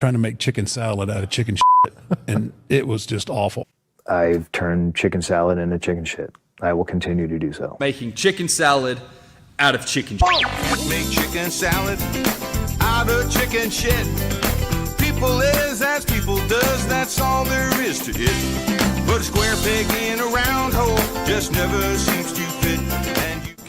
trying to make chicken salad out of chicken shit, and it was just awful. I've turned chicken salad into chicken shit. I will continue to do so. Making chicken salad out of chicken shit. Make chicken salad out of chicken shit. People is as people does, that's all there is to it. Put a square peg in a round hole, just never seems to fit.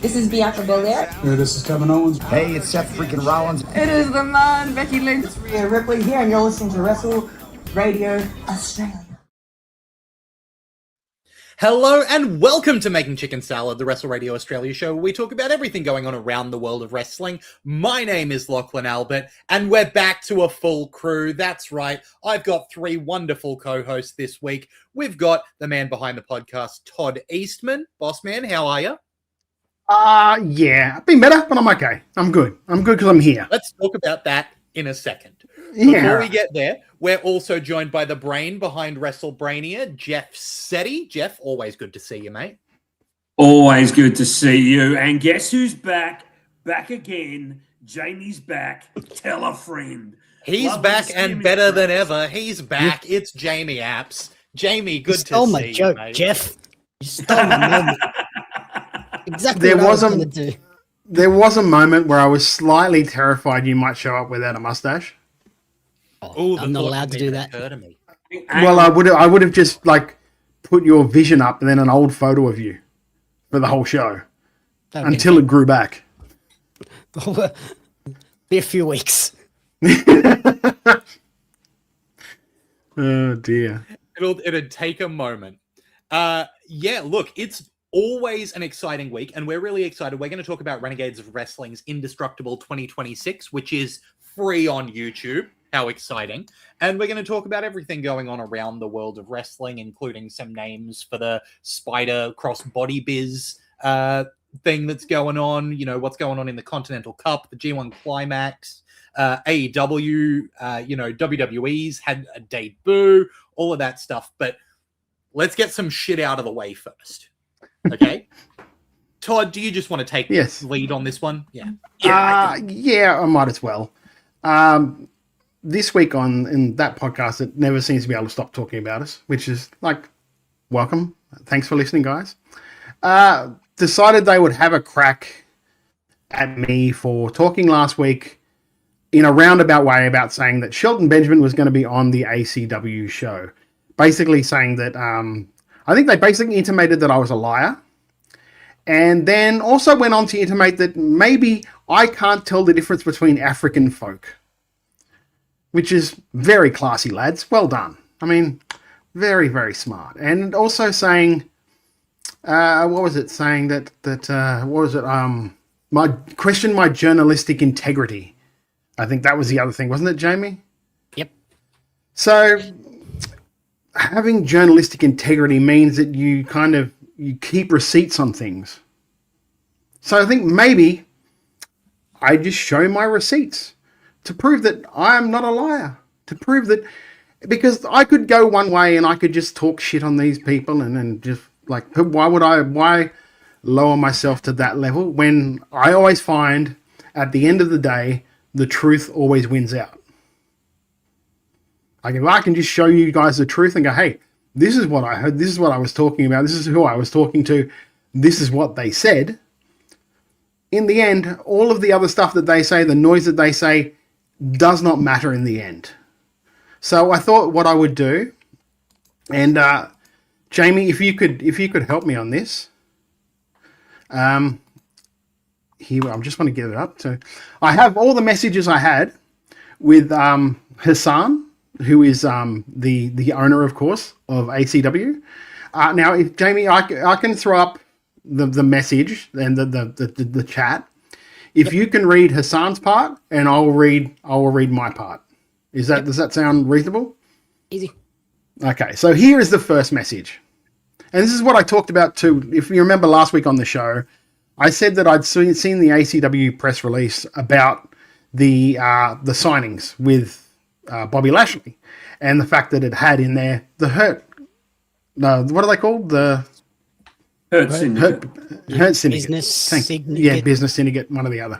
This is Bianca Belair. Hey, this is Kevin Owens. Hey, it's Seth freaking Rollins. It is the man, Becky Lynch. It's Rhea Ripley here, and you're listening to Wrestle Radio Australia. Hello and welcome to Making Chicken Salad, the Wrestle Radio Australia show where we talk about everything going on around the world of wrestling. My name is Lachlan Albert, and we're back to a full crew. That's right, I've got three wonderful co-hosts this week. We've got the man behind the podcast, Todd Eastman. Boss man, how are you? Yeah, I've been better, but I'm okay. I'm good because I'm here. Let's talk about that in a second. Yeah. Before we get there, we're also joined by the brain behind WrestleBrania, Jeff Setti. Jeff, always good to see you, mate. Always good to see you. And guess who's back? Back again. Jamie's back. Tell a friend. He's Love back to and me, better friends. than ever. He's back. It's Jamie Apps. Jamie, good to stole see my you, joke, mate. Jeff. You stole my moment. Exactly There what was I a- was going to do. There was a moment where I was slightly terrified you might show up without a mustache. Ooh, the I'm not thought allowed to didn't do even that. occur to me. Well, I would have just like put your vision up and then an old photo of you for the whole show Okay. until it grew back. Be a few weeks. Oh dear. It'd take a moment. Yeah, look, it's always an exciting week, and we're really excited. We're going to talk about Renegades of Wrestling's Indestructible 2026, which is free on YouTube. How exciting. And we're going to talk about everything going on around the world of wrestling, including some names for the Spider Cross Body Biz thing that's going on, you know, what's going on in the Continental Cup, the G1 Climax, AEW, WWE's had a debut, all of that stuff. But let's get some shit out of the way first. Okay? Todd, do you just want to take lead on this one? Yeah. Yeah, I might as well. This week in that podcast, it never seems to be able to stop talking about us, which is like, welcome. Thanks for listening, guys. Decided they would have a crack at me for talking last week in a roundabout way about saying that Shelton Benjamin was going to be on the ACW show. Basically saying that, I think they basically intimated that I was a liar. And then also went on to intimate that maybe I can't tell the difference between African folk. Which is very classy, lads. Well done. I mean, very, very smart. And also saying, what was it? Saying that what was it? Question my journalistic integrity. I think that was the other thing, wasn't it, Jamie? Yep. So, having journalistic integrity means that you keep receipts on things. So I think maybe I just show my receipts to prove that I am not a liar. To prove that, because I could go one way and I could just talk shit on these people and then just like, why lower myself to that level when I always find at the end of the day, the truth always wins out. Like if I can just show you guys the truth and go, hey, this is what I heard, this is what I was talking about, this is who I was talking to, this is what they said. In the end, all of the other stuff that they say, the noise that they say, does not matter in the end. So I thought what I would do, and Jamie, if you could help me on this. Here, I just want to get it up. So I have all the messages I had with Hassan, who is the owner, of course, of ACW. Now, if Jamie, I can throw up the message and the chat. If you can read Hassan's part, and I will read my part. Does that sound reasonable? Easy. Okay, so here is the first message. And this is what I talked about too. If you remember last week on the show, I said that I'd seen the ACW press release about the signings with Bobby Lashley and the fact that it had in there the Hurt. What are they called? The Hurt Syndicate. Hurt Syndicate. Business Syndicate. Yeah, Business Syndicate, one or the other.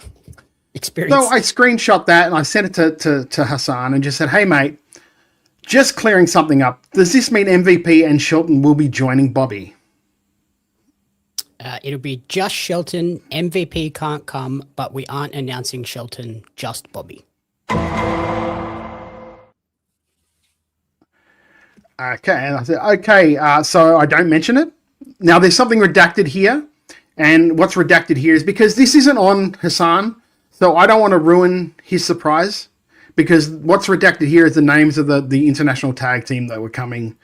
experience. So I screenshot that and I sent it to Hassan and just said, hey, mate, just clearing something up. Does this mean MVP and Shelton will be joining Bobby? It'll be just Shelton. MVP can't come, but we aren't announcing Shelton, just Bobby. Okay, and I said, okay, so I don't mention it. Now, there's something redacted here, and what's redacted here is because this isn't on Hassan, so I don't want to ruin his surprise, because what's redacted here is the names of the international tag team that were coming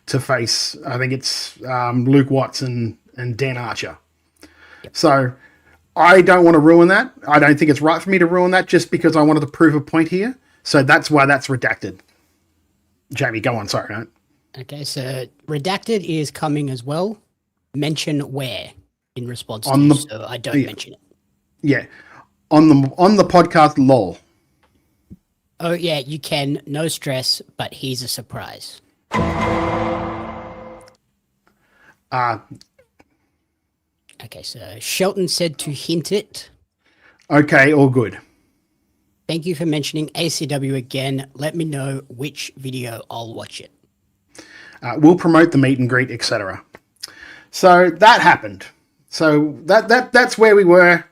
to face, I think it's Luke Watts and Dan Archer. Yep. So I don't want to ruin that. I don't think it's right for me to ruin that just because I wanted to prove a point here. So that's why that's redacted. Jamie, go on. Sorry, mate. Okay, so redacted is coming as well. Mention where in response on to the, so I don't mention it. Yeah, on the podcast, lol. Oh yeah, you can. No stress, but here's a surprise. Okay, so Shelton said to hint it. Okay, all good. Thank you for mentioning ACW again. Let me know which video I'll watch it. We'll promote the meet and greet, etc. So that happened. So that's where we were.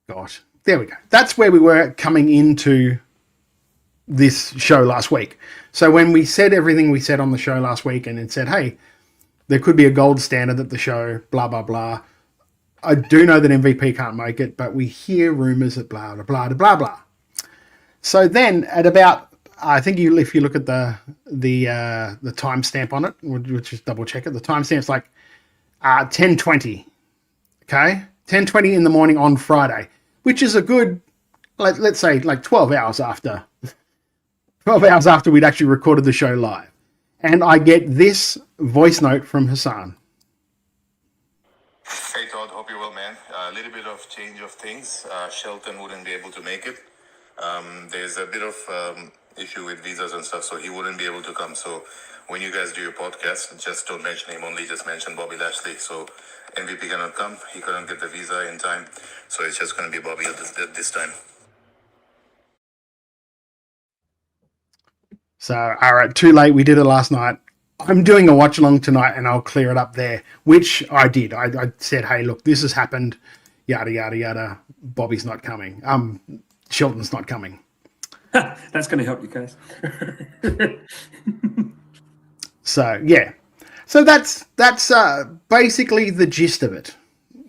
Gosh, there we go. That's where we were coming into this show last week. So when we said everything we said on the show last week and it said, hey, there could be a gold standard at the show, blah, blah, blah. I do know that MVP can't make it, but we hear rumors that blah, blah, blah, blah, blah. So then at about, I think if you look at the timestamp on it, we'll just double check it. The timestamp's like 10:20. Okay, 10:20 in the morning on Friday, which is a good, let's say, like 12 hours after. 12 hours after we'd actually recorded the show live, and I get this voice note from Hassan. Hey Todd, hope you're well, man. A little bit of change of things. Shelton wouldn't be able to make it. There's a bit of issue with visas and stuff, so he wouldn't be able to come. So when you guys do your podcast, just don't mention him, only just mention Bobby Lashley. So MVP cannot come, he couldn't get the visa in time, so it's just going to be Bobby at this time. So, all right, too late. We did it last night. I'm doing a watch along tonight and I'll clear it up there, which I did. I said, hey, look, this has happened, yada, yada, yada. Bobby's not coming. Shelton's not coming. That's going to help you guys. So, yeah. So that's basically the gist of it.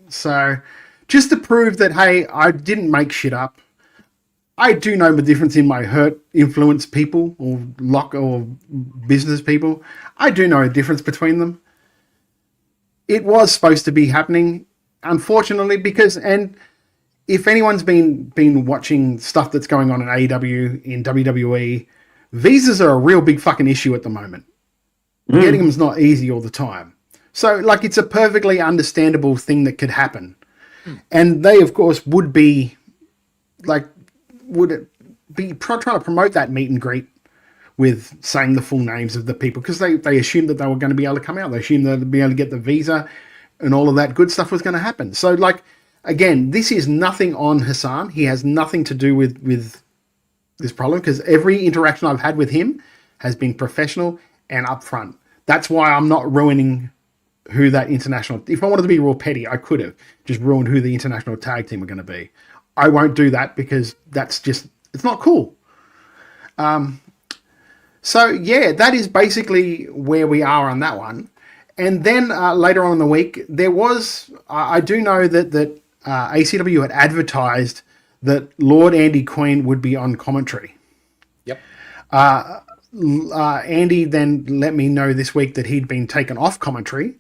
So just to prove that, hey, I didn't make shit up. I do know the difference in my hurt influence people or business people. I do know a difference between them. It was supposed to be happening, unfortunately, and if anyone's been watching stuff that's going on in AEW, in WWE, visas are a real big fucking issue at the moment. Getting them is not easy all the time. So, like, it's a perfectly understandable thing that could happen. And they, of course, would be trying to promote that meet and greet with saying the full names of the people, because they assumed that they were going to be able to come out. They assumed they'd be able to get the visa and all of that good stuff was going to happen. So, like, again, this is nothing on Hassan. He has nothing to do with this problem, because every interaction I've had with him has been professional and upfront. That's why I'm not ruining who that international... If I wanted to be real petty, I could have just ruined who the international tag team are going to be. I won't do that because that's just... It's not cool. So, yeah, that is basically where we are on that one. And then later on in the week, there was... I do know that ACW had advertised that Lord Andy Quinn would be on commentary. Yep. Andy then let me know this week that he'd been taken off commentary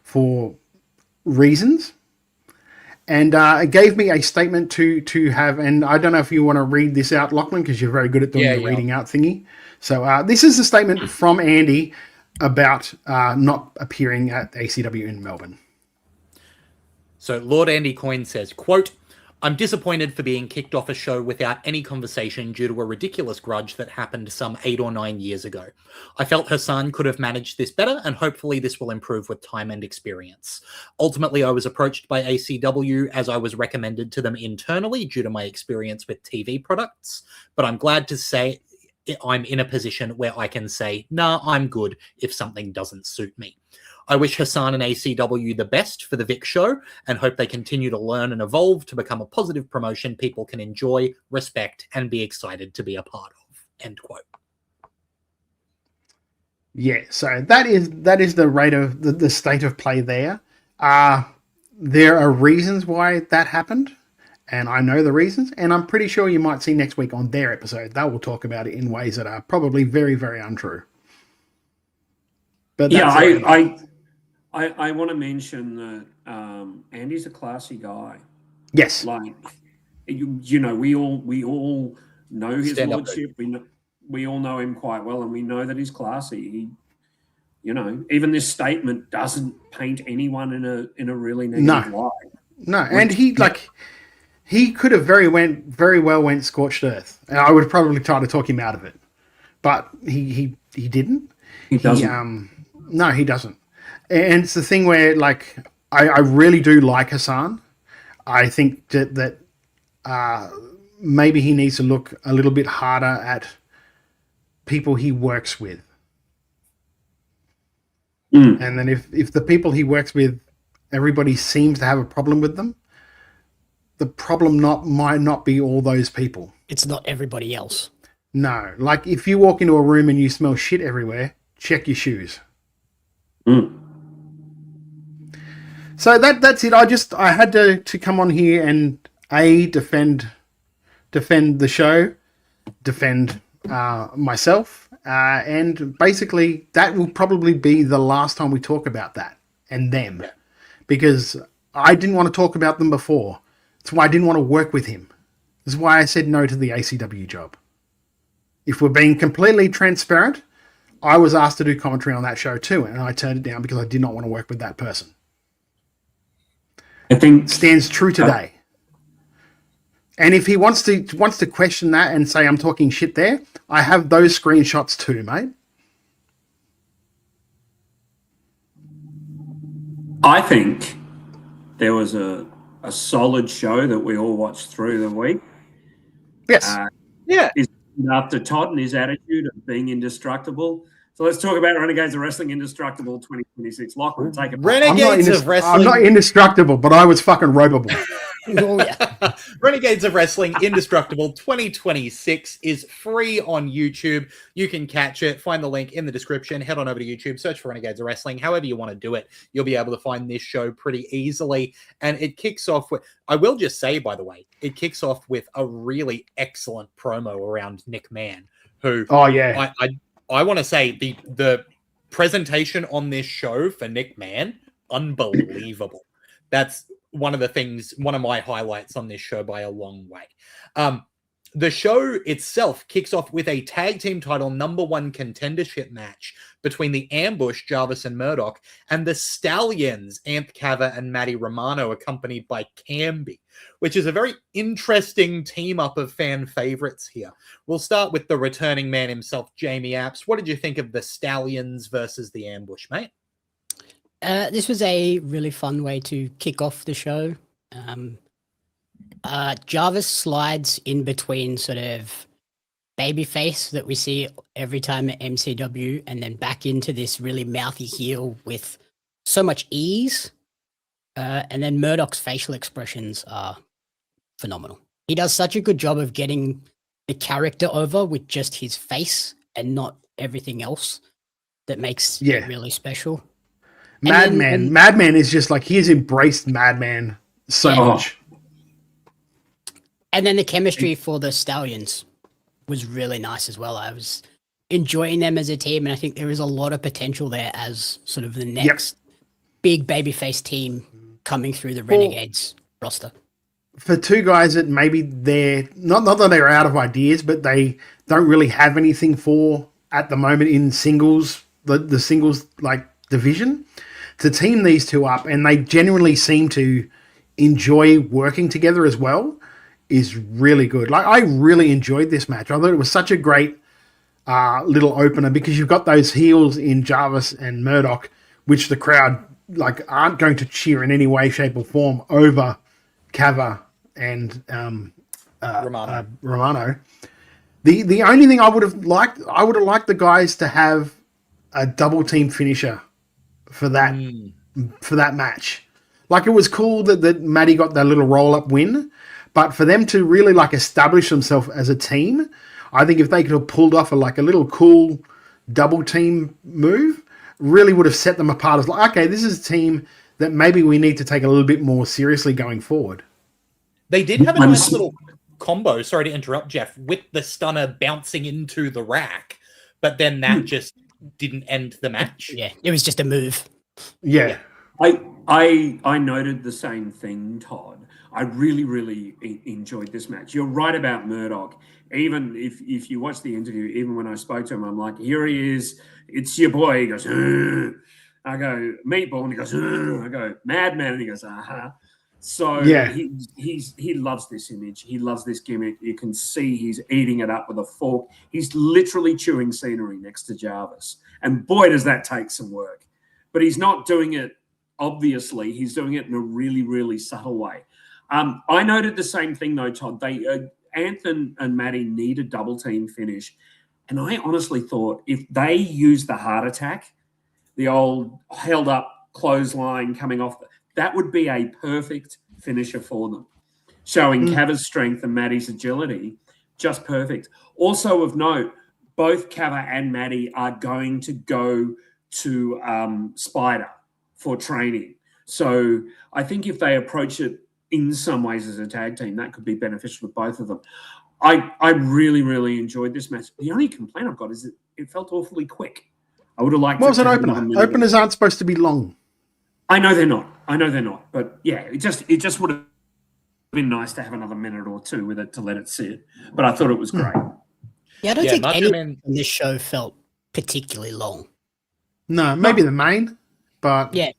for reasons, and gave me a statement to have, and I don't know if you want to read this out, Lachlan, because you're very good at doing the reading out thingy. So this is a statement from Andy about not appearing at ACW in Melbourne. So Lord Andy Coyne says, quote, I'm disappointed for being kicked off a show without any conversation due to a ridiculous grudge that happened some 8 or 9 years ago. I felt Hassan could have managed this better, and hopefully this will improve with time and experience. Ultimately, I was approached by ACW as I was recommended to them internally due to my experience with TV products, but I'm glad to say I'm in a position where I can say, nah, I'm good if something doesn't suit me. I wish Hassan and ACW the best for the Vic show and hope they continue to learn and evolve to become a positive promotion people can enjoy, respect, and be excited to be a part of. End quote. Yeah, so that is the rate of the state of play there. There are reasons why that happened, and I know the reasons, and I'm pretty sure you might see next week on their episode. They will talk about it in ways that are probably very, very untrue. But yeah, I want to mention that Andy's a classy guy. Yes, like you know, we all know his lordship. We all know him quite well, and we know that he's classy. He, you know, even this statement doesn't paint anyone in a really negative light. No, and he could have very well went scorched earth, and I would probably try to talk him out of it, but he didn't. He doesn't. No, he doesn't. And it's the thing where, like, I really do like Hassan. I think that maybe he needs to look a little bit harder at people he works with. And then if the people he works with, everybody seems to have a problem with them, the problem might not be all those people. It's not everybody else. No. Like, if you walk into a room and you smell shit everywhere, check your shoes. So that's it. I had to come on here and defend the show, defend myself, and basically that will probably be the last time we talk about that and them, because I didn't want to talk about them before. That's why I didn't want to work with him. That's why I said no to the ACW job. If we're being completely transparent, I was asked to do commentary on that show too, and I turned it down because I did not want to work with that person. I think stands true today. And if he wants to question that and say I'm talking shit there, I have those screenshots too, mate. I think there was a solid show that we all watched through the week. Yes. After Todd and his attitude of being indestructible. So let's talk about Renegades of Wrestling Indestructible 2026. Lachlan, take it. Renegades of Wrestling. I'm not indestructible, but I was fucking ropeable. Oh, yeah. Renegades of Wrestling Indestructible 2026 is free on YouTube. You can catch it. Find the link in the description. Head on over to YouTube. Search for Renegades of Wrestling. However you want to do it, you'll be able to find this show pretty easily. And it kicks off with, I will just say, by the way, it kicks off with a really excellent promo around Nick Mann, who... Oh, yeah. I want to say the presentation on this show for Nick Mann, unbelievable. That's one of my highlights on this show by a long way. The show itself kicks off with a tag team title #1 contendership match between the Ambush, Jarvis and Murdoch, and the Stallions, Anth Cava and Matty Romano, accompanied by Camby, which is a very interesting team-up of fan favorites here. We'll start with the returning man himself, Jamie Apps. What did you think of the Stallions versus the Ambush, mate? This was a really fun way to kick off the show. Jarvis slides in between sort of babyface that we see every time at MCW and then back into this really mouthy heel with so much ease. And then Murdoch's facial expressions are phenomenal. He does such a good job of getting the character over with just his face and not everything else that makes it really special. Madman is just like, he has embraced Madman so much. And then the chemistry for the Stallions was really nice as well. I was enjoying them as a team, and I think there is a lot of potential there as sort of the next big babyface team coming through the Renegades roster. For two guys that maybe they're not that they're out of ideas, but they don't really have anything for at the moment in singles, the singles like division, to team these two up, and they genuinely seem to enjoy working together as well is really good. Like, I really enjoyed this match. I thought it was such a great little opener because you've got those heels in Jarvis and Murdoch, which the crowd like aren't going to cheer in any way, shape, or form over Cava and Romano. The only thing I would have liked the guys to have a double team finisher for that match. Like, it was cool that Maddie got that little roll up win, but for them to really like establish themselves as a team, I think if they could have pulled off a little cool double team move, really would have set them apart as like, okay, this is a team that maybe we need to take a little bit more seriously going forward. They did have a nice little combo, sorry to interrupt, Jeff, with the stunner bouncing into the rack, but then that just didn't end the match. Yeah, it was just a move. Yeah. I noted the same thing, Todd. I really, really enjoyed this match. You're right about Murdoch. Even if you watch the interview, even when I spoke to him, I'm like, here he is. It's your boy. He goes, ugh. I go, Meatball. And he goes, ugh. I go, Madman. And he goes, uh-huh. So yeah. he loves this image. He loves this gimmick. You can see he's eating it up with a fork. He's literally chewing scenery next to Jarvis. And boy, does that take some work. But he's not doing it obviously. He's doing it in a really, really subtle way. I noted the same thing, though, Todd. Anthony and Maddie need a double team finish. And I honestly thought if they use the heart attack, the old held up clothesline coming off, that would be a perfect finisher for them, showing Cava's strength and Maddie's agility. Just perfect. Also of note, both Cava and Maddie are going to go to Spider for training. So I think if they approach it in some ways as a tag team, that could be beneficial to both of them. I really, really enjoyed this match. The only complaint I've got is that it felt awfully quick. I would have liked. What was an opener? Openers aren't supposed to be long. I know they're not. But yeah, it just would have been nice to have another minute or two with it to let it sit. But I thought it was great. Yeah, I don't think anything in this show felt particularly long. No, maybe the main, but yeah,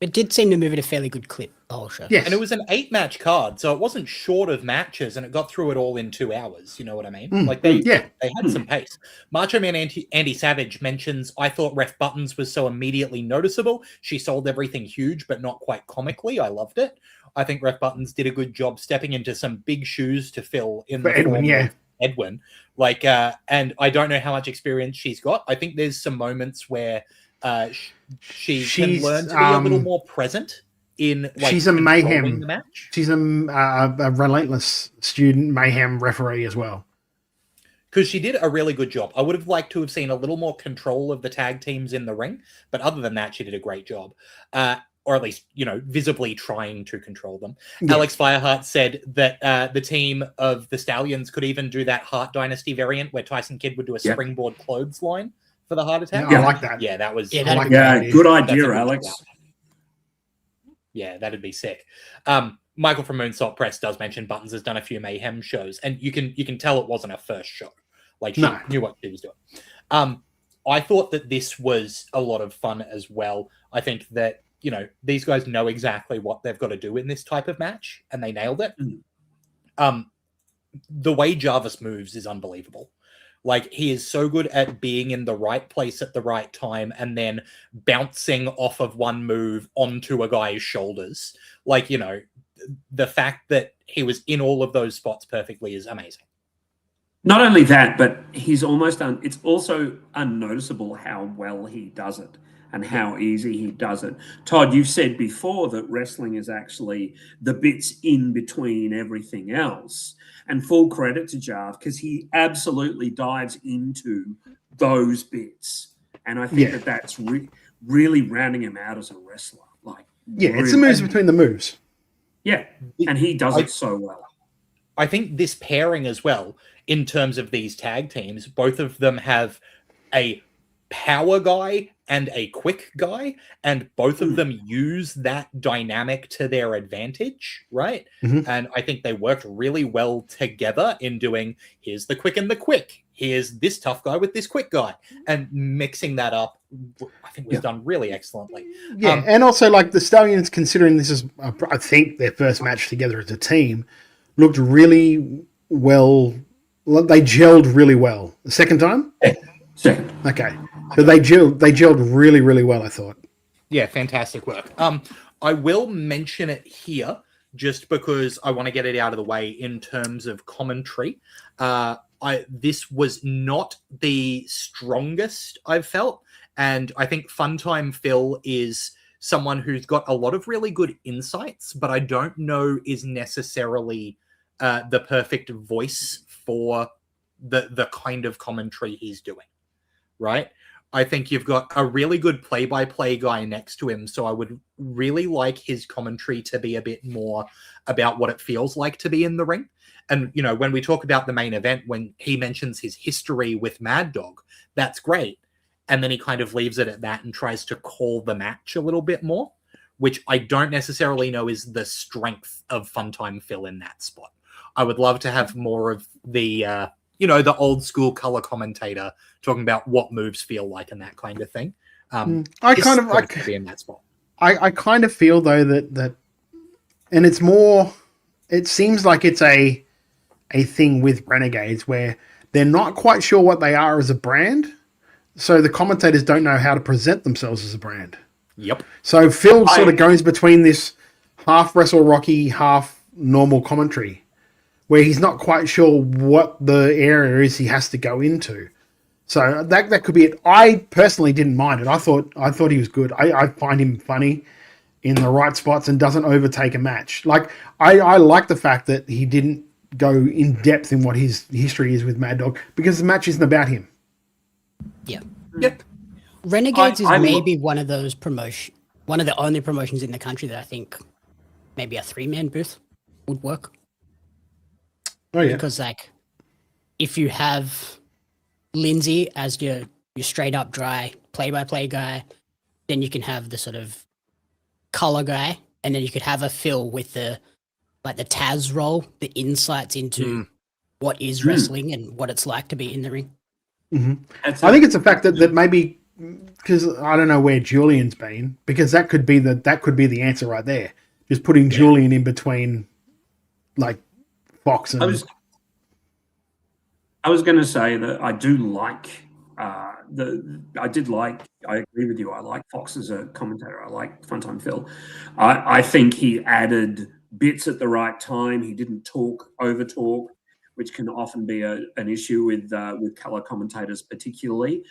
it did seem to move at a fairly good clip the whole show. Yes. And it was an 8-match card, so it wasn't short of matches, and it got through it all in 2 hours. You know what I mean? Like they had some pace. Macho Man Andy Savage mentions, I thought Ref Buttons was so immediately noticeable. She sold everything huge, but not quite comically. I loved it. I think Ref Buttons did a good job stepping into some big shoes to fill in for Edwin, Edwin. Like, and I don't know how much experience she's got. I think there's some moments where she can learn to be a little more present in like she's a mayhem the match. She's a relentless student mayhem referee as well, because she did a really good job. I would have liked to have seen a little more control of the tag teams in the ring, but other than that, she did a great job, or at least visibly trying to control them. Alex Fireheart said that the team of the Stallions could even do that Hart Dynasty variant where Tyson Kidd would do a springboard clothesline for the heart attack. I like that. Yeah, that was good idea, Alex. Yeah, that'd be sick. Michael from Moonsault Press does mention Buttons has done a few Mayhem shows, and you can tell it wasn't her first show. Like, she knew what she was doing. I thought that this was a lot of fun as well. I think that, these guys know exactly what they've got to do in this type of match, and they nailed it. The way Jarvis moves is unbelievable. Like, he is so good at being in the right place at the right time and then bouncing off of one move onto a guy's shoulders. Like, the fact that he was in all of those spots perfectly is amazing. Not only that, but he's almost it's also unnoticeable how well he does it and how easy he does it. Todd, you've said before that wrestling is actually the bits in between everything else. And full credit to Jarv, because he absolutely dives into those bits. And I think that's really rounding him out as a wrestler. It's the moves between the moves. Yeah, and he does it so well. I think this pairing as well, in terms of these tag teams, both of them have a power guy and a quick guy, and both of them use that dynamic to their advantage, right? And I think they worked really well together in doing, here's the quick and the quick, here's this tough guy with this quick guy, and mixing that up was done really excellently. Yeah, and also like the Stallions, considering this is, I think, their first match together as a team, looked really well. They gelled really well. The second time? Second. Okay. But they gelled really, really well, I thought. Yeah, fantastic work. I will mention it here just because I want to get it out of the way in terms of commentary. This was not the strongest I've felt, and I think Funtime Phil is someone who's got a lot of really good insights, but I don't know is necessarily the perfect voice for the kind of commentary he's doing, right? I think you've got a really good play-by-play guy next to him, so I would really like his commentary to be a bit more about what it feels like to be in the ring. And, you know, when we talk about the main event, when he mentions his history with Mad Dog, that's great. And then he kind of leaves it at that and tries to call the match a little bit more, which I don't necessarily know is the strength of Funtime Phil in that spot. I would love to have more of the, the old school color commentator talking about what moves feel like and that kind of thing. I kind of like to be in that spot. I kind of feel though that, and it's more. It seems like it's a thing with Renegades where they're not quite sure what they are as a brand, so the commentators don't know how to present themselves as a brand. Yep. So Phil sort of goes between this half Wrestle Rocky, half normal commentary, where he's not quite sure what the area is he has to go into. So that could be it. I personally didn't mind it. I thought he was good. I find him funny in the right spots and doesn't overtake a match. Like I like the fact that he didn't go in depth in what his history is with Mad Dog because the match isn't about him. Yeah. Yep. Renegades is maybe one of the only promotions in the country that I think maybe a 3-man booth would work. Oh yeah. Because like if you have Lindsay as your straight up dry play-by-play guy, then you can have the sort of color guy, and then you could have a Phil with the Taz role, the insights into what is wrestling and what it's like to be in the ring. Mm-hmm. I think it's the fact that maybe because I don't know where Julian's been, because that could be the answer right there. Just putting Julian in between like Fox and I was going to say that I do like I agree with you. I like Fox as a commentator. I like Funtime Phil. I think he added bits at the right time. He didn't over talk, which can often be an issue with color commentators particularly.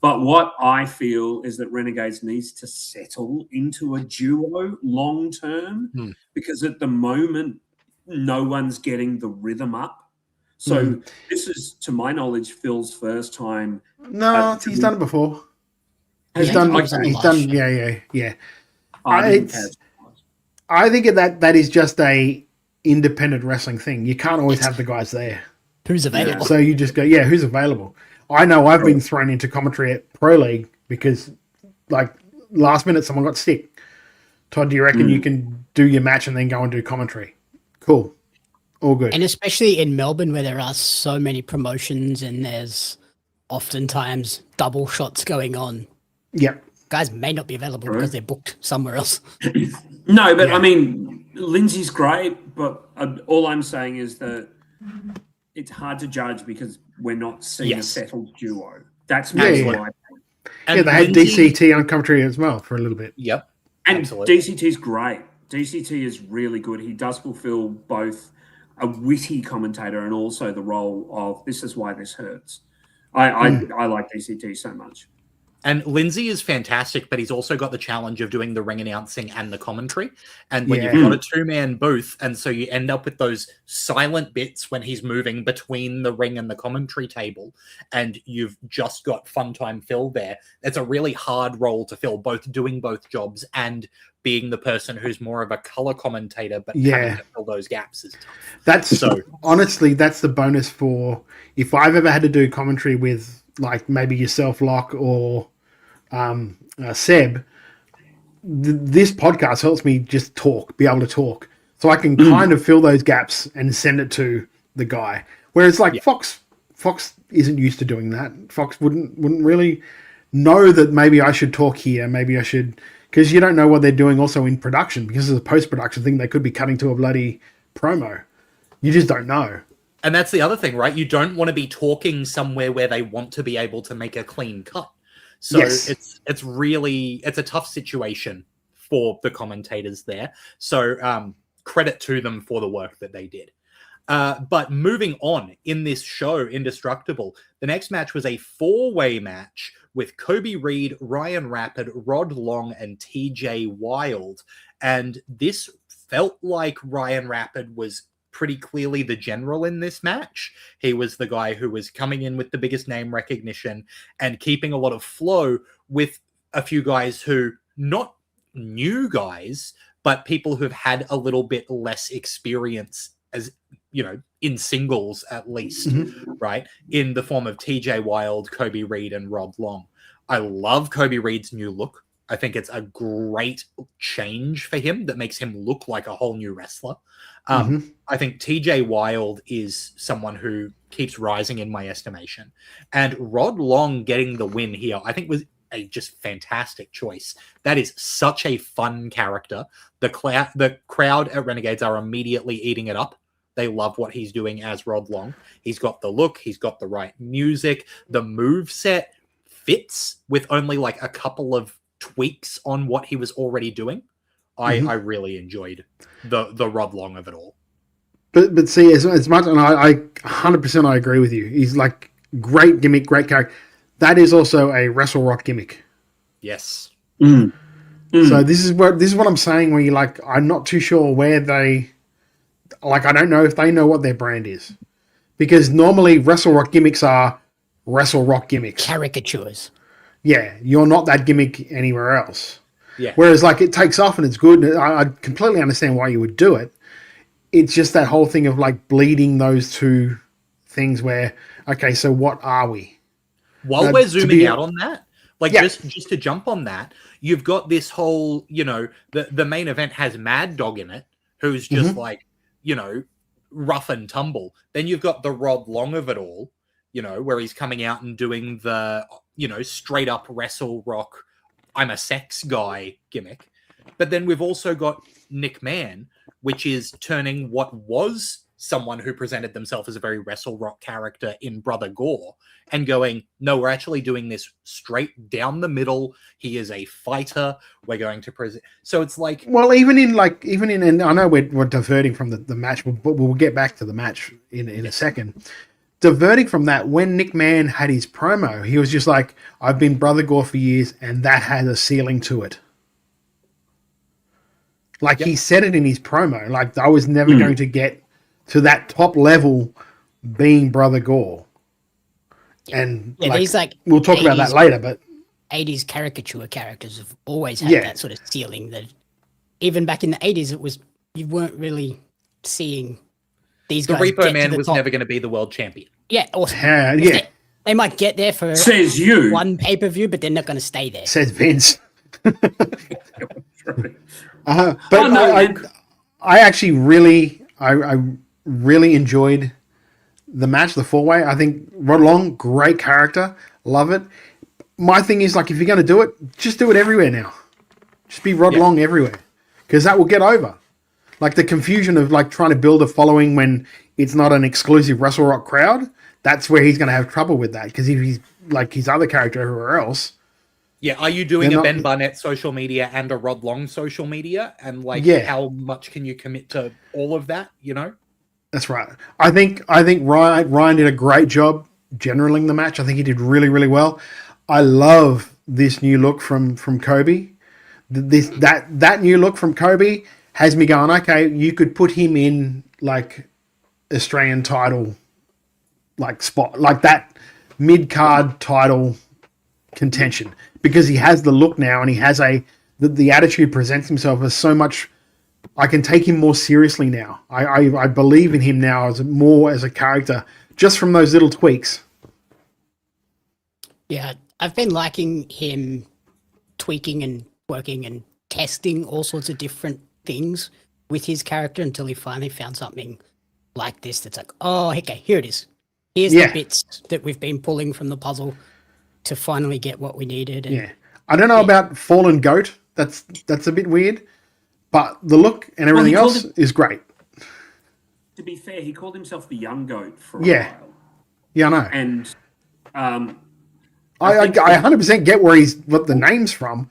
But what I feel is that Renegades needs to settle into a duo long term because at the moment, no one's getting the rhythm up. So this is, to my knowledge, Phil's first time. No, he's done it before. He's done. Yeah. I think that is just a independent wrestling thing. You can't always have the guys there. Who's available? So you just go, who's available? I know I've been thrown into commentary at Pro League because, like, last minute someone got sick. Todd, do you reckon you can do your match and then go and do commentary? Cool. All good. And especially in Melbourne where there are so many promotions and there's oftentimes double shots going on. Yep. Guys may not be available because they're booked somewhere else. No, but I mean, Lindsay's great, but all I'm saying is that it's hard to judge because we're not seeing a settled duo. That's my point. They had DCT on commentary as well for a little bit. Yep. And absolutely. DCT's great. DCT is really good. He does fulfill both a witty commentator and also the role of this is why this hurts. I like DCT so much. And Lindsay is fantastic, but he's also got the challenge of doing the ring announcing and the commentary. And when you've got a 2-man booth, and so you end up with those silent bits when he's moving between the ring and the commentary table, and you've just got Funtime Phil there, it's a really hard role to fill, both doing both jobs and being the person who's more of a color commentator, but having to fill those gaps is tough. Honestly, that's the bonus for if I've ever had to do commentary with like maybe yourself, Locke, or Seb, this podcast helps me just be able to talk. So I can kind of fill those gaps and send it to the guy. Whereas like Fox isn't used to doing that. Fox wouldn't really know that maybe I should talk here, maybe I should, because you don't know what they're doing also in production, because of the post-production thing, they could be cutting to a bloody promo. You just don't know. And that's the other thing, right? You don't want to be talking somewhere where they want to be able to make a clean cut. So Yes. it's a tough situation for the commentators there. So credit to them for the work that they did. But moving on in this show, Indestructible, the next match was a 4-way match with Kobe Reed, Ryan Rapid, Rod Long, and TJ Wilde. And this felt like Ryan Rapid was pretty clearly the general in this match. He was the guy who was coming in with the biggest name recognition and keeping a lot of flow with a few guys who, not new guys, but people who've had a little bit less experience, as you know, in singles at least, right? In the form of TJ Wilde, Kobe Reed, and Rod Long. I love Kobe Reed's new look. I think it's a great change for him that makes him look like a whole new wrestler. I think TJ Wilde is someone who keeps rising in my estimation. And Rod Long getting the win here, I think was a just fantastic choice. That is such a fun character. The crowd at Renegades are immediately eating it up. They love what he's doing as Rod Long. He's got the look. He's got the right music. The moveset fits with only like a couple of tweaks on what he was already doing. I really enjoyed the Rod Long of it all. But see, as much, and I 100% I agree with you. He's like great gimmick, great character. That is also a Wrestle Rock gimmick. Yes. So this is what I'm saying. Where you're like, I'm not too sure where they, like, I don't know if they know what their brand is, because normally Wrestle Rock gimmicks are Wrestle Rock gimmicks, caricatures. Yeah, you're not that gimmick anywhere else. Yeah. Whereas like it takes off and it's good. And I completely understand why you would do it. It's just that whole thing of like bleeding those two things where, okay, so what are we? While we're zooming out on that, like just to jump on that, you've got this whole, you know, the main event has Mad Dog in it, who's just like, you know, rough and tumble. Then you've got the Rod Long of it all, you know, where he's coming out and doing the, you know, straight up Wrestle Rock, I'm a sex guy gimmick. But then we've also got Nick Mann, which is turning what was someone who presented themselves as a very Wrestle Rock character in Brother Gore and going, no, we're actually doing this straight down the middle. He is a fighter. We're going to present. So it's like, well, even in, and I know we're diverting from the match, but we'll get back to the match in a second. Diverting from that, when Nick Mann had his promo, he was just like, I've been Brother Gore for years, and that has a ceiling to it. Like he said it in his promo, like I was never going to get to that top level being Brother Gore. And these like we'll talk about that later, but 80s caricature characters have always had that sort of ceiling that even back in the 80s, it was, you weren't really seeing these guys. The Repo Man was never going to be the world champion. Yeah, awesome. They might get there for one pay-per-view, but they're not going to stay there. Says Vince. But I actually really enjoyed the match, the 4-way. I think Rod Long, great character, love it. My thing is, like, if you're going to do it, just do it everywhere now. Just be Rod Long everywhere, because that will get over. Like the confusion of like trying to build a following when it's not an exclusive Wrestle Rock crowd. That's where he's going to have trouble with that, because if he's like his other character everywhere else. Yeah, are you doing a Ben Barnett social media and a Rod Long social media? And like, how much can you commit to all of that, you know? That's right. I think Ryan did a great job generaling the match. I think he did really, really well. I love this new look from Kobe. That new look from Kobe has me going, okay, you could put him in like Australian title like spot, like that mid-card title contention, because he has the look now and he has the attitude, presents himself as so much. I can take him more seriously now. I believe in him now as a character, just from those little tweaks. Yeah, I've been liking him tweaking and working and testing all sorts of different things with his character until he finally found something like this that's like, oh, okay, here it is. Here's the bits that we've been pulling from the puzzle. to finally get what we needed. And, yeah. I don't know about Fallen Goat. That's a bit weird. But the look and everything else is great. To be fair, he called himself the Young Goat for a while. Yeah, I know. And I 100% get what the name's from.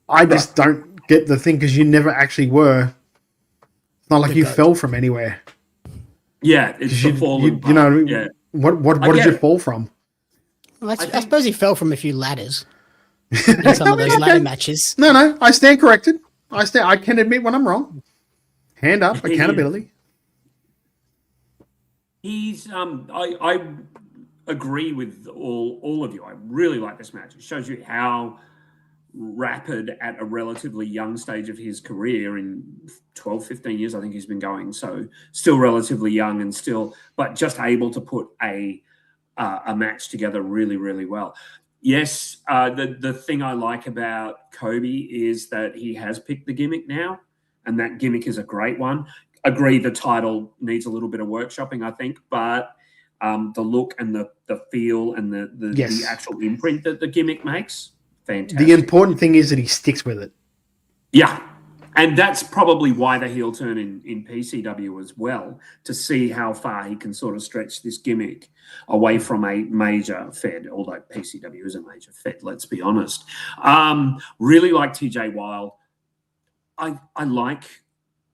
I just don't get the thing because you never actually were. It's not like you fell from anywhere. Yeah, it's the fallen. You know, yeah. What did you fall from? Well, I suppose he fell from a few ladders in some of those ladder matches. No, I stand corrected. I can admit when I'm wrong. Hand up, accountability. He's I agree with all of you. I really like this match. It shows you how rapid at a relatively young stage of his career, in 12, 15 years, I think he's been going. So still relatively young and but just able to put a match together really, really well. Yes, the thing I like about Kobe is that he has picked the gimmick now, and that gimmick is a great one. Agree, the title needs a little bit of workshopping, I think, but the look and the feel and the actual imprint that the gimmick makes, fantastic. The important thing is that he sticks with it. Yeah. And that's probably why the heel turn in PCW as well, to see how far he can sort of stretch this gimmick away from a major fed, although PCW is a major fed, let's be honest. Really like TJ Wilde. I like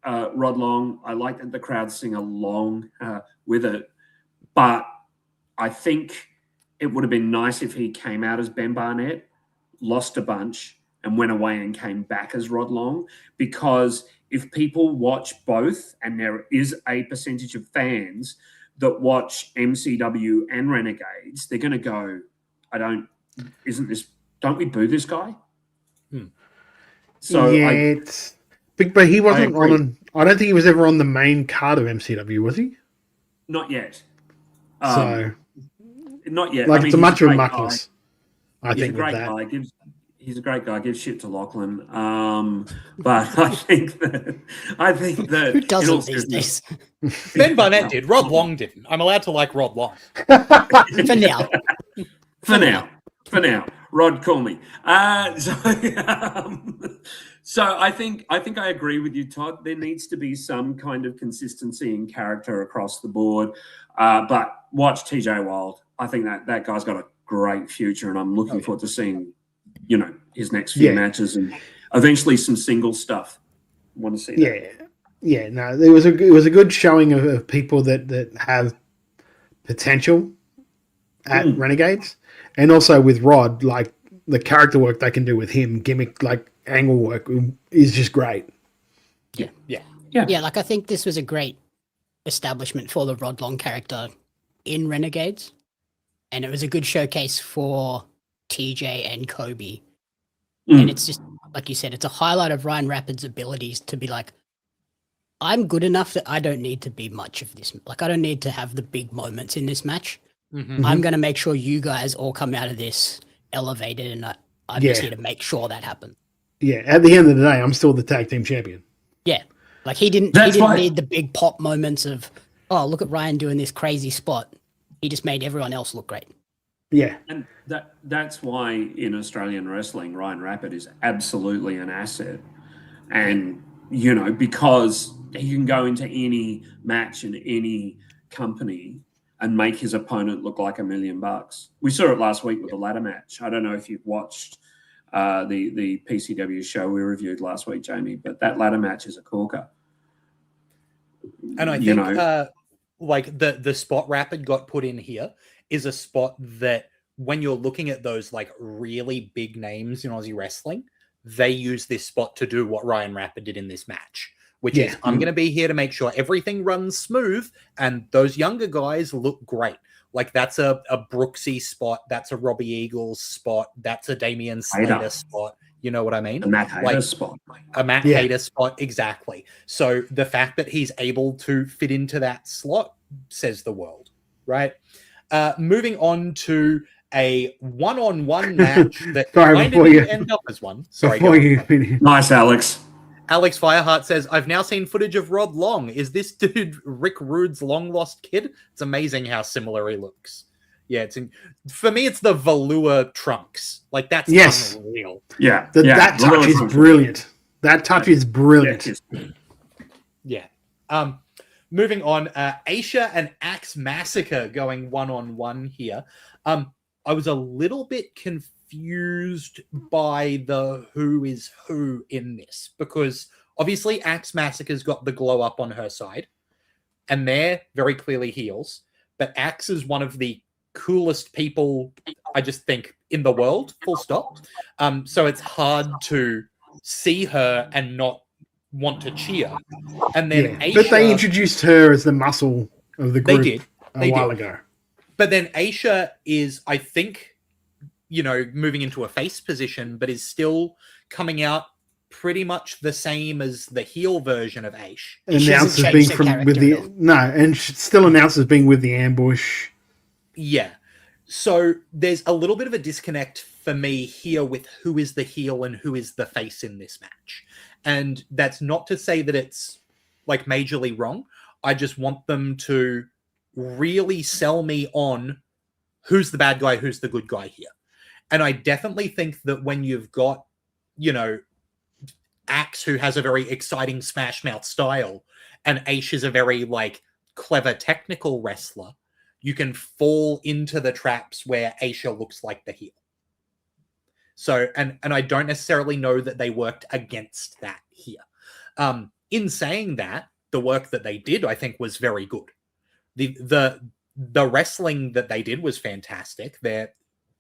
Rod Long. I like that the crowd sing along with it. But I think it would have been nice if he came out as Ben Barnett, lost a bunch, and went away and came back as Rod Long, because if people watch both, and there is a percentage of fans that watch MCW and Renegades, they're going to go, don't we boo this guy? So yeah, but he wasn't I don't think he was ever on the main card of MCW, was he? Not yet. Not yet. Like, it's a much of a muckless. I think he's a great guy. He's a great guy. Gives shit to Lachlan. But I think that who doesn't these days? Ben Barnett did. Rod Long didn't. I'm allowed to like Rod Long. For now. For now. Rod, call me. So I think I agree with you, Todd. There needs to be some kind of consistency in character across the board. But watch TJ Wilde. I think that guy's got a great future, and I'm looking forward to seeing, his next few matches and eventually some single stuff. I want to see that. Yeah. No, it was a good showing of people that have potential at Renegades, and also with Rod, like the character work they can do with him, gimmick, like angle work, is just great. Yeah. Like, I think this was a great establishment for the Rod Long character in Renegades, and it was a good showcase for TJ and Kobe. And it's just, like you said, it's a highlight of Ryan Rapid's abilities to be like, I'm good enough that I don't need to be much of this. Like, I don't need to have the big moments in this match. I'm going to make sure you guys all come out of this elevated, and I'm just here to make sure that happens. Yeah, at the end of the day, I'm still the tag team champion. Yeah, like he didn't need the big pop moments of, oh, look at Ryan doing this crazy spot. He just made everyone else look great. Yeah. And that's why in Australian wrestling, Ryan Rapid is absolutely an asset. And, because he can go into any match in any company and make his opponent look like $1 million. We saw it last week with the ladder match. I don't know if you've watched the PCW show we reviewed last week, Jamie, but that ladder match is a corker. And I think like the spot Rapid got put in here is a spot that when you're looking at those like really big names in Aussie wrestling, they use this spot to do what Ryan Rapid did in this match, which is I'm going to be here to make sure everything runs smooth and those younger guys look great. Like, that's a Brooksy spot, that's a Robbie Eagles spot, that's a Damian Slater spot. You know what I mean? A Matt Hayter spot. A Matt Hayter spot, exactly. So the fact that he's able to fit into that slot says the world, right? Moving on to a one-on-one match that kind of didn't end up as one. Sorry. Nice, Alex. Alex Fireheart says, I've now seen footage of Rod Long. Is this dude Rick Rude's long-lost kid? It's amazing how similar he looks. Yeah, for me, it's the velour trunks. Like, that's unreal. Yeah. That touch is brilliant. That touch is brilliant. Yeah. Moving on, Aisha and Axe Massacre going one-on-one here. I was a little bit confused by the who is who in this, because obviously Axe Massacre's got the glow up on her side, and they're very clearly heels, but Axe is one of the coolest people, I just think, in the world, full stop. So it's hard to see her and not want to cheer. And then Aisha, but they introduced her as the muscle of the group a while ago. But then Aisha is, I think, moving into a face position, but is still coming out pretty much the same as the heel version of Aish. Announced as being and still announced as being with the ambush. Yeah. So there's a little bit of a disconnect for me here with who is the heel and who is the face in this match. And that's not to say that it's like majorly wrong. I just want them to really sell me on who's the bad guy, who's the good guy here. And I definitely think that when you've got, Axe, who has a very exciting smash mouth style, and Aish is a very clever technical wrestler, you can fall into the traps where Aisha looks like the heel. So, and I don't necessarily know that they worked against that here. In saying that, the work that they did, I think, was very good. The wrestling that they did was fantastic. They're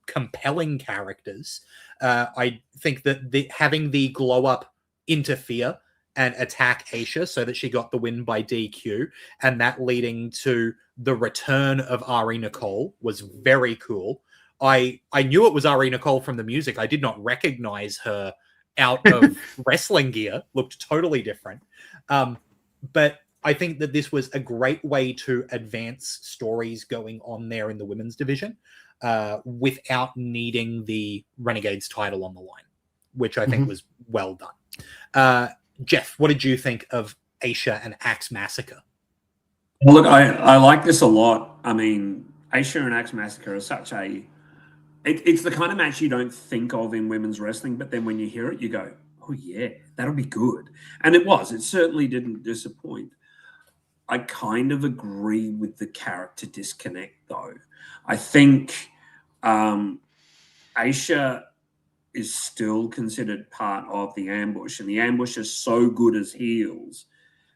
compelling characters. I think that having the glow up interfere and attack Aisha so that she got the win by DQ, and that leading to the return of Ari Nicole was very cool. I knew it was Ari Nicole from the music. I did not recognize her out of wrestling gear. Looked totally different. But I think that this was a great way to advance stories going on there in the women's division without needing the Renegades title on the line, which I think was well done. Jeff, what did you think of Aisha and Axe Massacre? Well, look, I like this a lot. I mean, Aisha and Axe Massacre are such a... It's the kind of match you don't think of in women's wrestling, but then when you hear it, you go, oh, yeah, that'll be good. And it was. It certainly didn't disappoint. I kind of agree with the character disconnect, though. I think Aisha is still considered part of the ambush, and the ambush is so good as heels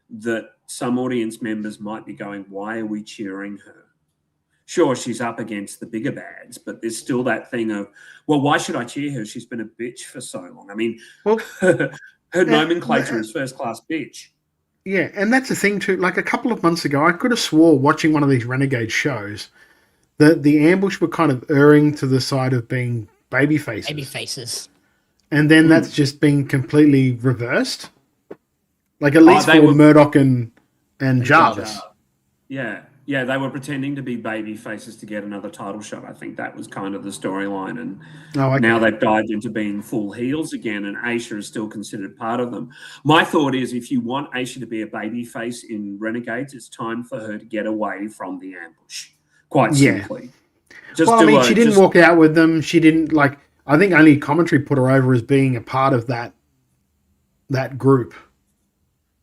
that some audience members might be going, why are we cheering her? Sure, she's up against the bigger bads, but there's still that thing of, well, why should I cheer her? She's been a bitch for so long. I mean, her nomenclature is first-class bitch. Yeah, and that's the thing too. Like a couple of months ago, I could have swore watching one of these Renegade shows that the ambush were kind of erring to the side of being baby faces. Baby faces. And then that's just been completely reversed. Like at least for Murdoch and Jarvis. Yeah, they were pretending to be baby faces to get another title shot. I think that was kind of the storyline. And now they've dived into being full heels again, and Aisha is still considered part of them. My thought is if you want Aisha to be a baby face in Renegades, it's time for her to get away from the ambush. Quite simply. She didn't walk out with them. She didn't I think only commentary put her over as being a part of that group.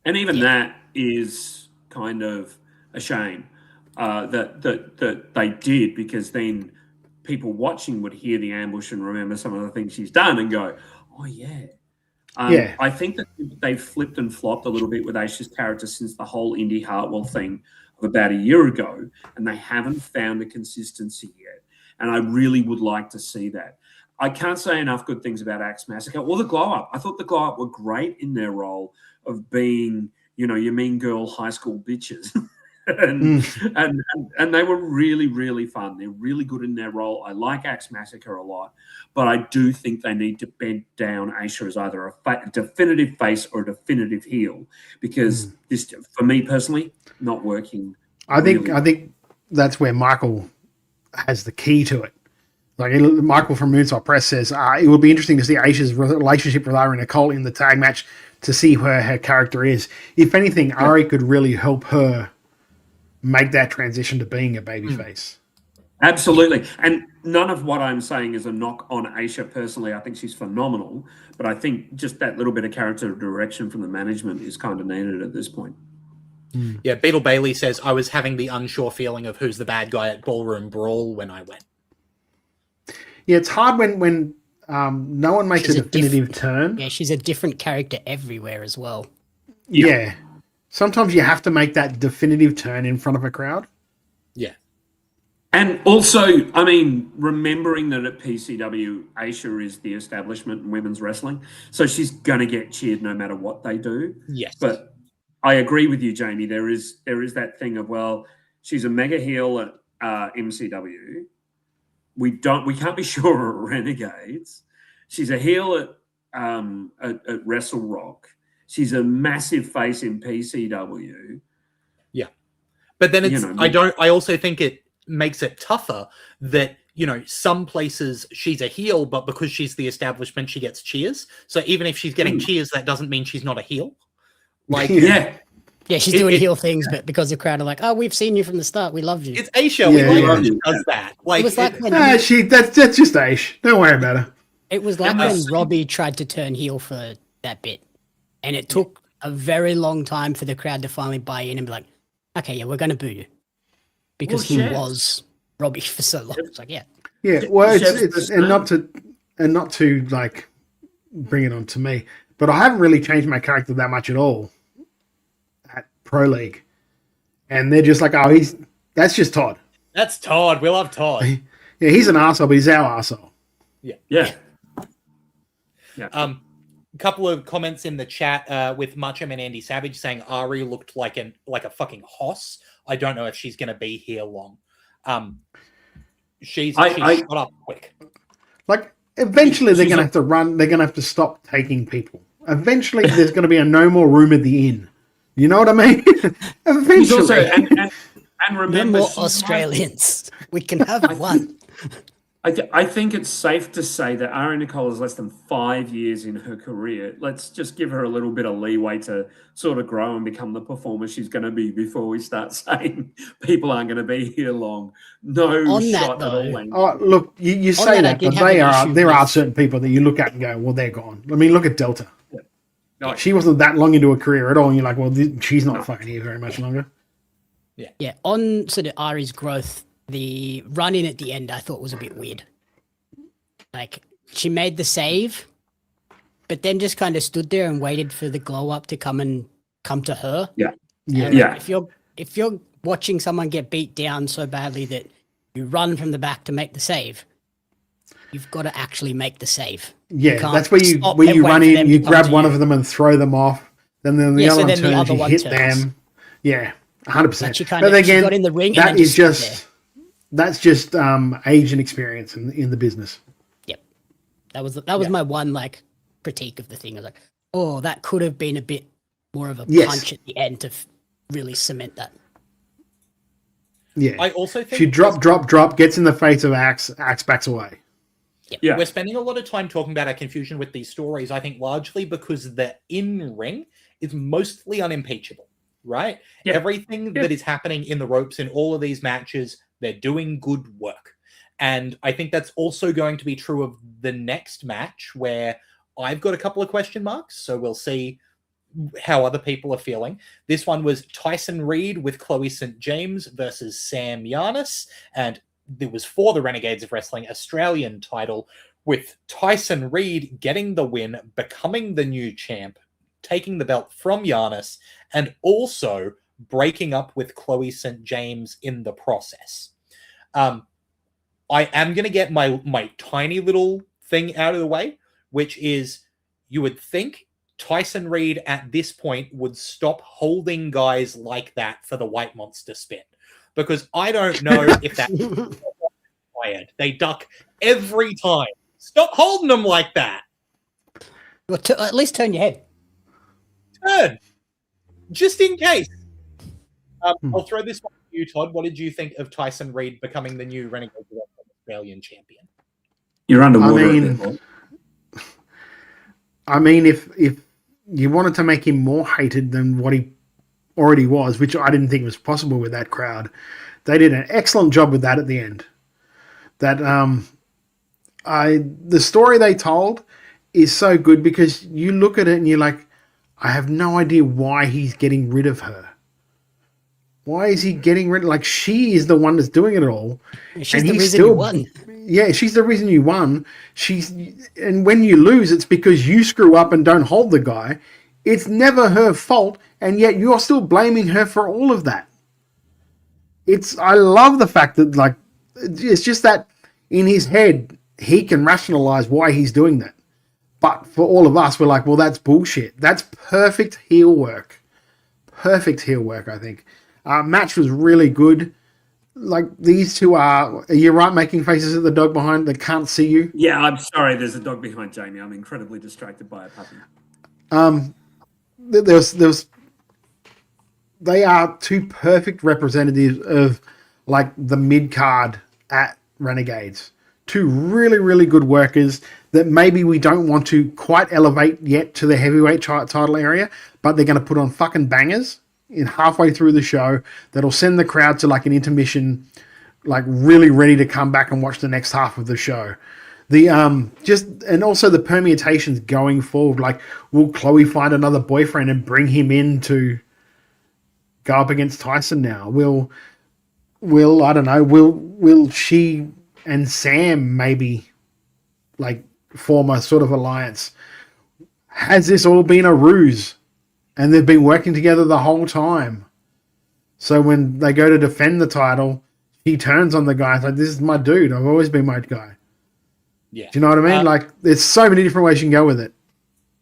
And even that is kind of a shame. That they did, because then people watching would hear the ambush and remember some of the things she's done and go, oh, yeah. I think that they've flipped and flopped a little bit with Aisha's character since the whole Indy Hartwell thing of about a year ago, and they haven't found the consistency yet. And I really would like to see that. I can't say enough good things about Axe Massacre or the Glow Up. I thought the Glow Up were great in their role of being, your mean girl high school bitches. and they were really, really fun. They're really good in their role. I like Axe Massacre a lot, but I do think they need to bend down Aisha as either a definitive face or a definitive heel, because this, for me personally, not working. I think that's where Michael has the key to it. Like Michael from Moonsault Press says, it would be interesting to see Aisha's relationship with Ari Nicole in the tag match to see where her character is. If anything, Ari could really help her make that transition to being a babyface. Absolutely. And none of what I'm saying is a knock on Aisha personally. I think she's phenomenal. But I think just that little bit of character direction from the management is kind of needed at this point. Yeah, Beetle Bailey says, I was having the unsure feeling of who's the bad guy at Ballroom Brawl when I went. Yeah, it's hard when no one makes a definitive turn. Yeah, she's a different character everywhere as well. Yeah. Sometimes you have to make that definitive turn in front of a crowd. Yeah. And also, I mean, remembering that at PCW, Aisha is the establishment in women's wrestling. So she's going to get cheered no matter what they do. Yes. But I agree with you, Jamie. There is that thing of, well, she's a mega heel at MCW. We can't be sure at Renegades. She's a heel at Wrestle Rock. She's a massive face in PCW. Yeah. But then it's I also think it makes it tougher that, some places she's a heel, but because she's the establishment, she gets cheers. So even if she's getting cheers, that doesn't mean she's not a heel. Like, yeah, she's doing heel things, but because the crowd are like, "Oh, we've seen you from the start. We loved you." It's Aisha. We like her. She does that. Like, it was like when that's just Aish. Don't worry about her. It was like when Robbie tried to turn heel for that bit, and it took a very long time for the crowd to finally buy in and be like, "Okay, yeah, we're going to boo you," because he was Robbie for so long. It's like, yeah. Well, it's not to like bring it on to me, but I haven't really changed my character that much at all at Pro League, and they're just like, "Oh, that's just Todd." That's Todd. We love Todd. Yeah, he's an arsehole, but he's our arsehole. Yeah. A couple of comments in the chat with Macho Man Andy Savage saying Ari looked like a fucking hoss. I don't know if she's going to be here long. She's shut up quick. Like, eventually they're going to have to run. They're going to have to stop taking people. Eventually, there's going to be a no more room at the inn. You know what I mean? Eventually. Also, and remember, more Australians. We can have one. I think it's safe to say that Ari Nicole is less than 5 years in her career. Let's just give her a little bit of leeway to sort of grow and become the performer she's going to be before we start saying people aren't going to be here long. No shot at all. Oh, look, you say that, but there are certain people that you look at and go, well, they're gone. I mean, look at Delta. Yeah. No, she wasn't that long into a career at all, and you're like, well, she's not fucking here very much longer. Yeah. On sort of Ari's growth, the run in at the end I thought was a bit weird. Like, she made the save, but then just kind of stood there and waited for the glow up to come to her. Yeah. If you're watching someone get beat down so badly that you run from the back to make the save, you've got to actually make the save. Yeah, that's where you run in, you grab one of them and throw them off. Then the other one turns, you hit them. Yeah, 100%. But again, got in the ring that's just age and experience in the business. Yep, that was my one critique of the thing. I was like, oh, that could have been a bit more of a punch at the end to really cement that. Yeah, I also think she drop, gets in the face of Axe backs away. Yep. Yeah, we're spending a lot of time talking about our confusion with these stories. I think largely because the in-ring is mostly unimpeachable, right? Yeah. Everything that is happening in the ropes in all of these matches, they're doing good work. And I think that's also going to be true of the next match, where I've got a couple of question marks. So we'll see how other people are feeling. This one was Tyson Reed with Chloe St. James versus Sam Giannis. And it was for the Renegades of Wrestling Australian title, with Tyson Reed getting the win, becoming the new champ, taking the belt from Giannis, and also breaking up with Chloe St. James in the process. I am going to get my tiny little thing out of the way, which is, you would think Tyson Reed at this point would stop holding guys like that for the White Monster spin. Because I don't know if that's required. They duck every time. Stop holding them like that. Well, at least turn your head. Turn. Just in case. I'll throw this one to you, Todd. What did you think of Tyson Reed becoming the new Renegades of Wrestling Australian champion? You're underwater. I mean, if you wanted to make him more hated than what he already was, which I didn't think was possible with that crowd, they did an excellent job with that at the end. that the story they told is so good because you look at it and you're like, I have no idea why he's getting rid of her. Why is he getting rid of, like, she is the one that's doing it all. She's the reason you won. Yeah, she's the reason you won. And when you lose, it's because you screw up and don't hold the guy. It's never her fault, and yet you're still blaming her for all of that. I love the fact that, like, it's just that in his head, he can rationalize why he's doing that. But for all of us, we're like, well, that's bullshit. That's perfect heel work. Perfect heel work, I think. Match was really good. Like, these two are you right making faces at the dog behind that can't see you? Yeah, I'm sorry. There's a dog behind Jamie. I'm incredibly distracted by a puppy. They are two perfect representatives of, like, the mid-card at Renegades. Two really, really good workers that maybe we don't want to quite elevate yet to the heavyweight title area, but they're going to put on fucking bangers in halfway through the show that'll send the crowd to, like, an intermission, like, really ready to come back and watch the next half of the show. And also the permutations going forward, like, will Chloe find another boyfriend and bring him in to go up against Tyson now? Will I don't know, will she and Sam maybe, like, form a sort of alliance? Has this all been a ruse? And they've been working together the whole time. So when they go to defend the title, he turns on the guy. It's like, this is my dude. I've always been my guy. Yeah. Do you know what I mean? Like, there's so many different ways you can go with it.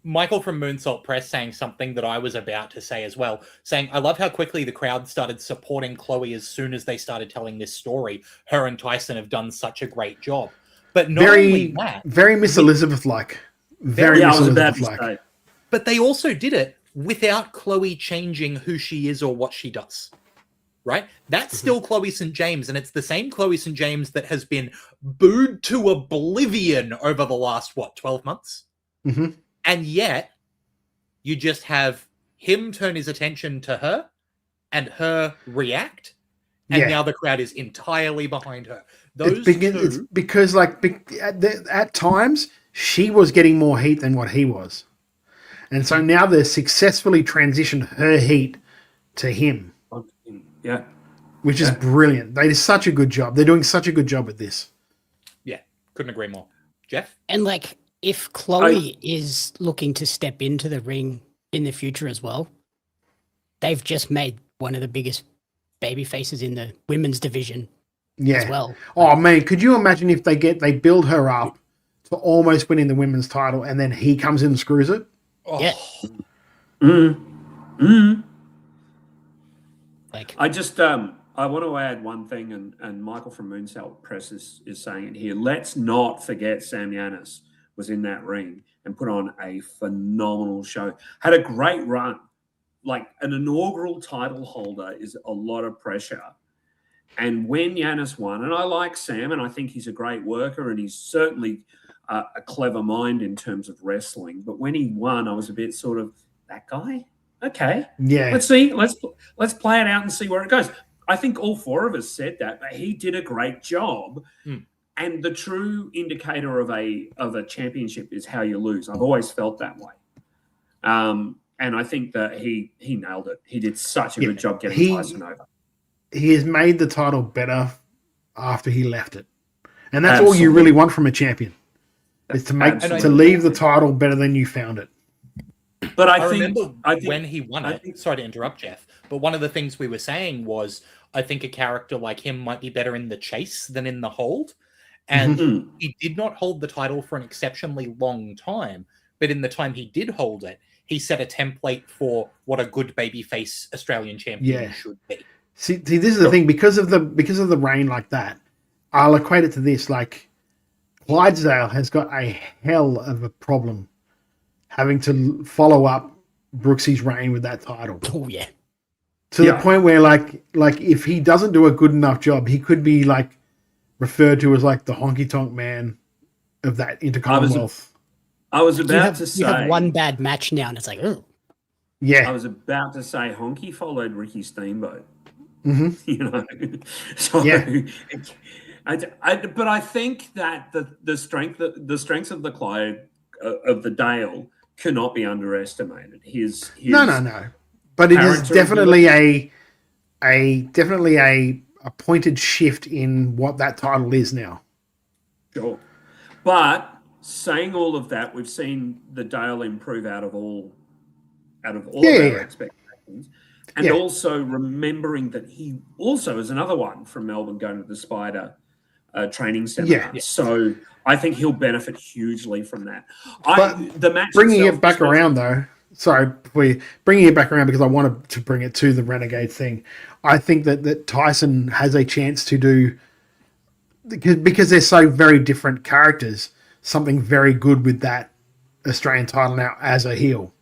Michael from Moonsault Press saying something that I was about to say as well, saying, I love how quickly the crowd started supporting Chloe as soon as they started telling this story. Her and Tyson have done such a great job. But not only that... Very Miss Elizabeth-like. Very Miss Elizabeth-like. But they also did it without Chloe changing who she is or what she does. Right? That's still Chloe St. James, and it's the same Chloe St. James that has been booed to oblivion over the last, 12 months? Mm-hmm. And yet, you just have him turn his attention to her and her react, and now the crowd is entirely behind her. It's because, like, at times, she was getting more heat than what he was. And so now they've successfully transitioned her heat to him. Yeah. Which is brilliant. They did such a good job. They're doing such a good job with this. Yeah, couldn't agree more. Jeff? And, like, if Chloe is looking to step into the ring in the future as well, they've just made one of the biggest baby faces in the women's division as well. Oh, man, could you imagine if they build her up to almost winning the women's title and then he comes in and screws it? Oh. Yeah. Like, I just I want to add one thing, and Michael from Moonsault Press is saying it here. Let's not forget Sam Yanis was in that ring and put on a phenomenal show. Had a great run. Like, an inaugural title holder is a lot of pressure. And when Yanis won, and I like Sam, and I think he's a great worker, and he's certainly a clever mind in terms of wrestling. But when he won, I was a bit sort of, that guy? Okay. Yeah. Let's see. Let's play it out and see where it goes. I think all four of us said that, but he did a great job. And the true indicator of a championship is how you lose. I've always felt that way. And I think that he nailed it. He did such a good job getting Tyson over. He has made the title better after he left it. And that's all you really want from a champion. Is to leave the title better than you found it. But I think when he won it, sorry to interrupt, Jeff, but one of the things we were saying was, I think a character like him might be better in the chase than in the hold. And he did not hold the title for an exceptionally long time, but in the time he did hold it, he set a template for what a good babyface Australian champion should be. See, this is the thing, because of the reign like that, I'll equate it to this, like, Clydesdale has got a hell of a problem having to follow up Brooksy's reign with that title. Oh, yeah. To the point where, like if he doesn't do a good enough job, he could be, like, referred to as, like, the honky-tonk man of that Intercommonwealth. I was about to say... You have one bad match now, and it's like, oh. Yeah. I was about to say Honky followed Ricky Steamboat. Mm-hmm. You know? So But I think that the strengths of the Clyde of the Dale cannot be underestimated. His no. But it is definitely a pointed shift in what that title is now. Sure. But saying all of that, we've seen the Dale improve out of all of our expectations. And also remembering that he also is another one from Melbourne going to the Spider training seminar. Yeah. So I think he'll benefit hugely from that. The match bringing it back around, though. Sorry, bringing it back around because I wanted to bring it to the Renegade thing. I think that Tyson has a chance to do, because they're so very different characters, something very good with that Australian title now as a heel.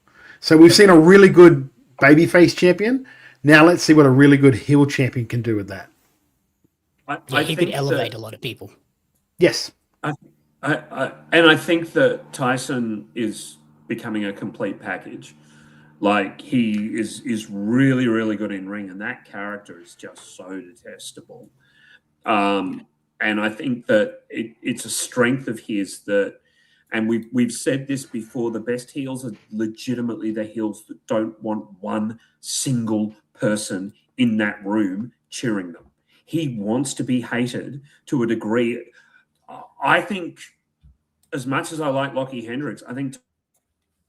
So we've seen a really good babyface champion. Now let's see what a really good heel champion can do with that. He could elevate a lot of people. Yes. And I think that Tyson is becoming a complete package. Like, he is really, really good in ring, and that character is just so detestable. And I think that it's a strength of his that, and we've said this before, the best heels are legitimately the heels that don't want one single person in that room cheering them. He wants to be hated to a degree. I think, as much as I like Lockie Hendricks, I think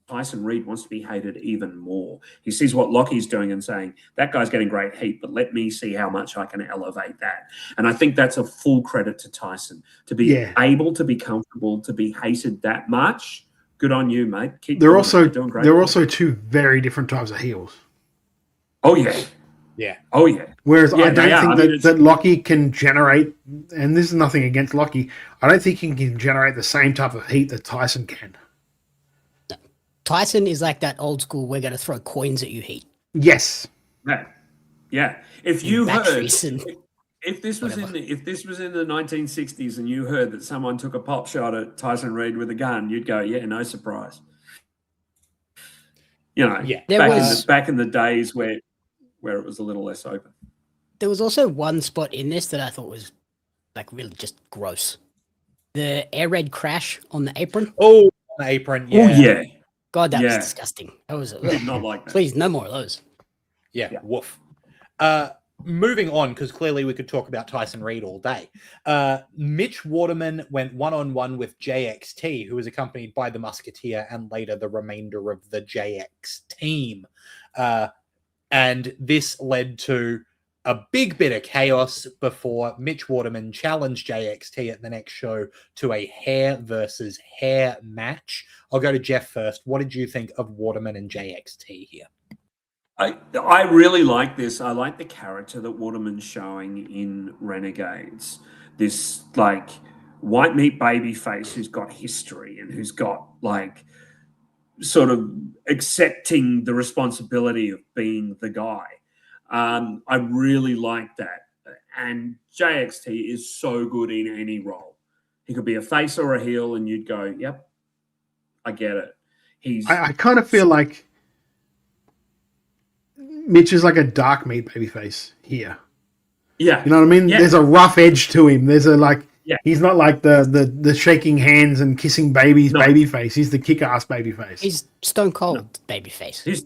Tyson Reed wants to be hated even more. He sees what Lockie's doing and saying, that guy's getting great heat, but let me see how much I can elevate that. And I think that's a full credit to Tyson. To be able to be comfortable, to be hated that much, good on you, mate. They're also two very different types of heels. Oh, yeah. Yeah. Oh, yeah. Whereas I don't think that Lockie can generate, and this is nothing against Lockie, I don't think he can generate the same type of heat that Tyson can. Tyson is like that old school, we're going to throw coins at you heat. Yes. Yeah. If you heard, if this was in the 1960s and you heard that someone took a pop shot at Tyson Reed with a gun, you'd go, yeah, no surprise. You know, back in the days where it was a little less open. There was also one spot in this that I thought was like really just gross. The air raid crash on the apron. Oh, the apron. Yeah. Oh, yeah. God, that was disgusting. That was not like that. Please, no more of those. Yeah. Woof. Moving on, because clearly we could talk about Tyson Reed all day. Mitch Waterman went one-on-one with JXT, who was accompanied by the Musketeer and later the remainder of the JX team. And this led to a big bit of chaos before Mitch Waterman challenged JXT at the next show to a hair versus hair match. I'll go to Jeff first. What did you think of Waterman and JXT here? I really like this. I like the character that Waterman's showing in Renegades. This like white meat baby face who's got history and who's got like sort of accepting the responsibility of being the guy. I really like that. And JXT is so good in any role. He could be a face or a heel and you'd go, yep, I get it. I kind of feel like Mitch is like a dark meat babyface here. Yeah. You know what I mean? Yeah. There's a rough edge to him. There's a like, yeah. He's not like the shaking hands and kissing babies babyface. He's the kick-ass babyface. He's stone cold babyface. He's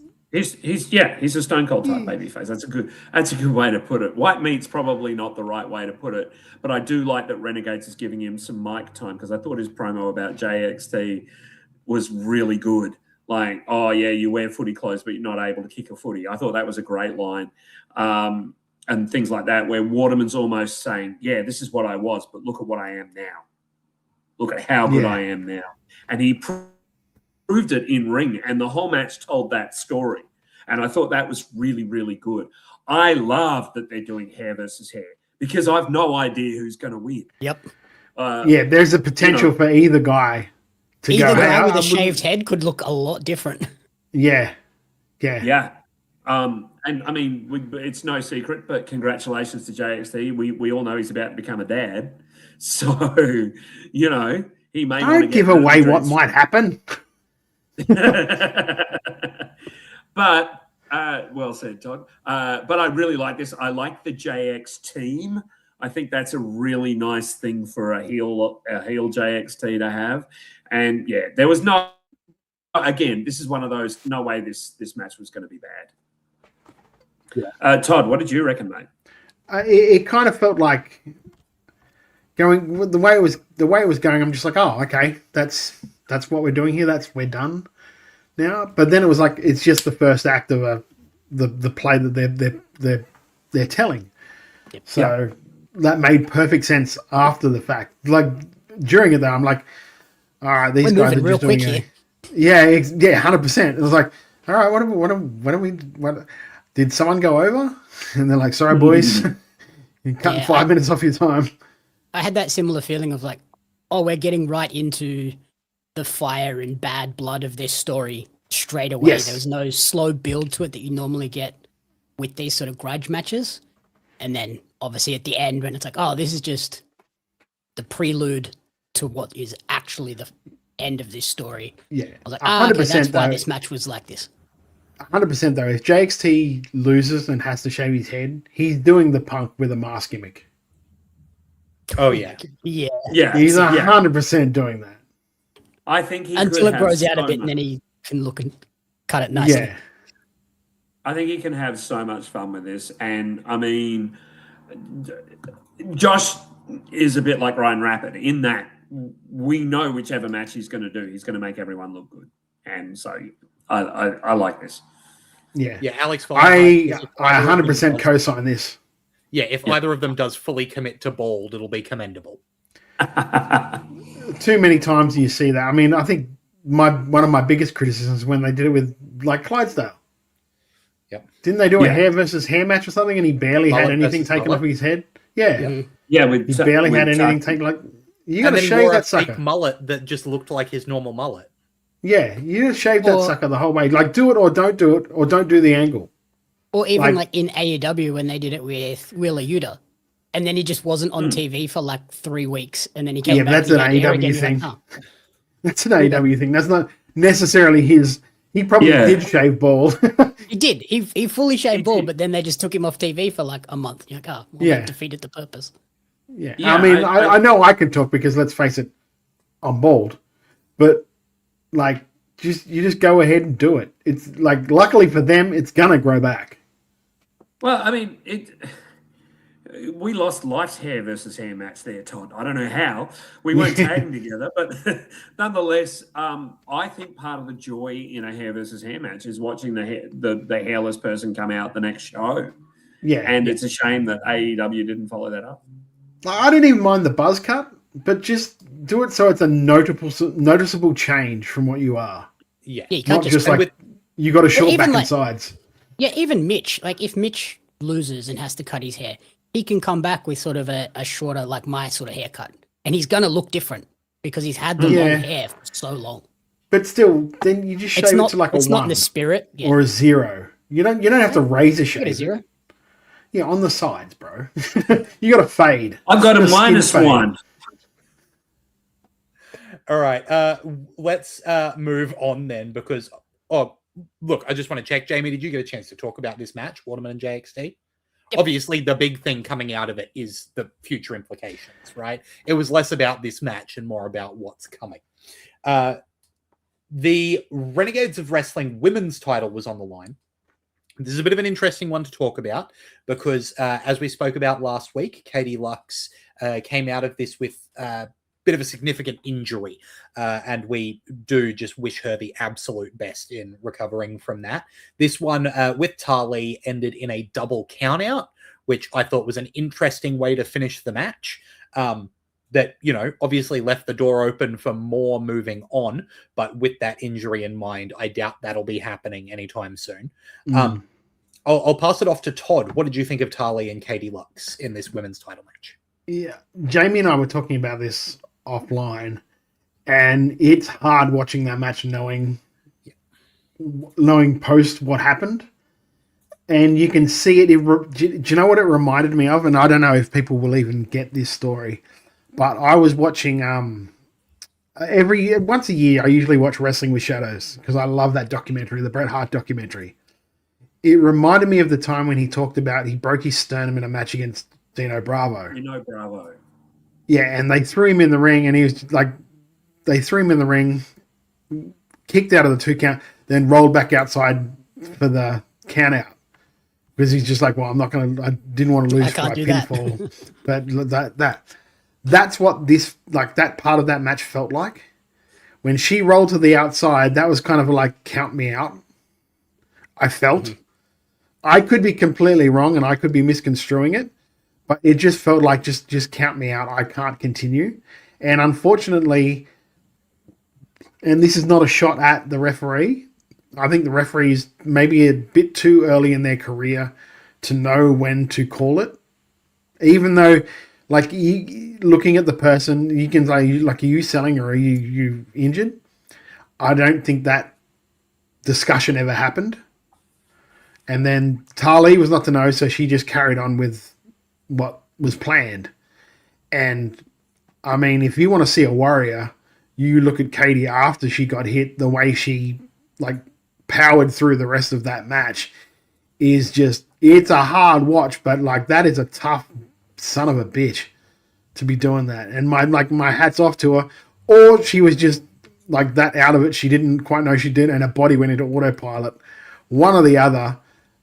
a stone cold type babyface. That's a good way to put it. White meat's probably not the right way to put it, but I do like that Renegades is giving him some mic time because I thought his promo about JXT was really good. Like, oh yeah, you wear footy clothes, but you're not able to kick a footy. I thought that was a great line. And things like that, where Waterman's almost saying, yeah, this is what I was, but look at what I am now. Look at how good I am now. And he proved it in ring, and the whole match told that story. And I thought that was really, really good. I love that they're doing hair versus hair because I've no idea who's going to win. Yep. There's a potential for either guy to go. Either guy with a shaved head could look a lot different. Yeah. And I mean, it's no secret, but congratulations to JXT. We all know he's about to become a dad. So, you know, he may Don't give away what might happen. But, well said, Todd. But I really like this. I like the JX team. I think that's a really nice thing for a heel JXT to have. And yeah, there was no. Again, this is one of those. No way this match was going to be bad. Yeah. Todd, what did you reckon, mate? It kind of felt like going the way it was going. I'm just like, oh, okay, that's what we're doing here. We're done now. But then it was like it's just the first act of the play that they're telling. Yep. So that made perfect sense after the fact. Like during it, though, I'm like, all right, these guys are just doing it. Yeah, 100%. It was like, all right, what did someone go over? And they're like, sorry, boys, you're cutting 5 minutes off your time. I had that similar feeling of like, oh, we're getting right into the fire and bad blood of this story straight away. Yes. There was no slow build to it that you normally get with these sort of grudge matches. And then obviously at the end when it's like, oh, this is just the prelude to what is actually the end of this story. Yeah. I was like, 100% okay, that's why though. this match was like this. 100% though, if JXT loses and has to shave his head, he's doing the Punk with a mask gimmick. Oh yeah. Yeah. Yeah. He's 100% doing that. I think he until could it grows have out a so bit, much- and then he can look and cut it nicely. Yeah. I think he can have so much fun with this. And I mean, Josh is a bit like Ryan Rapid in that we know whichever match he's going to do, he's going to make everyone look good. And so I like this. Yeah. Yeah, Alex. I 100% co-sign this. Yeah, if either of them does fully commit to bald, it'll be commendable. Too many times you see that. I mean, I think one of my biggest criticisms when they did it with like Clydesdale. Yep. Didn't they do a hair versus hair match or something, and he barely had anything taken off his head? Yeah. Yeah, he barely had anything taken. Like you got to shave that sucker. Fake mullet that just looked like his normal mullet. Yeah, you just shave that sucker the whole way. Like do it or don't do it, or don't do the angle. Or even like in AEW when they did it with Wheeler Yuta. And then he just wasn't on TV for like 3 weeks. And then he came back. Yeah, that's an AEW thing. That's an AEW thing. That's not necessarily his. He probably did shave bald. He did. He fully shaved bald, but then they just took him off TV for like a month. You're like, oh, well, that defeated the purpose. Yeah. I mean, I know I can talk because let's face it, I'm bald. But like, you just go ahead and do it. It's like, luckily for them, it's gonna grow back. Well, I mean, we lost Life's hair versus hair match there, Todd. I don't know how. We weren't tagging together, but nonetheless, I think part of the joy in a hair versus hair match is watching the hairless person come out the next show. Yeah. And it's a shame that AEW didn't follow that up. I don't even mind the buzz cut, but just do it so it's a noticeable change from what you are. Yeah. You can't Not just like you got a short back and sides. Yeah, even Mitch. Like if Mitch loses and has to cut his hair, he can come back with sort of a shorter, like my sort of haircut. And he's going to look different because he's had the long hair for so long. But still, then you just shave it to like a 1. It's not in the spirit. Yeah. Or a 0. You don't have to razor shave. A 0? Yeah, on the sides, bro. You got to fade. I've got a -1. All right, let's move on then because, look, I just want to check. Jamie, did you get a chance to talk about this match, Waterman and JXT? Yep. Obviously, the big thing coming out of it is the future implications, right? It was less about this match and more about what's coming. The Renegades of Wrestling women's title was on the line. This is a bit of an interesting one to talk about because, as we spoke about last week, Katie Lux came out of this with bit of a significant injury, and we do just wish her the absolute best in recovering from that. This one with Tali ended in a double countout, which I thought was an interesting way to finish the match. That, obviously left the door open for more moving on, but with that injury in mind, I doubt that'll be happening anytime soon. I'll pass it off to Todd. What did you think of Tali and Katie Lux in this women's title match? Yeah, Jamie and I were talking about this offline, and it's hard watching that match knowing post what happened, and you can see it. Do you know what it reminded me of? And I don't know if people will even get this story, but I was watching once a year I usually watch Wrestling with Shadows because I love that documentary, the Bret Hart documentary. It reminded me of the time when he talked about he broke his sternum in a match against Dino Bravo. Dino Bravo. Yeah, and they threw him in the ring, and he was like, they threw him in the ring, kicked out of the 2 count, then rolled back outside for the count out. Because he's just like, well, I didn't want to lose by pinfall. But that's what this, like, that part of that match felt like. When she rolled to the outside, that was kind of like, count me out. I felt. Mm-hmm. I could be completely wrong and I could be misconstruing it, but it just felt like, just count me out. I can't continue. And unfortunately, and this is not a shot at the referee, I think the referee's maybe a bit too early in their career to know when to call it. Even though, like, looking at the person, you can say, like, are you selling or are you injured? I don't think that discussion ever happened. And then Tali was not to know, so she just carried on with what was planned. And, I mean, if you want to see a warrior, you look at Katie after she got hit, the way she, like, powered through the rest of that match is just, it's a hard watch, but, like, that is a tough son of a bitch to be doing that. And my hat's off to her. Or she was just, like, that out of it. She didn't quite know she did, and her body went into autopilot. One or the other.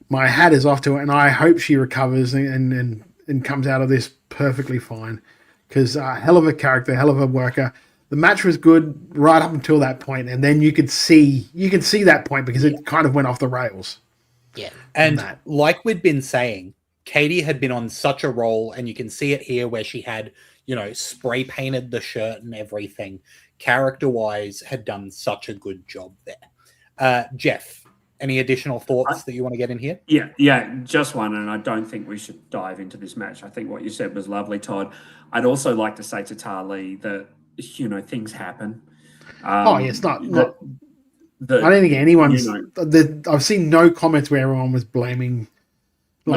My hat is off to her, and I hope she recovers and comes out of this perfectly fine. Because hell of a character, hell of a worker. The match was good right up until that point, and then you could see that point because it kind of went off the rails. Yeah. And like we'd been saying, Katie had been on such a roll, and you can see it here where she had, spray painted the shirt and everything. Character-wise, had done such a good job there. Jeff, any additional thoughts that you want to get in here? Yeah, just one, and I don't think we should dive into this match. I think what you said was lovely, Todd. I'd also like to say to Tali that, things happen. It's not. I don't think anyone's. I've seen no comments where everyone was blaming.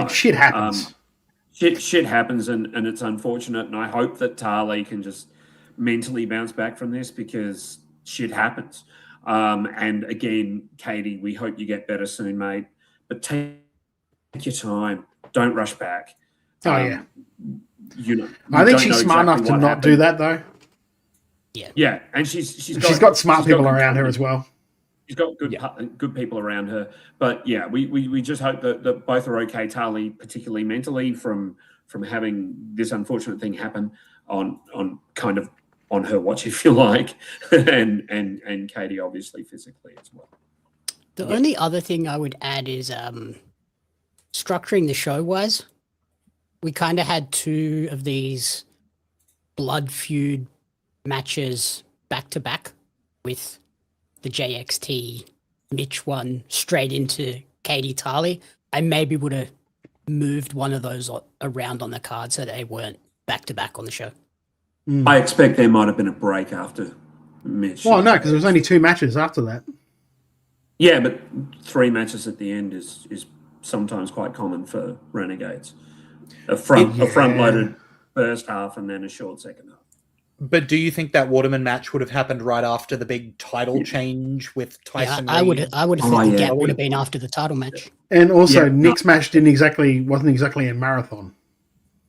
Shit happens. Shit happens, and it's unfortunate. And I hope that Tali can just mentally bounce back from this because shit happens. And again, Katie, we hope you get better soon, mate. But take your time. Don't rush back. I think she's smart enough to not do that, though. Yeah, and she's got smart people around her as well. She's got good people around her. But yeah, we just hope that both are okay. Tali, particularly mentally, from having this unfortunate thing happen on her watch, if you like, and Katie obviously physically as well. The only other thing I would add is structuring the show wise. We kind of had 2 of these blood feud matches back to back with the JXT Mitch one straight into Katie Tali. I maybe would have moved one of those around on the card so they weren't back to back on the show. I expect there might have been a break after Mitch. Well, no, because there was only 2 matches after that. Yeah, but 3 matches at the end is sometimes quite common for Renegades. A front-loaded first half and then a short second half. But do you think that Waterman match would have happened right after the big title change with Tyson? I would have thought the gap would have been after the title match. And also, Nick's match wasn't exactly a marathon.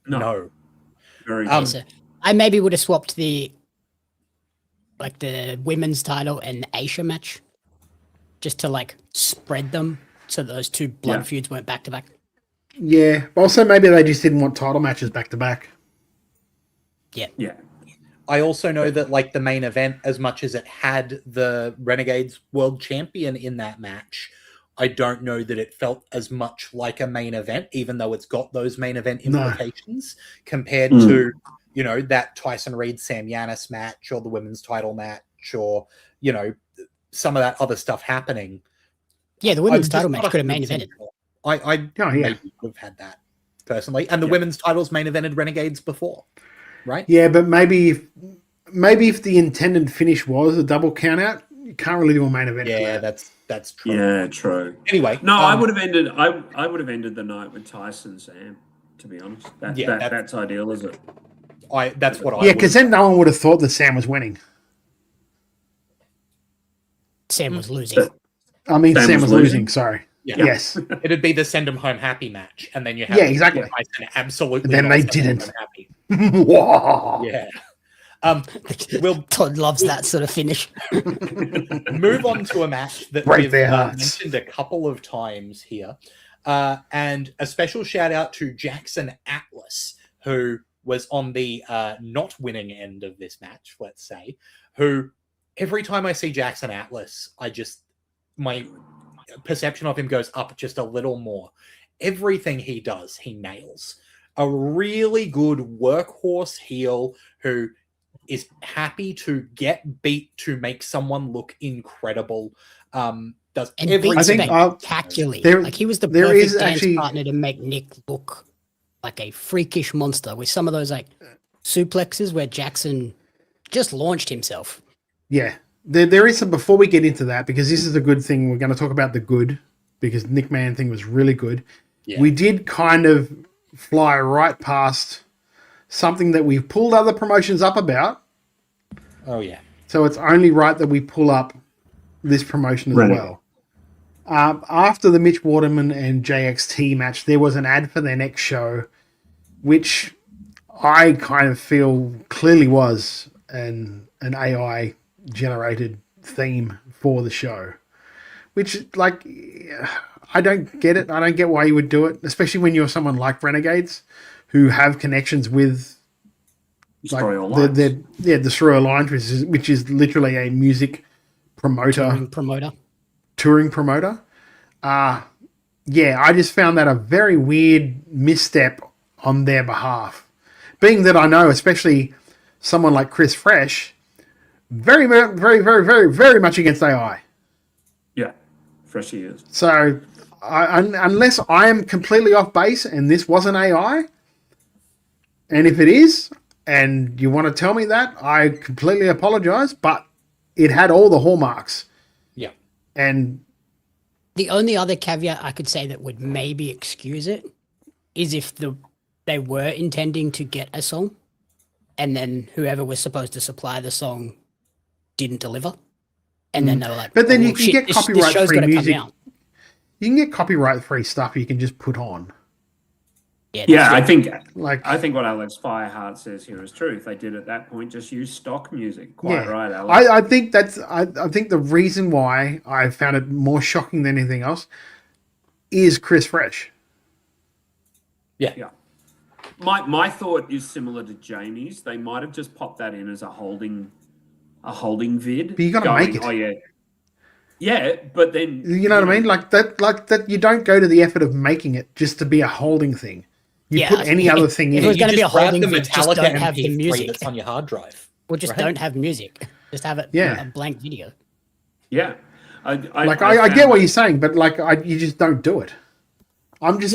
No. Very good. So I maybe would have swapped the women's title and the Asia match just to spread them so those 2 blood feuds weren't back to back. Yeah. Also, maybe they just didn't want title matches back to back. Yeah. Yeah. I also know that the main event, as much as it had the Renegades world champion in that match, I don't know that it felt as much like a main event, even though it's got those main event implications compared to, that Tyson Reed Sam Yanis match or the women's title match or, some of that other stuff happening. Yeah, the women's title match could have main evented. I maybe would have had that personally. And the women's titles main evented Renegades before, right? Yeah, but maybe if the intended finish was a double count out, you can't really do a main event. Yeah, that's true. Yeah, true. Anyway, no, I would have ended. I would have ended the night with Tyson Sam. To be honest, that's ideal, is it? That's what I. Yeah, because then no one would have thought that Sam was winning. Sam was losing. Sam was losing. Sorry. Yes. It'd be the send them home happy match, and then you have exactly. Tyson absolutely. And then they not send 'em didn't. home happy. Wow. Yeah. Todd loves that sort of finish. Move on to a match that Break we've their hearts. mentioned a couple of times here. And a special shout out to Jackson Atlas, who was on the not winning end of this match, let's say, who every time I see Jackson Atlas, my perception of him goes up just a little more. Everything he does, he nails. A really good workhorse heel who is happy to get beat to make someone look incredible. Does And everything beat spectacularly. Like he was the perfect dance partner to make Nick look like a freakish monster with some of those like suplexes where Jackson just launched himself. Yeah. There is some, before we get into that, because this is a good thing, we're going to talk about the good, because Nick Man thing was really good. Yeah. We did kind of fly right past something that we've pulled other promotions up about. Oh, yeah. So it's only right that we pull up this promotion as well. After the Mitch Waterman and JXT match, there was an ad for their next show, which I kind of feel clearly was an AI generated theme for the show, which, like, I don't get it. I don't get why you would do it, especially when you're someone like Renegades who have connections with the Destroyer Alliance, which is literally a music touring promoter. I just found that a very weird misstep on their behalf, being that I know, especially someone like Chris Fresh, very, very, very, very, very, very much against AI. Yeah, Fresh he is. So, unless I am completely off base and this wasn't AI, and if it is, and you want to tell me that, I completely apologize, but it had all the hallmarks. Yeah. And the only other caveat I could say that would maybe excuse it is if they were intending to get a song and then whoever was supposed to supply the song didn't deliver. And then they were like, but then you can get copyright-free music. Out. You can get copyright-free stuff you can just put on. Yeah, I think what Alex Fireheart says here is true. If they did at that point, just use stock music. Quite right, Alex. I think I think the reason why I found it more shocking than anything else is Chris Fresh. Yeah. My thought is similar to Jamie's. They might have just popped that in as a holding vid. But you got to make it. Oh yeah. Yeah, but then you know what I mean? Like that you don't go to the effort of making it just to be a holding thing. You put any other thing in. If it was going to be a holding thing, just don't have the MP3 music that's on your hard drive. Or just don't have music. Just have it a blank video. Yeah. I get what you're saying, but you just don't do it. I'm just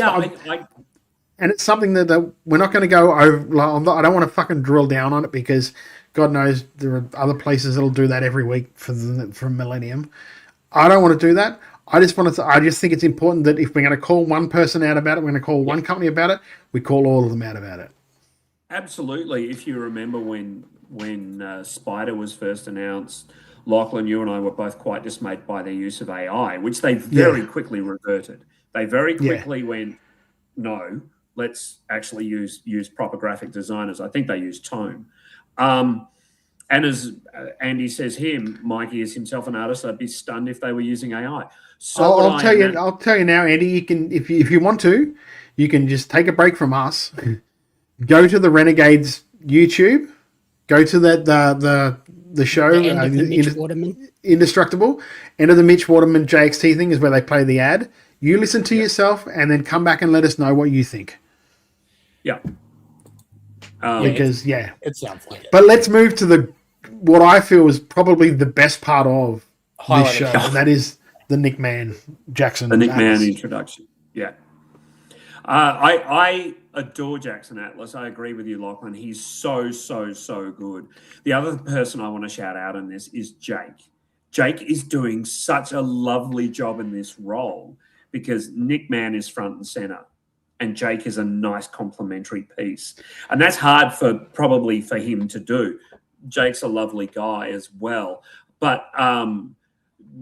and it's something that we're not going to go over. I don't want to fucking drill down on it because God knows there are other places that'll do that every week for Millennium. I don't want to do that. I just think it's important that if we're going to call one person out about it, we're going to call one company about it, we call all of them out about it. Absolutely. If you remember when Spider was first announced, Lachlan, you and I were both quite dismayed by their use of AI, which they very quickly reverted. They very quickly went, no, let's actually use proper graphic designers. I think they used Tone. And as Andy says here, Mikey is himself an artist. I'd be stunned if they were using AI. So I'll tell you now, Andy. You can, if you want to, you can just take a break from us. Go to the Renegades YouTube. Go to the show Indestructible. End of the Mitch Waterman JXT thing is where they play the ad. You listen to yourself and then come back and let us know what you think. Yeah. Because it sounds like it. But let's move to what I feel is probably the best part of this show, and that is the Nick Man Jackson. The Nick Man introduction. Yeah. I adore Jackson Atlas. I agree with you, Lachlan. He's so good. The other person I want to shout out in this is Jake. Jake is doing such a lovely job in this role because Nick Man is front and center. And Jake is a nice complementary piece. And that's hard probably for him to do. Jake's a lovely guy as well. But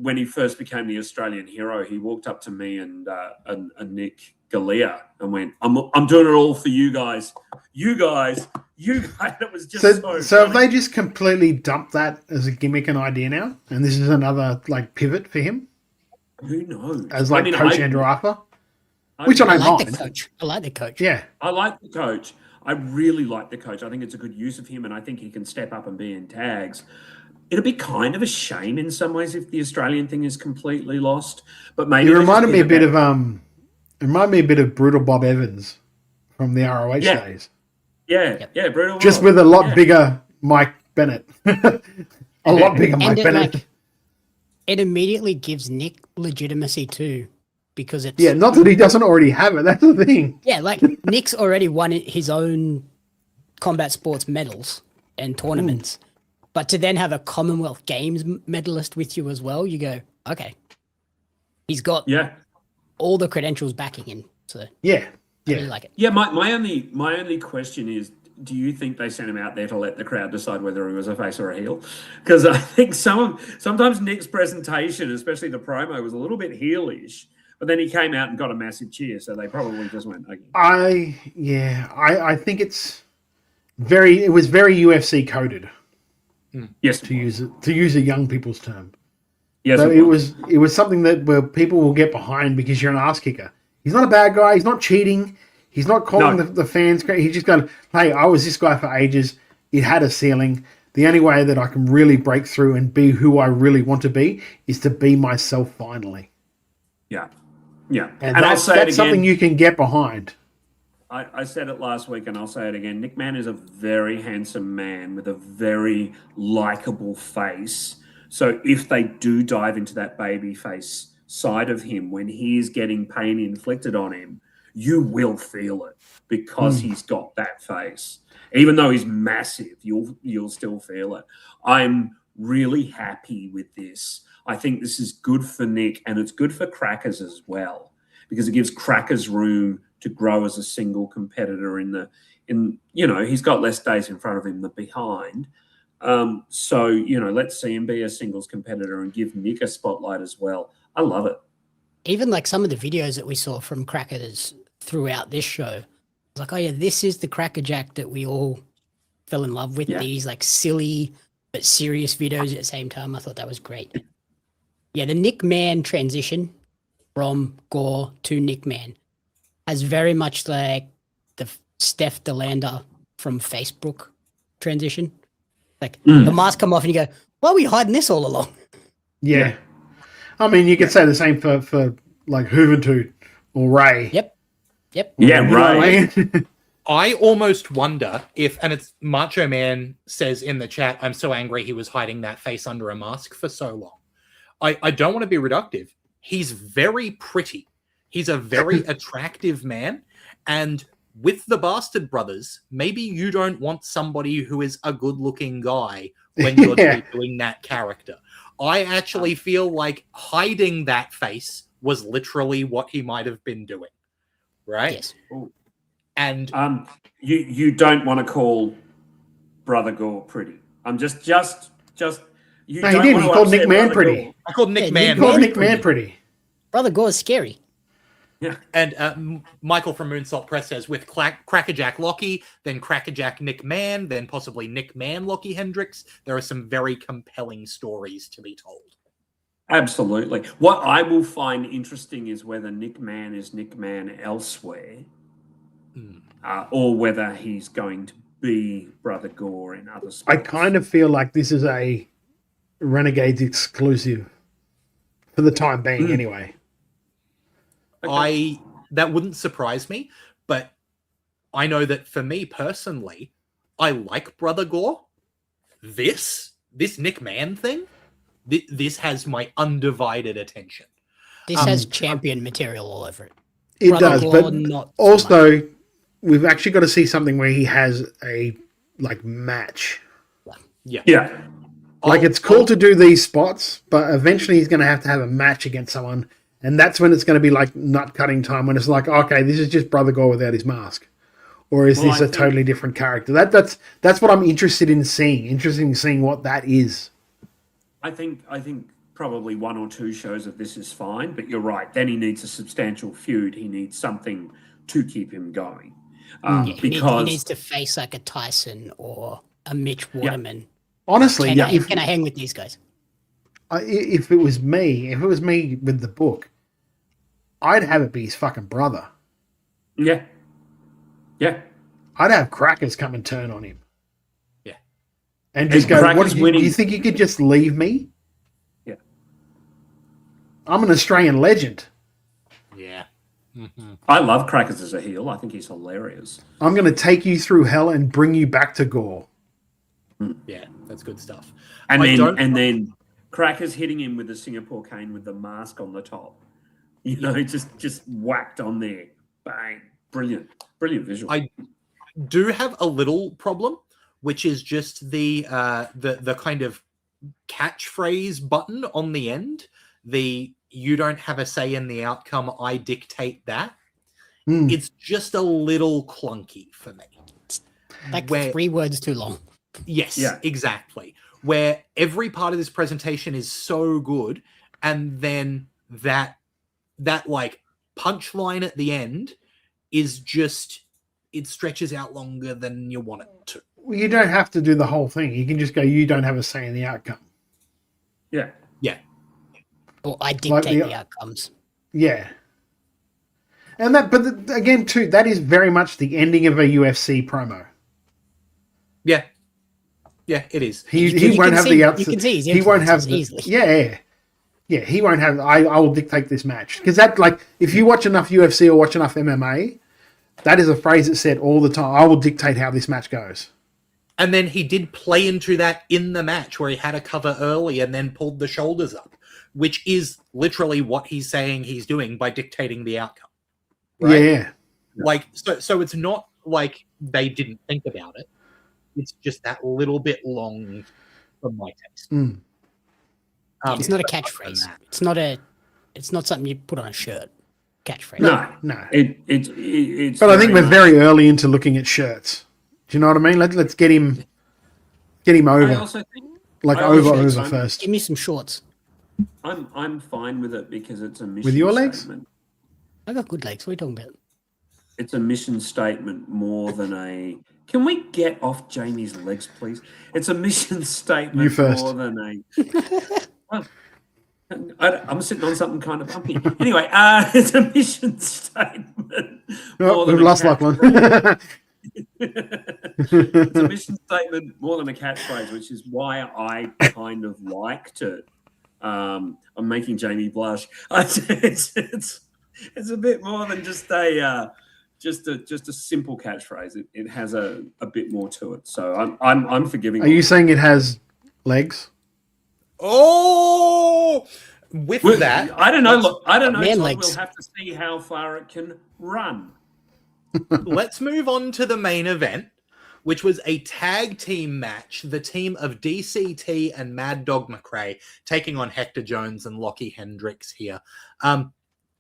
when he first became the Australian hero, he walked up to me and Nick Galea and went, I'm doing it all for you guys. You guys. It was just so have they just completely dumped that as a gimmick and idea now? And this is another like pivot for him? Who knows? As like Coach Andrew Arthur? Which I don't like mind. the coach. I like the coach. Yeah. I like the coach. I really like the coach. I think it's a good use of him, and I think he can step up and be in tags. It'd be kind of a shame in some ways if the Australian thing is completely lost. But maybe it reminded me a bit of Brutal Bob Evans from the ROH days. Yeah, Brutal. Just Bob. with a lot bigger Mike Bennett. Lot bigger Mike Bennett. It immediately gives Nick legitimacy too, because it's not that he doesn't already have it. That's the thing. Yeah, like Nick's already won his own combat sports medals and tournaments, but to then have a Commonwealth Games medalist with you as well, you go, okay, he's got all the credentials backing him. So I really like it. Yeah, my only question is, do you think they sent him out there to let the crowd decide whether he was a face or a heel? Because I think sometimes Nick's presentation, especially the promo, was a little bit heelish, but then he came out and got a massive cheer, so they probably just went, okay. I think it was very UFC coded. Yes, to use a young people's term. Yes, so it was something where people will get behind because you're an ass kicker. He's not a bad guy. He's not cheating. He's not calling the fans. He's just going, hey, I was this guy for ages. It had a ceiling. The only way that I can really break through and be who I really want to be is to be myself finally. Yeah. And that's something you can get behind. I said it last week and I'll say it again. Nick Mann is a very handsome man with a very likable face. So if they do dive into that baby face side of him when he is getting pain inflicted on him, you will feel it because he's got that face. Even though he's massive, you'll still feel it. I'm really happy with this. I think this is good for Nick and it's good for Crackers as well because it gives Crackers room to grow as a single competitor he's got less days in front of him than behind. So let's see him be a singles competitor and give Nick a spotlight as well. I love it. Even like some of the videos that we saw from Crackers throughout this show, I was like, oh yeah, this is the Crackerjack that we all fell in love with. These like silly but serious videos at the same time. I thought that was great. Yeah, the Nick Mann transition from Gore to Nick Mann has very much like the Steph DeLander from Facebook transition. Like the mask come off and you go, why are we hiding this all along? Yeah. I mean, you could say the same for like Juventud or Ray. Yep. Yeah, Ray. I almost wonder if, and it's Macho Man says in the chat, I'm so angry he was hiding that face under a mask for so long. I don't want to be reductive. He's very pretty. He's a very attractive man. And with the Bastard Brothers, maybe you don't want somebody who is a good-looking guy when you're doing that character. I actually feel like hiding that face was literally what he might have been doing, right? Yes. And you don't want to call Brother Gore pretty. I'm just. You no, he did. He called Nick Mann pretty. I called Nick Mann. He called Nick Mann pretty. Brother Gore is scary. Yeah. And Michael from Moonsault Press says, with Crackerjack Lockie, then Crackerjack Nick Mann, then possibly Nick Mann Lockie Hendricks, there are some very compelling stories to be told. Absolutely. What I will find interesting is whether Nick Mann is Nick Mann elsewhere, or whether he's going to be Brother Gore in other spots. I kind of feel like this is a Renegades exclusive for the time being, anyway. Okay. That wouldn't surprise me, but I know that for me personally, I like Brother Gore. This Nick Mann thing, this has my undivided attention. This has champion material all over it. It Brother does, Gore, but not also we've actually got to see something where he has a match. Yeah. Like it's cool to do these spots, but eventually he's going to have a match against someone. And that's when it's going to be like nut cutting time, when it's like, okay, this is just Brother Gore without his mask. Or is this a totally different character? That's what I'm interested in seeing. Interested in seeing what that is. I think probably 1 or 2 shows of this is fine, but you're right. Then he needs a substantial feud. He needs something to keep him going. He needs to face like a Tyson or a Mitch Waterman. Honestly, can I hang with these guys? If it was me with the book, I'd have it be his fucking brother. Yeah. I'd have Crackers come and turn on him. Yeah. And just go, do you think you could just leave me? Yeah. I'm an Australian legend. Yeah. Mm-hmm. I love Crackers as a heel. I think he's hilarious. I'm going to take you through hell and bring you back to Gore. Yeah, that's good stuff. And then Crackers hitting him with the Singapore cane with the mask on the top. You know, just whacked on there. Bang. Brilliant visual. I do have a little problem, which is just the kind of catchphrase button on the end. You don't have a say in the outcome, I dictate that. It's just a little clunky for me. Like 3 words too long. Yes, exactly. Where every part of this presentation is so good, and then that like punchline at the end is just, it stretches out longer than you want it to. Well, you don't have to do the whole thing. You can just go, you don't have a say in the outcome. Yeah. Or I dictate the outcomes. Yeah. And again, too, that is very much the ending of a UFC promo. Yeah, it is. He won't have the outside. You can see he won't have easily. Yeah. He won't have. I will dictate this match, because that, like, if you watch enough UFC or watch enough MMA, that is a phrase that's said all the time. I will dictate how this match goes. And then he did play into that in the match where he had a cover early and then pulled the shoulders up, which is literally what he's saying he's doing by dictating the outcome. Right? Yeah. Like, so it's not like they didn't think about it. It's just that little bit long for my taste. It's not a catchphrase. It's not something you put on a shirt. Catchphrase. No. It's but I think we're very early into looking at shirts. Do you know what I mean? Let's get him over. I also think, over first. Give me some shorts. I'm fine with it because it's a mission with your legs. Statement. I got good legs. What are you talking about? It's a mission statement more than a. Can we get off Jamie's legs, please? It's a mission statement you first. More than a. I'm sitting on something kind of bumpy. Anyway, it's a mission statement. We've lost Lachlan. It's a mission statement more than a catchphrase, which is why I kind of liked it. I'm making Jamie blush. It's a bit more than just a simple catchphrase. It has a bit more to it. So I'm forgiving. Are you saying it has legs? Oh, with that, I don't know. Look, I don't know. Man So legs. we'll have to see how far it can run. Let's move on to the main event, which was a tag team match. The team of DCT and Mad Dog McRae taking on Hector Jones and Lockie Hendricks here.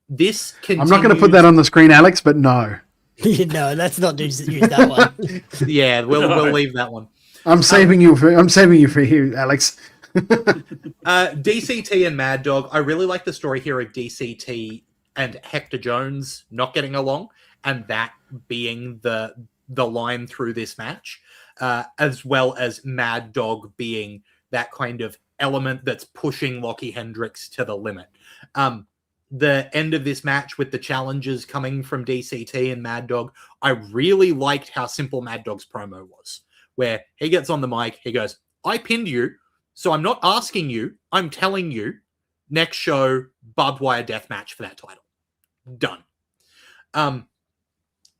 This continues... I'm not going to put that on the screen, Alex, but no. No, let's not use that one. Yeah, we'll leave that one. I'm saving you for here, Alex. DCT and Mad Dog. I really like the story here of DCT and Hector Jones not getting along, and that being the line through this match, as well as Mad Dog being that kind of element that's pushing Lockie Hendricks to the limit. The end of this match with the challenges coming from DCT and Mad Dog, I really liked how simple Mad Dog's promo was, where he gets on the mic, he goes, I pinned you, so I'm not asking you, I'm telling you, next show, barbed wire death match for that title. Done.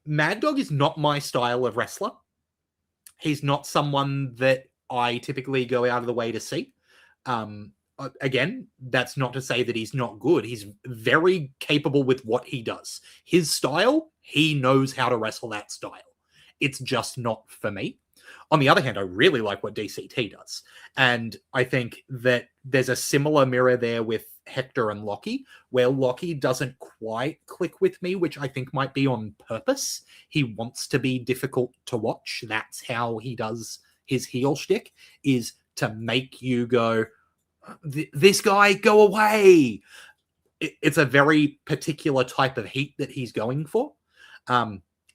Mad Dog is not my style of wrestler. He's not someone that I typically go out of the way to see. Again, that's not to say that he's not good. He's very capable with what he does. His style, he knows how to wrestle that style. It's just not for me. On the other hand, I really like what DCT does. And I think that there's a similar mirror there with Hector and Lockie, where Lockie doesn't quite click with me, which I think might be on purpose. He wants to be difficult to watch. That's how he does his heel shtick, is to make you go, this guy, go away. It's a very particular type of heat that he's going for.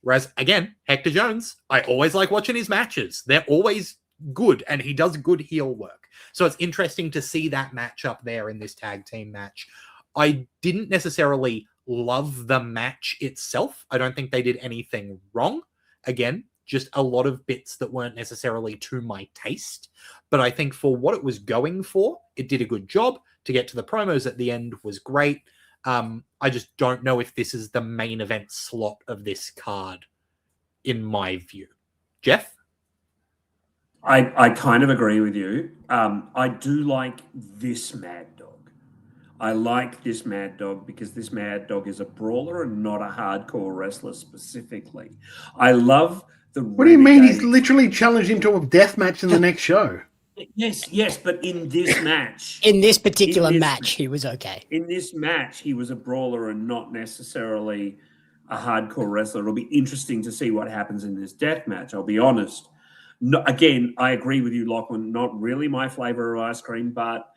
Whereas, again, Hector Jones, I always like watching his matches. They're always good, and he does good heel work. So it's interesting to see that match up there in this tag team match. I didn't necessarily love the match itself. I don't think they did anything wrong. Again, just a lot of bits that weren't necessarily to my taste. But I think for what it was going for, it did a good job. To get to the promos at the end was great. I just don't know if this is the main event slot of this card, in my view. Jeff? I kind of agree with you. I do like this Mad Dog. I like this Mad Dog because this Mad Dog is a brawler and not a hardcore wrestler specifically. I love the... What do you mean? He's literally challenged into a death match in the next show. Yes, but in this match... in this particular match, he was okay. In this match, he was a brawler and not necessarily a hardcore wrestler. It'll be interesting to see what happens in this death match, I'll be honest. No, again, I agree with you, Lachlan. Not really my flavor of ice cream, but,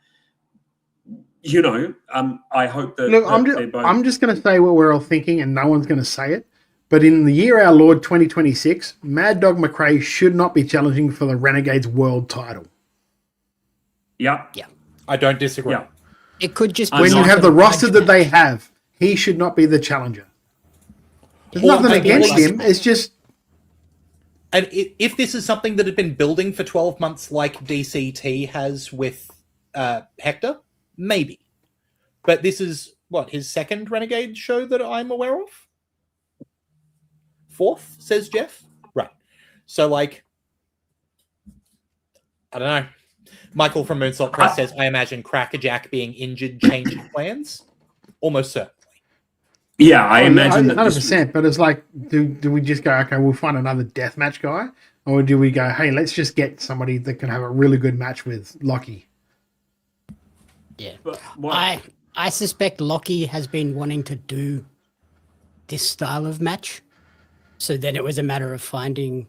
I hope that... Look, I'm just going to say what we're all thinking, and no one's going to say it. But in the year our Lord 2026, Mad Dog McRae should not be challenging for the Renegades World title. Yeah. I don't disagree. Yeah. It could just when you have the roster that they have, he should not be the challenger. There's nothing against him. It's just... And if this is something that had been building for 12 months like DCT has with Hector, maybe. But this is, his second Renegade show that I'm aware of? Fourth, says Jeff? Right. So, I don't know. Michael from Moonsault Press says, I imagine Crackerjack being injured changed plans. Almost certainly. Yeah, I imagine that 100%. But it's like, do we just go, okay, we'll find another deathmatch guy? Or do we go, hey, let's just get somebody that can have a really good match with Lockie? Yeah. I suspect Lockie has been wanting to do this style of match. So then it was a matter of finding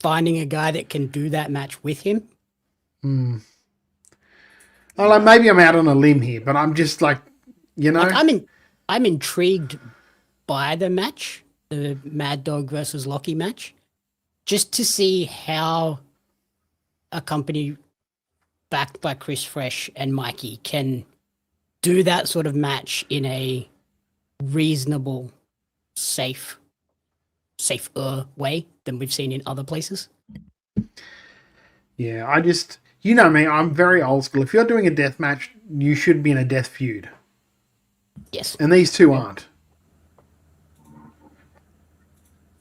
a guy that can do that match with him. Well, maybe I'm out on a limb here, but I'm just I'm intrigued by the match, the Mad Dog versus Lockie match, just to see how a company backed by Chris Fresh and Mikey can do that sort of match in a reasonable, safer way than we've seen in other places. Yeah, I just, me, I'm very old school. If you're doing a death match, you should be in a death feud. Yes. And these two aren't.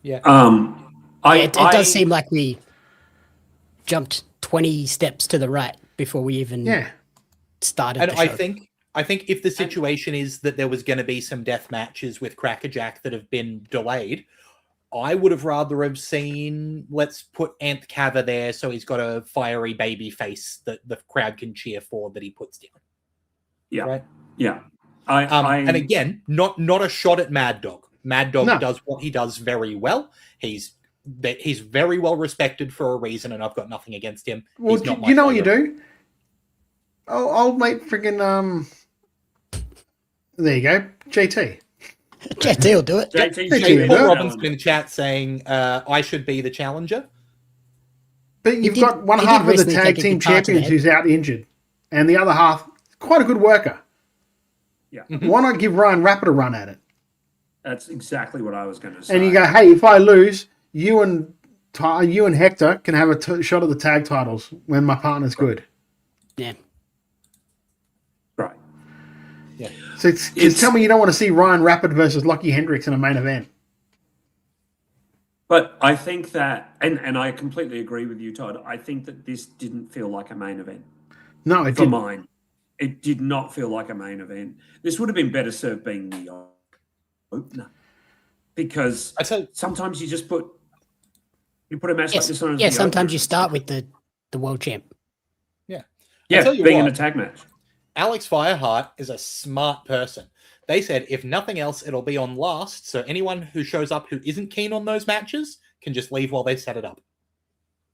Yeah. It does seem like we jumped 20 steps to the right before we even started the show. I think if the situation is that there was going to be some death matches with Crackerjack that have been delayed, I would have rather have seen, let's put Anth Kava there so he's got a fiery baby face that the crowd can cheer for that he puts down. Yeah. Right? Yeah. And again, not a shot at Mad Dog. Mad Dog does what he does very well. He's very well respected for a reason, and I've got nothing against him. Well, do you know what you do? Old mate friggin' there you go, JT. JT will do it. JT Paul Robinson in the chat saying, I should be the challenger. But you've got one half of the tag team champions who's out injured, and the other half, quite a good worker. Yeah. Why not give Ryan Rapid a run at it? That's exactly what I was going to say. And you go, hey, if I lose, you and Hector can have a shot at the tag titles when my partner's good. Yeah. Right. Yeah. So just tell me you don't want to see Ryan Rapid versus Lockie Hendricks in a main event. But I think that, and I completely agree with you, Todd, I think that this didn't feel like a main event. No, it didn't. For mine. It did not feel like a main event. This would have been better served being the opener. Because sometimes you just put a match like this on. Yeah, sometimes you start with the world champ. Yeah. Yeah, being in a tag match. Alex Fireheart is a smart person. They said, if nothing else, it'll be on last, so anyone who shows up who isn't keen on those matches can just leave while they set it up.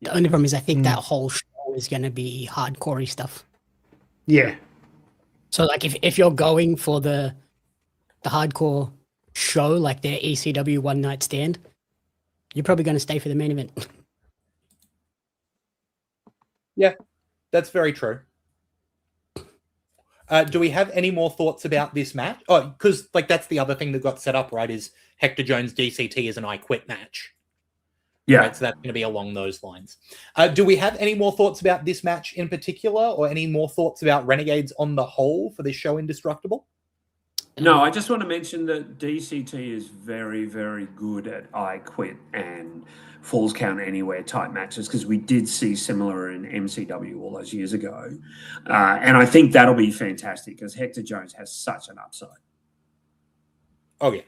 The only problem is I think that whole show is going to be hardcore-y stuff. Yeah. So like if you're going for the hardcore show, like their ECW one night stand, you're probably going to stay for the main event. Yeah, that's very true. Do we have any more thoughts about this match? Oh, because like that's the other thing that got set up, right? Is Hector Jones DCT is an I Quit match. Yeah. Right, so that's going to be along those lines. Do we have any more thoughts about this match in particular, or any more thoughts about Renegades on the whole for this show, Indestructible? No, I just want to mention that DCT is very, very good at I Quit and Falls Count Anywhere type matches, because we did see similar in MCW all those years ago. And I think that'll be fantastic because Hector Jones has such an upside. Oh, yeah.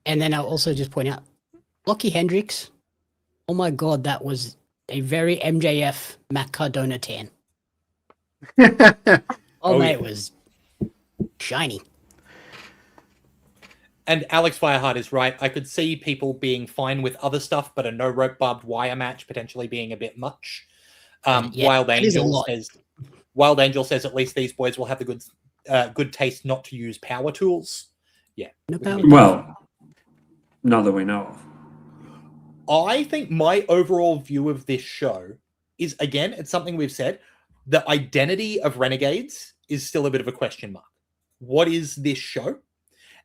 And then I'll also just point out, Lockie Hendricks, oh my God, that was a very MJF Matt Cardona tan. Oh, mate, it was shiny. And Alex Fireheart is right. I could see people being fine with other stuff, but a no rope barbed wire match potentially being a bit much. Wild Angel says at least these boys will have the good taste not to use power tools. Yeah. No power. Well, not that we know of. I think my overall view of this show is, again, it's something we've said, the identity of Renegades is still a bit of a question mark. What is this show?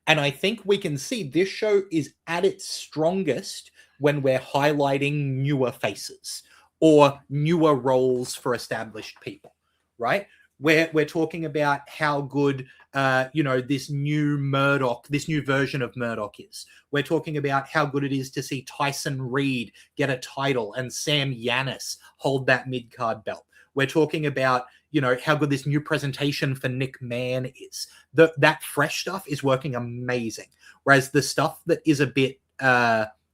And I think we can see this show is at its strongest when we're highlighting newer faces or newer roles for established people, right? We're talking about how good, this new Murdoch, this new version of Murdoch is. We're talking about how good it is to see Tyson Reed get a title and Sam Yanis hold that mid-card belt. We're talking about, how good this new presentation for Nick Mann is. That fresh stuff is working amazing. Whereas the stuff that is a bit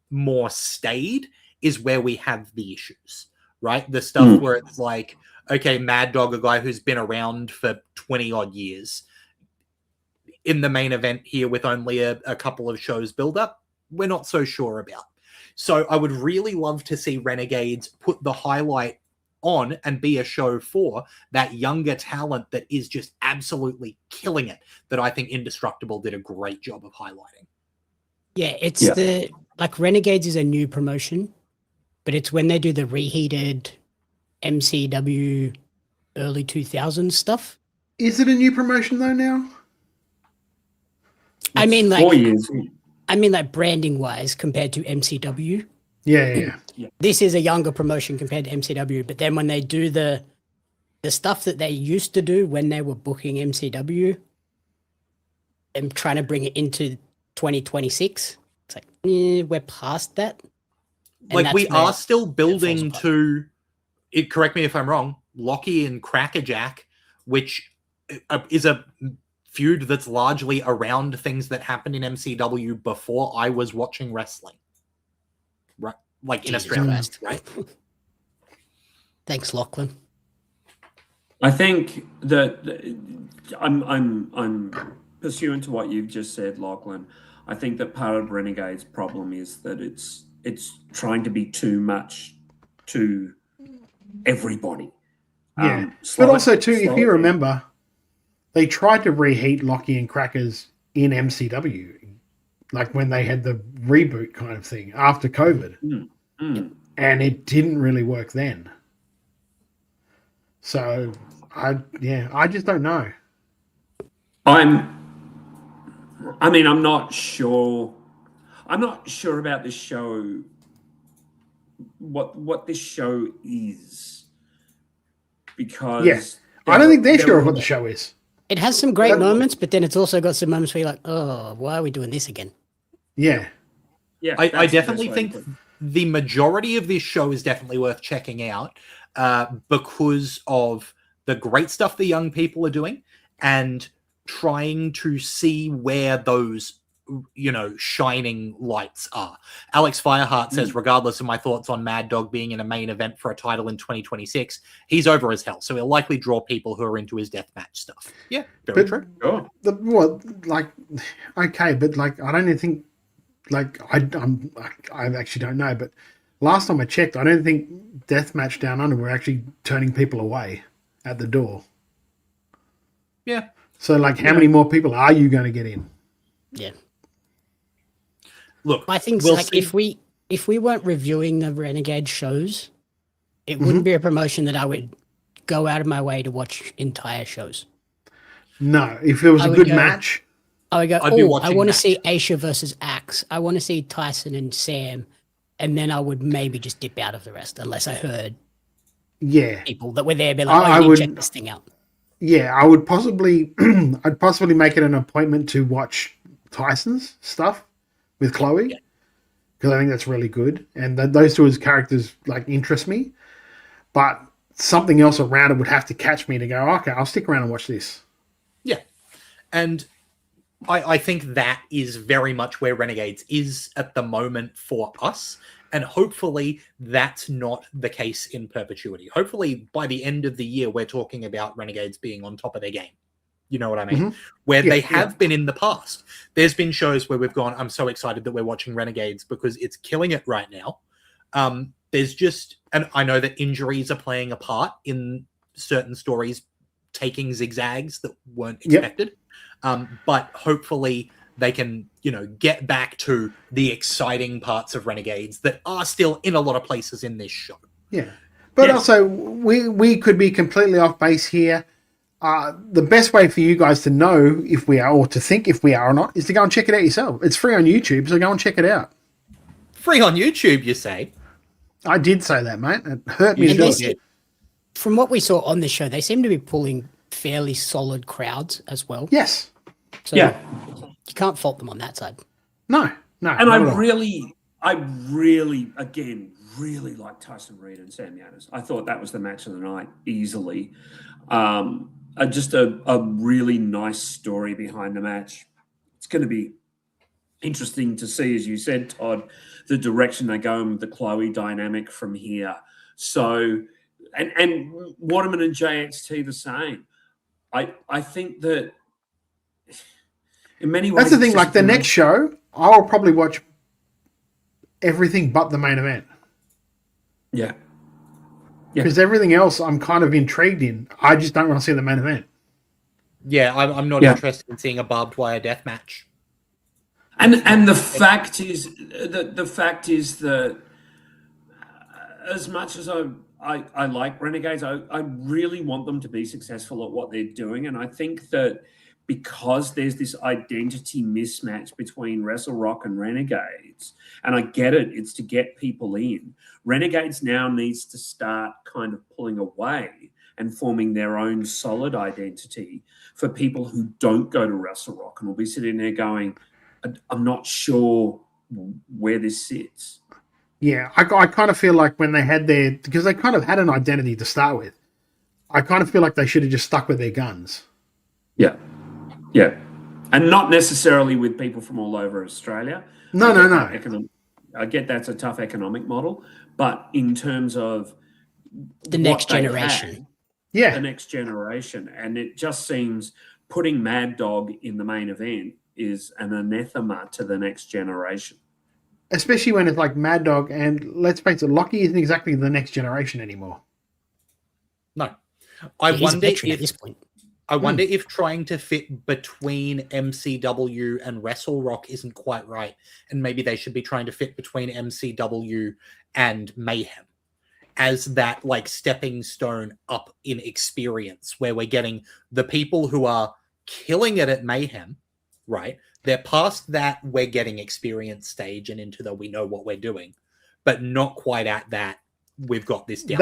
more staid is where we have the issues, right? The stuff where it's like, okay, Mad Dog, a guy who's been around for 20 odd years, in the main event here with only a couple of shows build up, we're not so sure about. So I would really love to see Renegades put the highlight on and be a show for that younger talent that is just absolutely killing it, that I think Indestructible did a great job of highlighting. Yeah, Renegades is a new promotion, but it's when they do the reheated MCW early 2000s stuff. Is it a new promotion though now? I mean, 4 years. Branding wise compared to MCW. Yeah. This is a younger promotion compared to MCW, but then when they do the stuff that they used to do when they were booking MCW and trying to bring it into 2026, it's like, we're past that. And we are still building to, correct me if I'm wrong, Lockie and Crackerjack, which is a feud that's largely around things that happened in MCW before I was watching wrestling. Right, like in Australia, right? Thanks, Lachlan. I think that I'm pursuant to what you've just said, Lachlan. I think that part of Renegade's problem is that it's trying to be too much to everybody. Yeah, but also too, if you remember, they tried to reheat Lockie and Crackers in MCW. Like when they had the reboot kind of thing after COVID. And it didn't really work then. So, I just don't know. I'm not sure. I'm not sure about this show, what this show is. Because... I don't think they're sure of what the show is. It has some great moments, but then it's also got some moments where you're like, oh, why are we doing this again? Yeah. I definitely think the majority of this show is definitely worth checking out because of the great stuff the young people are doing and trying to see where those, shining lights are. Alex Fireheart says, regardless of my thoughts on Mad Dog being in a main event for a title in 2026, he's over as hell. So he'll likely draw people who are into his deathmatch stuff. Yeah, very true. Sure. Okay, but I don't even think, I actually don't know, but last time I checked, I don't think Deathmatch Down Under were actually turning people away at the door. Yeah. So, like, how many more people are you going to get in? Yeah. Look, I think we'll like see. if we weren't reviewing the Renegade shows, it wouldn't be a promotion that I would go out of my way to watch entire shows. No, if it was I a would good go- match, I would go, I'd be oh, I watching want to that. see Aisha versus Axe. I want to see Tyson and Sam. And then I would maybe just dip out of the rest unless I heard yeah, people that were there be like, I you need would- to check this thing out. yeah, I would possibly, I'd possibly make it an appointment to watch Tyson's stuff with Chloe because I think that's really good, and those two as characters like interest me. But something else around it would have to catch me to go, okay, I'll stick around and watch this. Yeah. And I think that is very much where Renegades is at the moment for us. And hopefully that's not the case in perpetuity. Hopefully by the end of the year, we're talking about Renegades being on top of their game. You know what I mean? Where they have been in the past. There's been shows where we've gone, I'm so excited that we're watching Renegades because it's killing it right now. There's just, and I know that injuries are playing a part in certain stories taking zigzags that weren't expected. But hopefully they can, get back to the exciting parts of Renegades that are still in a lot of places in this show. Yeah. But also, we could be completely off base here. The best way for you guys to know if we are, or to think if we are or not, is to go and check it out yourself. It's free on YouTube, so go and check it out. Free on YouTube, you say? I did say that, mate. It hurt me to do it. From what we saw on the show, they seem to be pulling fairly solid crowds as well. Yes. So you can't fault them on that side. No. And I really, again, really like Tyson Reed and Sam Yanis. I thought that was the match of the night easily. Just a really nice story behind the match. It's going to be interesting to see, as you said, Todd, the direction they're going with the Chloe dynamic from here. So, and Waterman and JXT the same. I think that in many ways, That's the thing. Like the next show, I'll probably watch everything but the main event. Yeah. Because everything else I'm kind of intrigued in. I just don't want to see the main event. Yeah, I'm not interested in seeing a barbed wire death match. And the fact is that as much as I like Renegades, I really want them to be successful at what they're doing. And I think that because there's this identity mismatch between Wrestle Rock and Renegades, and I get it, it's to get people in. Renegades now needs to start kind of pulling away and forming their own solid identity for people who don't go to Wrestle Rock and will be sitting there going, I'm not sure where this sits. Yeah, I kind of feel like when they had because they kind of had an identity to start with, I kind of feel like they should have just stuck with their guns. Yeah. Yeah. And not necessarily with people from all over Australia. No. I get that's a tough economic model, but in terms of the next generation. The next generation. And it just seems putting Mad Dog in the main event is an anathema to the next generation. Especially when it's like Mad Dog, and let's face it, Lockie isn't exactly the next generation anymore. No. I wonder at this point. I wonder if trying to fit between MCW and Wrestle Rock isn't quite right. And maybe they should be trying to fit between MCW and Mayhem as that like stepping stone up in experience, where we're getting the people who are killing it at Mayhem, right? They're past that we're getting experience stage and into the we know what we're doing, but not quite at that we've got this down.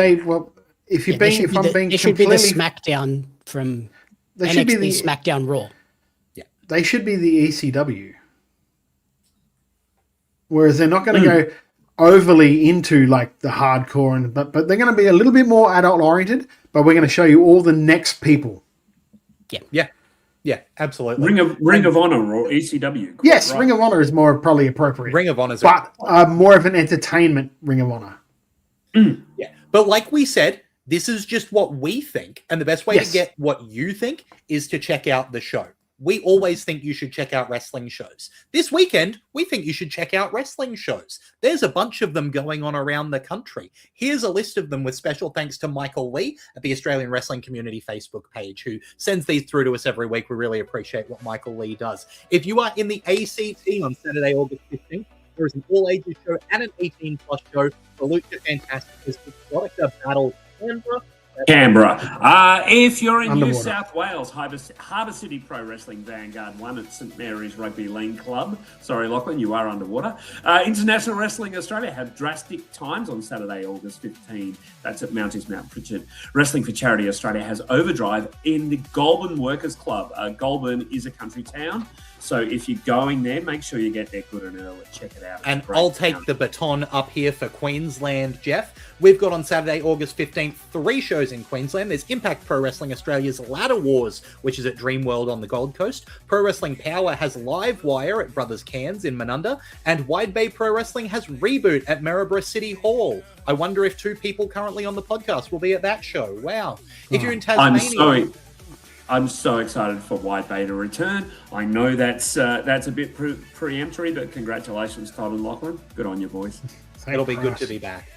If you're being, if I'm being it should be the SmackDown from NXT SmackDown Raw. Yeah, they should be the ECW. Whereas they're not going to go overly into like the hardcore, but they're going to be a little bit more adult oriented. But we're going to show you all the next people. Yeah, absolutely. Ring of Honor or ECW. Yes, right. Ring of Honor is probably appropriate. Ring of Honor, but more of an entertainment Ring of Honor. Yeah, but like we said, this is just what we think, and the best way to get what you think is to check out the show. we always think you should check out wrestling shows. This weekend, we think you should check out wrestling shows. There's a bunch of them going on around the country. Here's a list of them with special thanks to Michael Lee at the Australian Wrestling Community Facebook page, who sends these through to us every week. We really appreciate what Michael Lee does. If you are in the ACT on Saturday, August 15th, there is an all-ages show and an 18-plus show for Lucha Fantastic. Exotica Battle Canberra. If you're in Underwater. New South Wales, Harbour City Pro Wrestling Vanguard 1 at St Mary's Rugby League Club. Sorry, Lachlan, you are underwater. International Wrestling Australia have drastic times on Saturday, August 15. That's at Mounties Mount Pritchard. Wrestling for Charity Australia has Overdrive in the Goulburn Workers Club. Goulburn is a country town, so if you're going there, make sure you get there good and early. Check it out. It's And a great I'll take town. the baton up here for Queensland, Jeff. We've got on Saturday, August 15th, 3 shows in Queensland. There's Impact Pro Wrestling Australia's Ladder Wars, which is at Dreamworld on the Gold Coast. Pro Wrestling Power has Live Wire at Brothers Cairns in Menunda. And Wide Bay Pro Wrestling has Reboot at Maryborough City Hall. I wonder if 2 people currently on the podcast will be at that show. Wow. If you're in Tasmania... I'm so excited for White Bay to return. I know that's a bit preemptory, but congratulations, Todd and Lachlan. Good on you, boys. It'll be good to be back.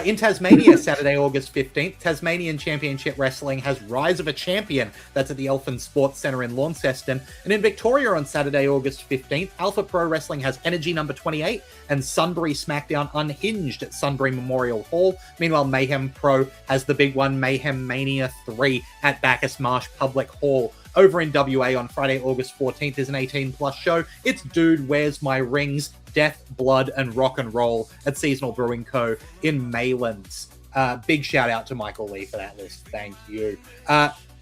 In Tasmania, Saturday, August 15th, Tasmanian Championship Wrestling has Rise of a Champion. That's at the Elfin Sports Centre in Launceston. And in Victoria on Saturday, August 15th, Alpha Pro Wrestling has Energy number 28 and Sunbury SmackDown Unhinged at Sunbury Memorial Hall. Meanwhile, Mayhem Pro has the big one, Mayhem Mania 3 at Bacchus Marsh Public Hall. Over in WA on Friday, August 14th is an 18-plus show. It's Dude, Where's My Rings? Death, Blood, and Rock and Roll at Seasonal Brewing Co. in Maylands. Big shout out to Michael Lee for that list. Thank you.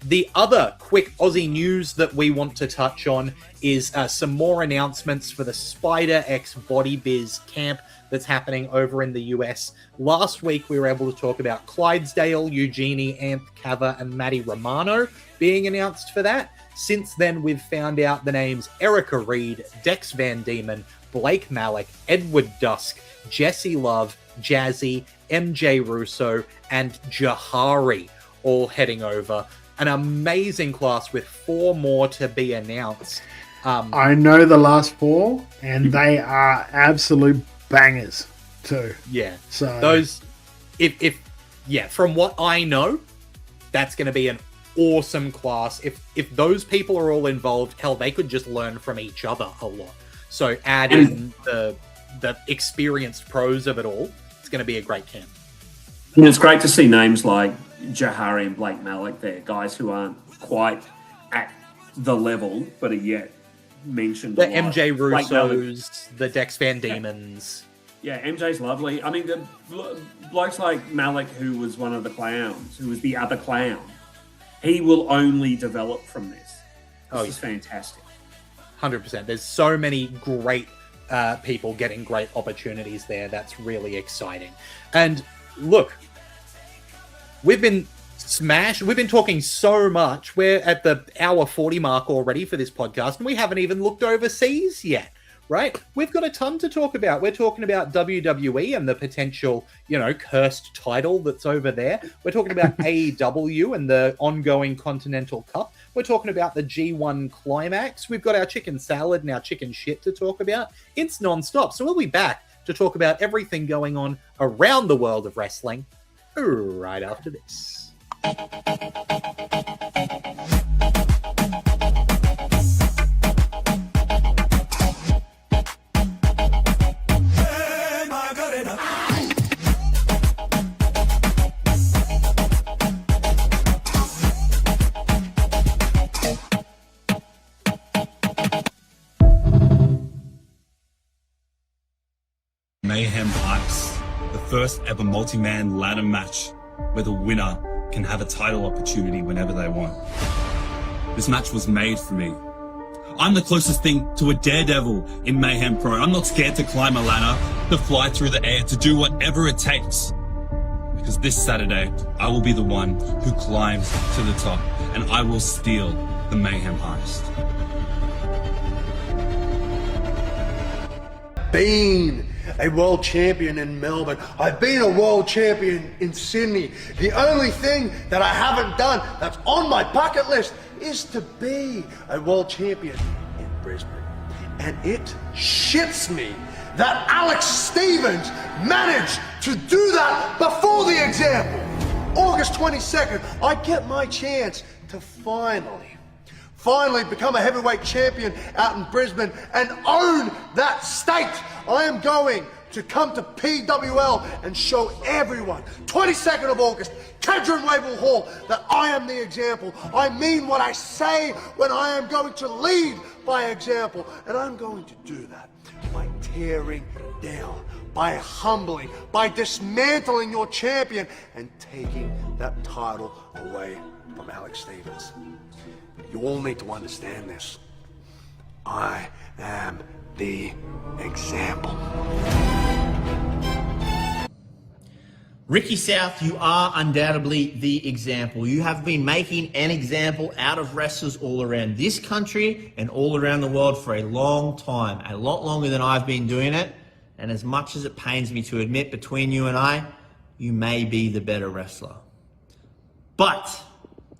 The other quick Aussie news that we want to touch on is some more announcements for the Spider X Body Biz camp that's happening over in the US. Last week, we were able to talk about Clydesdale, Eugenie, Anth Cava, and Maddie Romano being announced for that. Since then, we've found out the names Erica Reed, Dex Van Diemen, Blake Malik, Edward Dusk, Jesse Love, Jazzy, MJ Russo, and Jahari all heading over. An amazing class with 4 more to be announced. I know the last 4, and they are absolute bangers too. Yeah. So those, if from what I know, that's going to be an awesome class. If those people are all involved, hell, they could just learn from each other a lot. So add in the experienced pros of it all. It's going to be a great camp. And it's great to see names like Jahari and Blake Malik there, guys who aren't quite at the level, but are yet mentioned. The MJ Russos, the Dex Van Diemens. Yeah, MJ's lovely. I mean, the blokes like Malik, who was one of the clowns, who was the other clown, he will only develop from this. This is fantastic. 100%. There's so many great people getting great opportunities there. That's really exciting. And look, we've been smashed. We've been talking so much. We're at the hour 40 mark already for this podcast, and we haven't even looked overseas yet, right? We've got a ton to talk about. We're talking about WWE and the potential, cursed title that's over there. We're talking about AEW and the ongoing Continental Cup. We're talking about the G1 Climax. We've got our chicken salad and our chicken shit to talk about. It's non-stop. So we'll be back to talk about everything going on around the world of wrestling right after this. Mayhem Ice, the first ever multi-man ladder match where the winner can have a title opportunity whenever they want. This match was made for me. I'm the closest thing to a daredevil in Mayhem Pro. I'm not scared to climb a ladder, to fly through the air, to do whatever it takes. Because this Saturday, I will be the one who climbs to the top, and I will steal the Mayhem Heist. Been a world champion in Melbourne. I've been a world champion in Sydney. The only thing that I haven't done that's on my bucket list is to be a world champion in Brisbane. And it shits me that Alex Stevens managed to do that before the example. August 22nd, I get my chance to finally become a heavyweight champion out in Brisbane and own that state. I am going to come to PWL and show everyone, 22nd of August, Kedron Label Hall, that I am the example. I mean what I say when I am going to lead by example. And I'm going to do that by tearing down, by humbling, by dismantling your champion and taking that title away from Alex Stevens. You all need to understand this. I am the example. Ricky South, you are undoubtedly the example. You have been making an example out of wrestlers all around this country and all around the world for a long time, a lot longer than I've been doing it. And as much as it pains me to admit, between you and I, you may be the better wrestler. But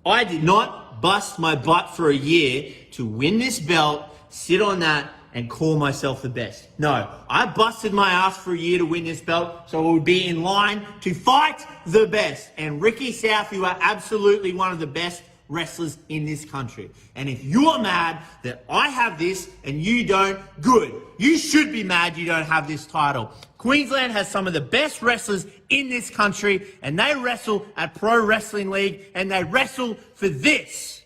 I did not bust my butt for a year to win this belt, sit on that, and call myself the best. No, I busted my ass for a year to win this belt, so I would be in line to fight the best. And Ricky South, you are absolutely one of the best wrestlers in this country. And if you're mad that I have this and you don't, good. You should be mad you don't have this title. Queensland has some of the best wrestlers in this country, and they wrestle at Pro Wrestling League, and they wrestle for this.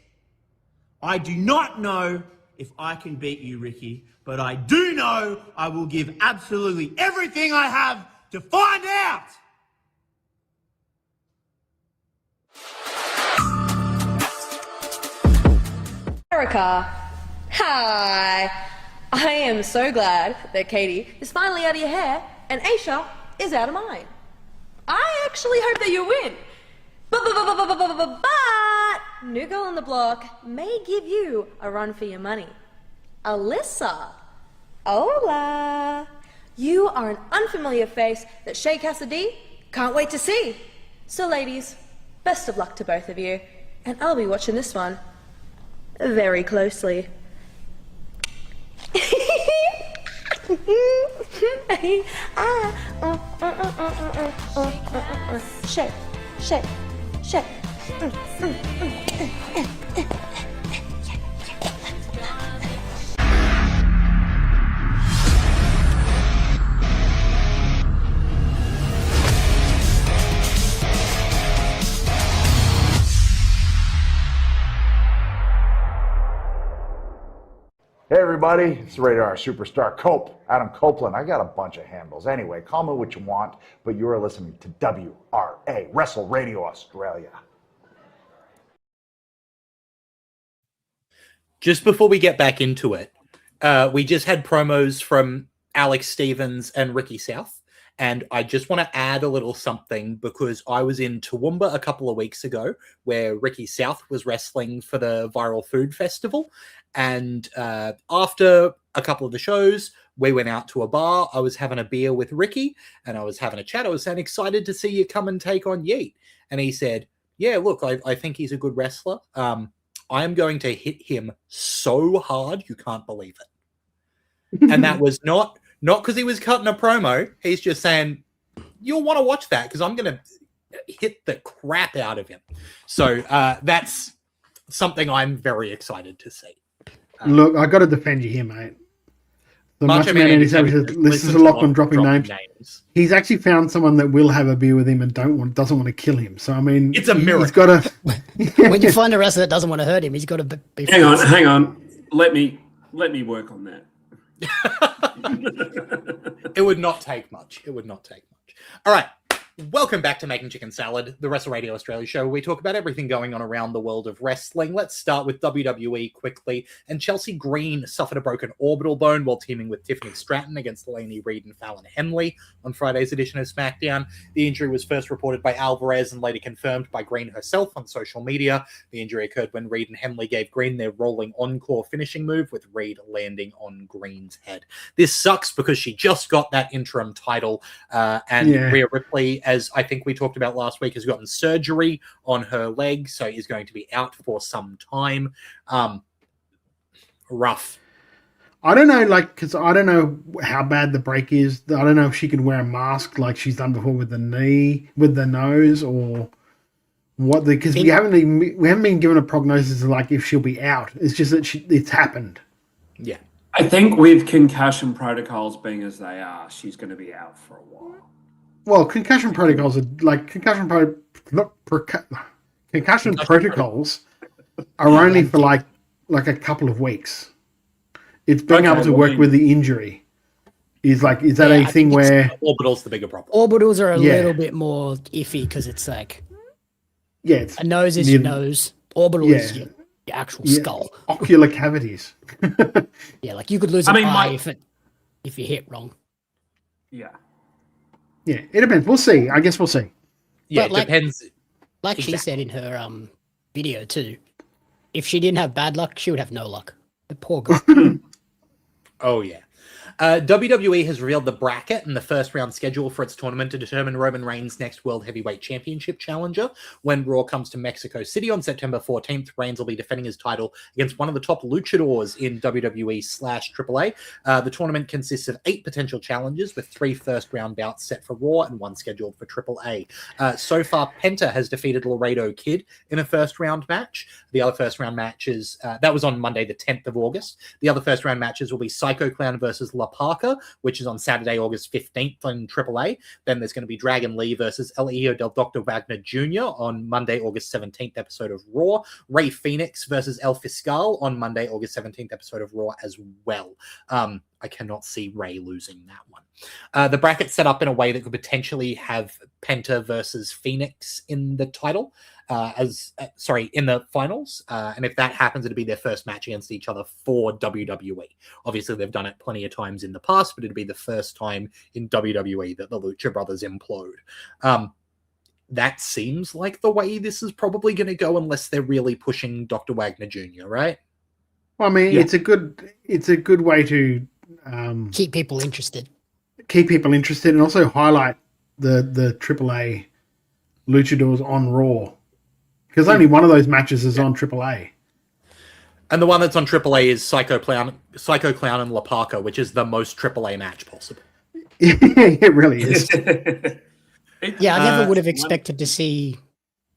I do not know if I can beat you, Ricky, but I do know I will give absolutely everything I have to find out. America. Hi. I am so glad that Katie is finally out of your hair and Aisha is out of mine. I actually hope that you win. But new girl on the block may give you a run for your money. Alyssa. Hola. You are an unfamiliar face that Shay Cassidy can't wait to see. So ladies, best of luck to both of you. And I'll be watching this one very closely. Shake, shake, shake. Hey everybody, it's Radar Superstar Adam Copeland. I got a bunch of handles. Anyway, call me what you want, but you are listening to WRA, Wrestle Radio Australia. Just before we get back into it, we just had promos from Alex Stevens and Ricky South. And I just want to add a little something because I was in Toowoomba a couple of weeks ago where Ricky South was wrestling for the Viral Food Festival. And after a couple of the shows, we went out to a bar. I was having a beer with Ricky and I was having a chat. I was saying, excited to see you come and take on Yeet. And he said, yeah, look, I think he's a good wrestler. I am going to hit him so hard, you can't believe it. And that was not because he was cutting a promo. He's just saying, you'll want to watch that because I'm going to hit the crap out of him. So that's something I'm very excited to see. Look, I got to defend you here, mate. The Macho Man and his listens to Lachlan dropping names. He's actually found someone that will have a beer with him and doesn't want to kill him. So I mean, it's a miracle. He's got to. When you find a wrestler that doesn't want to hurt him, he's got to be. Hang on. Let me work on that. It would not take much. All right. Welcome back to Making Chicken Salad, the Wrestle Radio Australia show, where we talk about everything going on around the world of wrestling. Let's start with WWE quickly. And Chelsea Green suffered a broken orbital bone while teaming with Tiffany Stratton against Lainey Reed and Fallon Henley on Friday's edition of SmackDown. The injury was first reported by Alvarez and later confirmed by Green herself on social media. The injury occurred when Reed and Henley gave Green their rolling encore finishing move, with Reed landing on Green's head. This sucks because she just got that interim title, and Rhea Ripley as I think we talked about last week, has gotten surgery on her leg, so is going to be out for some time. Rough. I don't know, because I don't know how bad the break is. I don't know if she can wear a mask like she's done before with the knee, with the nose, or what. Because we haven't been given a prognosis of like if she'll be out. It's just that it's happened. Yeah, I think with concussion protocols being as they are, she's going to be out for a while. Well, concussion protocols are like concussion protocols are only for like a couple of weeks. It's being able to work with the injury. Is that a thing where orbital's the bigger problem? Orbitals are a little bit more iffy because it's like it's a nose is your nose. Orbital is your actual skull. Ocular cavities. Yeah, like you could lose an eye if you hit wrong. Yeah. Yeah, it depends. We'll see. I guess we'll see. Yeah, But it depends. Like she said in her video too, if she didn't have bad luck, she would have no luck. The poor girl. Oh, yeah. WWE has revealed the bracket and the first round schedule for its tournament to determine Roman Reigns' next World Heavyweight Championship challenger. When Raw comes to Mexico City on September 14th, Reigns will be defending his title against one of the top luchadors in WWE/AAA. The tournament consists of 8 potential challenges with 3 first-round bouts set for Raw and 1 scheduled for AAA. So far, Penta has defeated Laredo Kid in a first-round match. The other first-round matches, that was on Monday, the 10th of August. The other first-round matches will be Psycho Clown versus La Parker, which is on Saturday, August 15th on AAA. Then there's going to be Dragon Lee versus El Hijo del Dr. Wagner Jr. on Monday, August 17th episode of Raw. Ray Phoenix versus El Fiscal on Monday, August 17th episode of Raw as well. I cannot see Ray losing that one. The bracket's set up in a way that could potentially have Penta versus Phoenix in the title, in the finals. And if that happens, it'd be their first match against each other for WWE. Obviously, they've done it plenty of times in the past, but it'd be the first time in WWE that the Lucha Brothers implode. That seems like the way this is probably going to go, unless they're really pushing Dr. Wagner Jr., right? Well, I mean, it's a good way to keep people interested. And also highlight the AAA luchadors on Raw, because only one of those matches is on AAA. And the one that's on AAA is Psycho Clown and La Parka, which is the most AAA match possible. It really is. Yeah, I never would have expected to see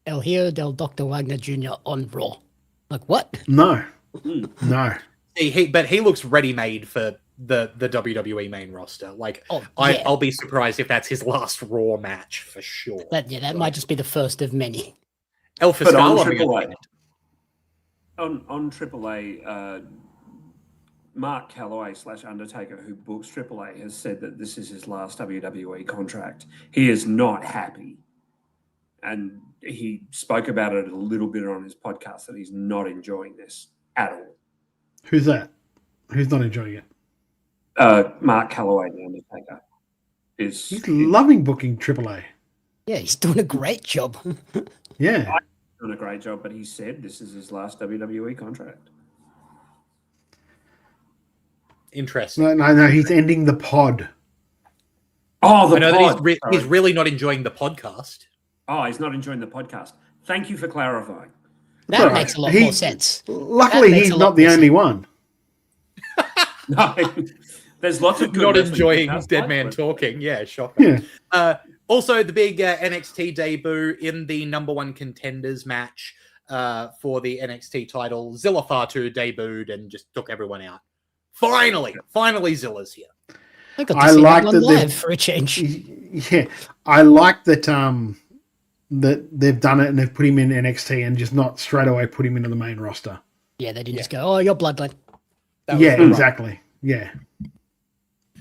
El Hijo del Dr. Wagner Jr. on Raw. Like, what? No. But he looks ready-made for the WWE main roster. Like, I'll be surprised if that's his last Raw match for sure. That might just be the first of many. On AAA, Mark Calloway / Undertaker, who books AAA, has said that this is his last WWE contract. He is not happy. And he spoke about it a little bit on his podcast, that he's not enjoying this at all. Who's that? Who's not enjoying it? Mark Calloway, the Undertaker. He's loving booking AAA. Yeah, he's doing a great job. Yeah. He's doing a great job, but he said this is his last WWE contract. Interesting. No, he's ending the pod. Oh, the I know pod. That he's really not enjoying the podcast. Oh, he's not enjoying the podcast. Thank you for clarifying. That makes a lot more sense. Luckily, he's not the only one. No, there's lots of good not wrestling enjoying podcasts, Dead Man talking. Yeah, shocking. Yeah. Also, the big NXT debut in the number 1 contenders match for the NXT title. Zilla Fatu debuted and just took everyone out. Finally, Zilla's here. I like that live for a change. Yeah, I like that that they've done it and they've put him in NXT and just not straight away put him into the main roster. Yeah, they didn't just go, "Oh, you're Bloodline." Yeah, exactly. Yeah.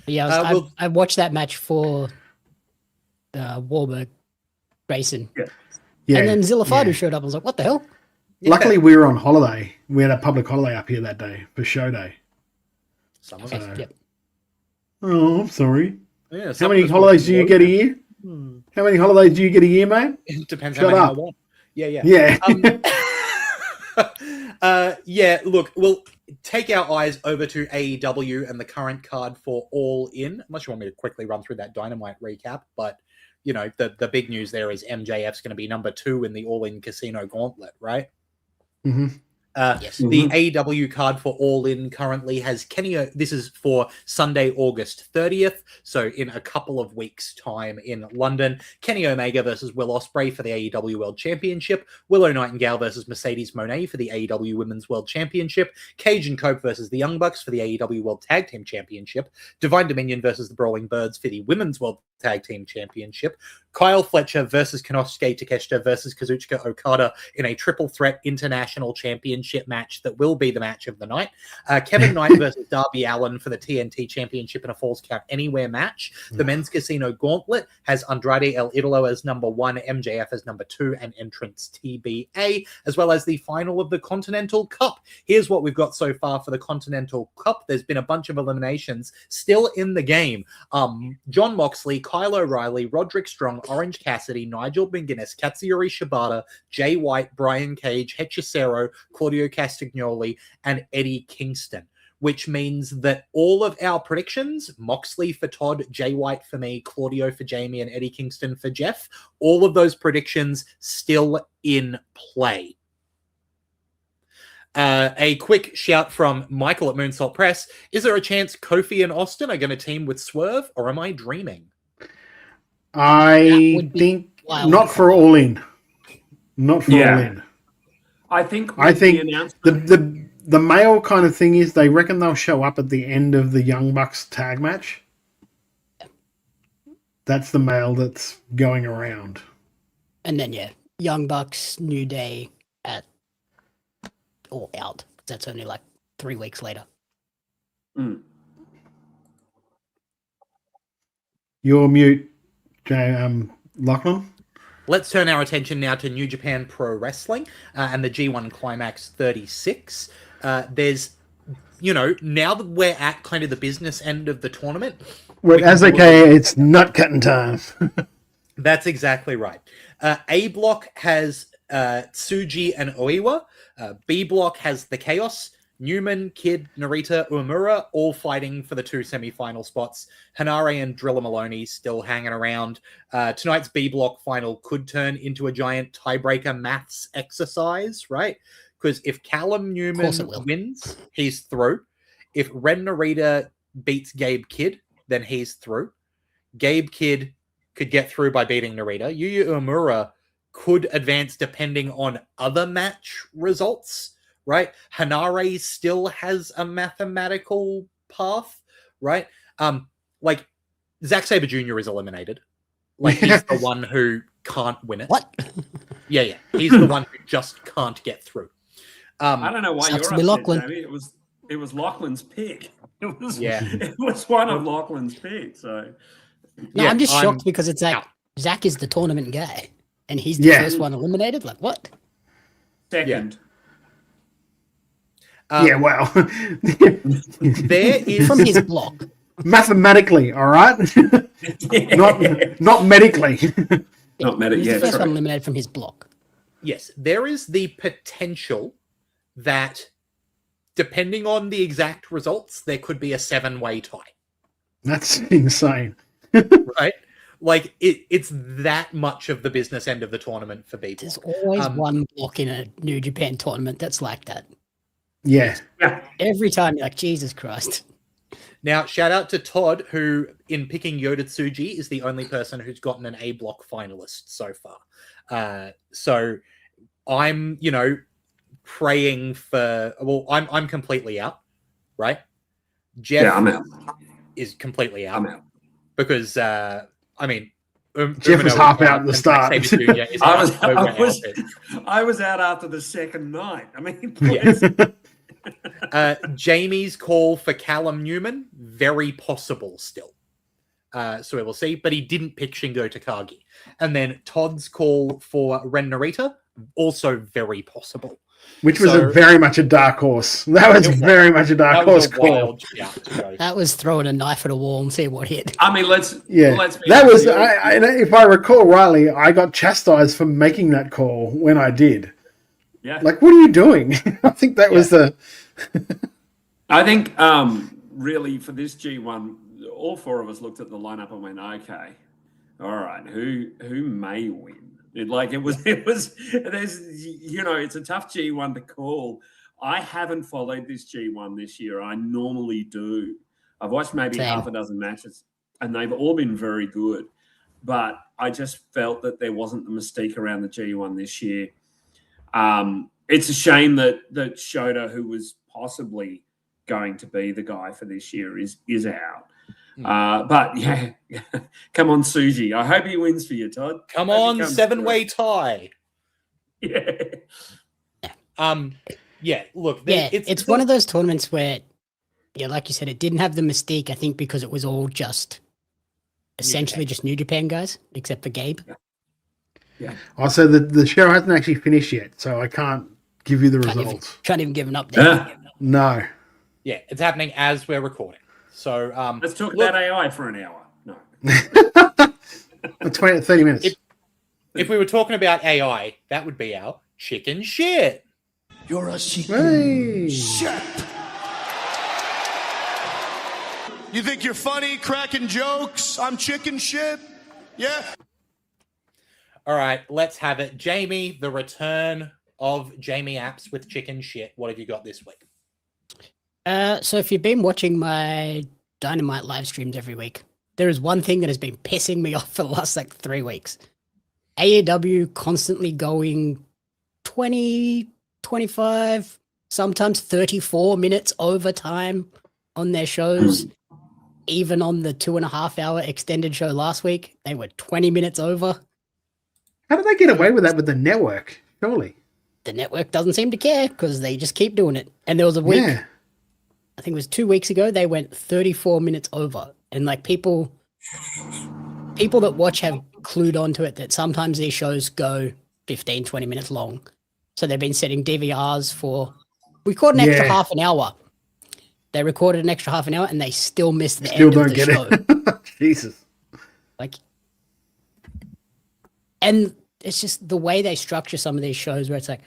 Yeah, I watched that match for Warburg Grayson. Yeah. And then Zilla Fatu showed up. I was like, what the hell? Luckily, we were on holiday. We had a public holiday up here that day for show day. Some of us. Yep. Oh, I'm sorry. Yeah, how many holidays do you get a year? How many holidays do you get a year, mate? It depends Shut how many up. I want. Yeah. Yeah. Yeah, look, well, take our eyes over to AEW and the current card for All In, unless you want me to quickly run through that Dynamite recap, but the big news there is MJF's going to be number 2 in the All In Casino Gauntlet, right? Mm-hmm. Yes. The AEW card for All In currently has Kenny. This is for Sunday, August 30th. So in a couple of weeks' time in London, Kenny Omega versus Will Ospreay for the AEW World Championship. Willow Nightingale versus Mercedes Moné for the AEW Women's World Championship. Cage and Cope versus the Young Bucks for the AEW World Tag Team Championship. Divine Dominion versus the Brawling Birds for the Women's World Tag Team Championship. Kyle Fletcher versus Konosuke Takeshita versus Kazuchika Okada in a triple threat international championship match that will be the match of the night. Kevin Knight versus Darby Allin for the TNT Championship in a Falls Count Anywhere match. The Men's Casino Gauntlet has Andrade El Idolo as number 1, MJF as number 2, and entrance TBA, as well as the final of the Continental Cup. Here's what we've got so far for the Continental Cup. There's been a bunch of eliminations still in the game. John Moxley, Kyle O'Reilly, Roderick Strong, Orange Cassidy, Nigel McGuinness, Katsuyori Shibata, Jay White, Brian Cage, Hechicero, Claudio Castagnoli, and Eddie Kingston, which means that all of our predictions, Moxley for Todd, Jay White for me, Claudio for Jamie, and Eddie Kingston for Jeff, all of those predictions still in play. A quick shout from Michael at Moonsault Press. Is there a chance Kofi and Austin are going to team with Swerve, or am I dreaming? I think not for All In. Not for All In. I think the male kind of thing is they reckon they'll show up at the end of the Young Bucks tag match. That's the mail that's going around. And then, Young Bucks, New Day at All Out. That's only like 3 weeks later. You're mute, Lachlan. Let's turn our attention now to New Japan Pro Wrestling and the G1 Climax 36. There's, now that we're at kind of the business end of the tournament. As they say, it's nut cutting time. That's exactly right. A block has Tsuji and Oiwa. B block has the Chaos, Newman, Kid, Narita, Uemura, all fighting for the 2 semi-final spots. Hanare and Drilla Maloney still hanging around. Tonight's B block final could turn into a giant tiebreaker maths exercise, right? Because if Callum Newman wins, he's through. If Ren Narita beats Gabe Kidd, then he's through. Gabe Kidd could get through by beating Narita. Yuya Uemura could advance depending on other match results, right? Hanare still has a mathematical path, right? Like Zack Sabre Jr. is eliminated. Like he's the one who can't win it. What? Yeah. He's the one who just can't get through. I don't know why you're upset, Jamie. It was Lachlan's pick. It was one of Lachlan's picks. So no, I'm just shocked because it's like Zach is the tournament guy and he's the first one eliminated. Like what? Second. Well, there is from his block. Mathematically, all right. not medically. Not medically. He's the first one eliminated from his block. Yes, there is the potential that, depending on the exact results, there could be a 7-way tie. That's insane. Right? Like, it's that much of the business end of the tournament for people. There's always one block in a New Japan tournament that's like that. Yeah. Every time you're like, Jesus Christ. Now, shout out to Todd, who, in picking Yoda Tsuji, is the only person who's gotten an A block finalist so far. So I'm, praying for. Well, I'm completely out, right? Jeff I'm out. is completely out. I'm out because Jeff was half out at the start. I was out after the second night. I mean, yes. Jamie's call for Callum Newman, very possible still. So we will see, but he didn't pick Shingo Takagi. And then Todd's call for Ren Narita, also very possible. Which was very much a dark horse. That was very much a dark horse call. That was throwing a knife at a wall and see what hit. I mean, let's that was, if I recall rightly, I got chastised for making that call when I did. Yeah. Like, what are you doing? I think that was the... I think really for this G1, all four of us looked at the lineup and went, okay, all right, who may win? There's it's a tough G1 to call. I haven't followed this G1 this year. I normally do. I've watched maybe half a dozen matches and they've all been very good. But I just felt that there wasn't the mystique around the G1 this year. It's a shame that Shota, who was possibly going to be the guy for this year, is out. But yeah, come on, Suji. I hope he wins for you, Todd. Come on, 7-way tie. Yeah. Yeah. Look, it's one of those tournaments where, yeah, like you said, it didn't have the mystique. I think because it was all just essentially just New Japan guys, except for Gabe. Yeah. Also, the show hasn't actually finished yet, so I can't give you the results. Can't even give an update. No. Yeah, it's happening as we're recording. So let's talk about AI for an hour. No. 30 minutes. If we were talking about AI, that would be our chicken shit. You're a chicken shit. You think you're funny, cracking jokes? I'm chicken shit. Yeah. All right, let's have it. Jamie, the return of Jamie Apps with chicken shit. What have you got this week? So if you've been watching my Dynamite live streams every week, there is one thing that has been pissing me off for the last 3 weeks. AEW constantly going 20, 25, sometimes 34 minutes overtime on their shows. Even on the 2.5-hour extended show last week, they were 20 minutes over. How did they get away with that with the network? Surely. The network doesn't seem to care because they just keep doing it. And there was a week, I think it was 2 weeks ago, they went 34 minutes over. And people that watch have clued onto it that sometimes these shows go 15, 20 minutes long. So they've been setting DVRs for, we caught an extra half an hour. They recorded an extra half an hour and they still missed the end of the show. Jesus. And it's just the way they structure some of these shows where it's like,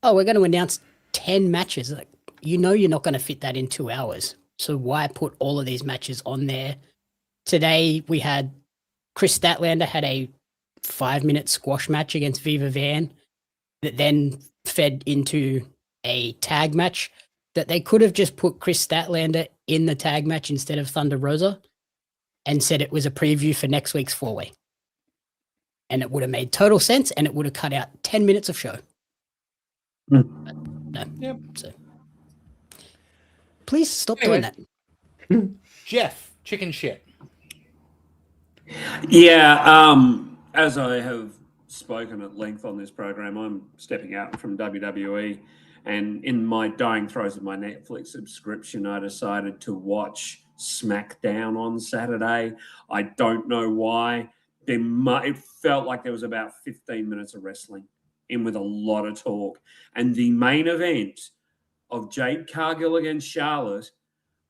oh, we're going to announce 10 matches. Like, you're not going to fit that in 2 hours. So why put all of these matches on there? Today we had Chris Statlander had a 5-minute squash match against Viva Van that then fed into a tag match that they could have just put Chris Statlander in the tag match instead of Thunder Rosa and said it was a preview for next week's 4-way. And it would have made total sense and it would have cut out 10 minutes of show. But no. Yep. So please stop doing that. Jeff, chicken shit. Yeah, as I have spoken at length on this program, I'm stepping out from WWE, and in my dying throes of my Netflix subscription, I decided to watch SmackDown on Saturday. I don't know why. It felt like there was about 15 minutes of wrestling in with a lot of talk. And the main event of Jade Cargill against Charlotte